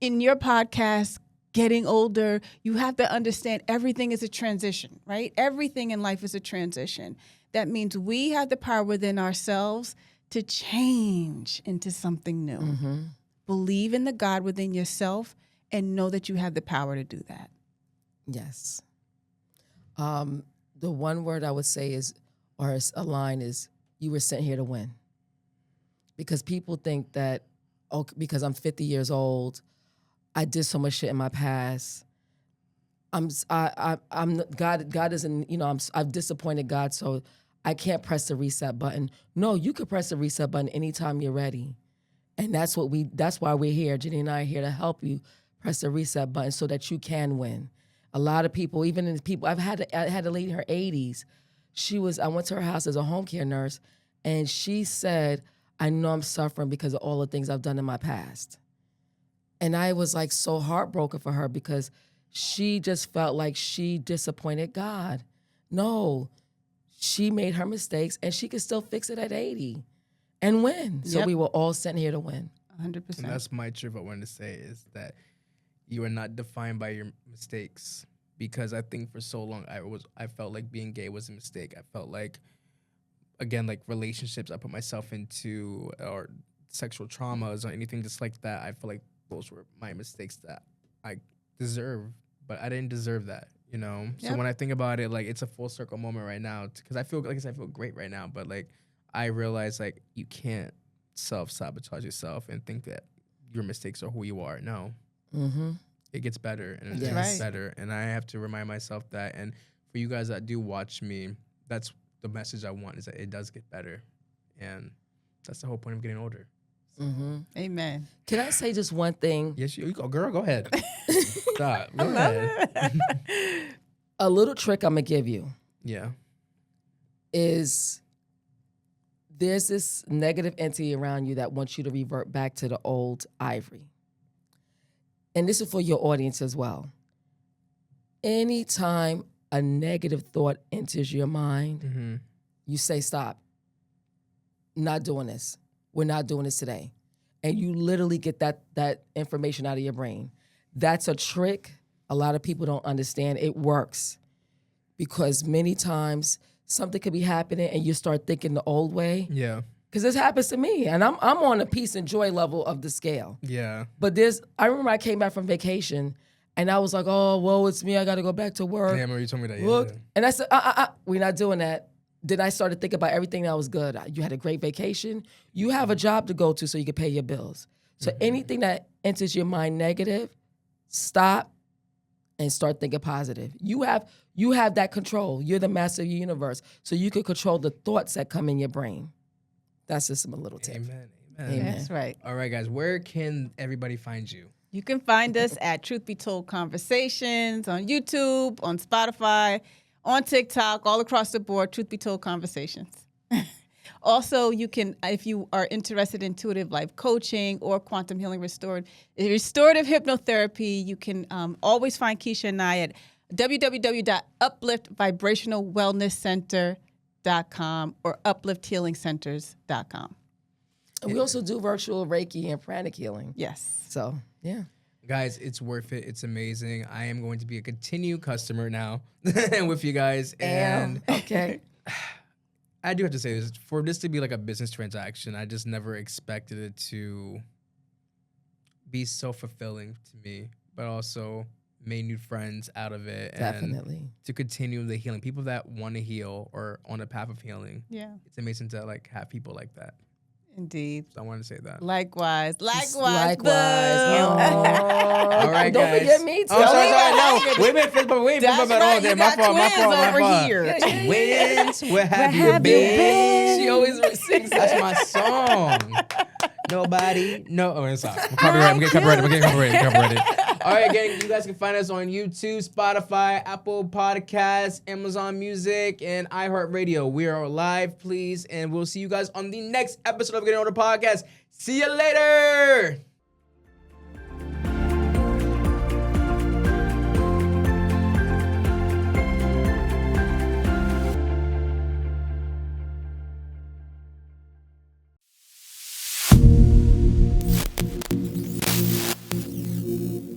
Speaker 2: in your podcast, Getting Older, you have to understand everything is a transition, right? Everything in life is a transition. That means we have the power within ourselves to change into something new. Believe in the God within yourself and know that you have the power to do that.
Speaker 3: Yes. The one word I would say is, or a line is, you were sent here to win. Because people think that, because I'm 50 years old, I did so much shit in my past. God isn't, I've disappointed God, so I can't press the reset button. No, you could press the reset button anytime you're ready. And that's why we're here. Janine and I are here to help you press the reset button so that you can win. A lot of people, I had a lady in her 80s. I went to her house as a home care nurse, and she said, I know I'm suffering because of all the things I've done in my past. And I was like so heartbroken for her because she just felt like she disappointed God. No, she made her mistakes, and she could still fix it at 80 and win. So we were all sent here to win.
Speaker 2: 100%.
Speaker 1: And that's my truth I wanted to say, is that you are not defined by your mistakes. Because I think for so long I felt like being gay was a mistake. I felt like, again, like relationships I put myself into, or sexual traumas or anything just like that, I feel like those were my mistakes that I deserve, but I didn't deserve that, you know? So when I think about it, like, it's a full circle moment right now, because I feel great right now, but like, I realize like you can't self-sabotage yourself and think that your mistakes are who you are. No. It gets better, and it gets better, and I have to remind myself that. And for you guys that do watch me, that's the message I want, is that it does get better, and that's the whole point of getting older.
Speaker 2: Amen.
Speaker 3: Can I say just one thing?
Speaker 1: Yes, you go, girl. Go ahead. Stop. Go ahead.
Speaker 3: A little trick I'm gonna give you
Speaker 1: Yeah.
Speaker 3: is there's this negative entity around you that wants you to revert back to the old Ivory. And this is for your audience as well. Anytime a negative thought enters your mind, you say, stop. Not doing this. We're not doing this today. And you literally get that information out of your brain. That's a trick a lot of people don't understand. It works. because many times something could be happening and you start thinking the old way.
Speaker 1: Yeah.
Speaker 3: Because this happens to me, and I'm on a peace and joy level of the scale.
Speaker 1: Yeah.
Speaker 3: But I remember I came back from vacation, and I was like, oh, well, it's me. I got to go back to work.
Speaker 1: Yeah, I remember you told me that.
Speaker 3: Look,
Speaker 1: Yeah.
Speaker 3: and I said, we're not doing that. Then I started thinking about everything that was good. You had a great vacation. You have a job to go to so you can pay your bills. So anything that enters your mind negative, stop and start thinking positive. You have that control. You're the master of your universe. So you can control the thoughts that come in your brain. That's just a little tip.
Speaker 1: Amen.
Speaker 3: Amen.
Speaker 2: That's right.
Speaker 1: All right, guys. Where can everybody find you?
Speaker 2: You can find us at Truth Be Told Conversations on YouTube, on Spotify, on TikTok, all across the board, Truth Be Told Conversations. Also, you can, if you are interested in intuitive life coaching or quantum healing restorative hypnotherapy, you can always find Kisha and I at www.upliftvibration.wellnesscenter.com or uplifthealingcenters.com.
Speaker 3: And we also do virtual Reiki and pranic healing.
Speaker 2: Yes.
Speaker 3: So, yeah.
Speaker 1: Guys, it's worth it. It's amazing. I am going to be a continued customer now with you guys. And
Speaker 3: okay.
Speaker 1: I do have to say this, for this to be like a business transaction, I just never expected it to be so fulfilling to me, but also made new friends out of it.
Speaker 3: Definitely.
Speaker 1: And to continue the healing. People that want to heal or on a path of healing.
Speaker 2: Yeah.
Speaker 1: It's amazing to like have people like that.
Speaker 2: Indeed.
Speaker 1: So I wanted to say that.
Speaker 2: Likewise.
Speaker 3: Likewise.
Speaker 2: Boo.
Speaker 1: All right,
Speaker 3: Don't
Speaker 1: guys.
Speaker 3: forget me, too.
Speaker 1: Oh, sorry. No, we ain't fist bump. We ain't fist
Speaker 2: That's
Speaker 1: bump at all.
Speaker 2: right.
Speaker 1: Day.
Speaker 2: You
Speaker 1: My
Speaker 2: got
Speaker 1: fault.
Speaker 2: twins over here.
Speaker 1: Twins, where have you been?
Speaker 3: She always sings that.
Speaker 1: That's my song. Nobody. No. Oh, it's not. I'm getting copyrighted. All right, gang. You guys can find us on YouTube, Spotify, Apple Podcasts, Amazon Music, and iHeartRadio. We are live, please, and we'll see you guys on the next episode of Getting Older Podcast. See you later.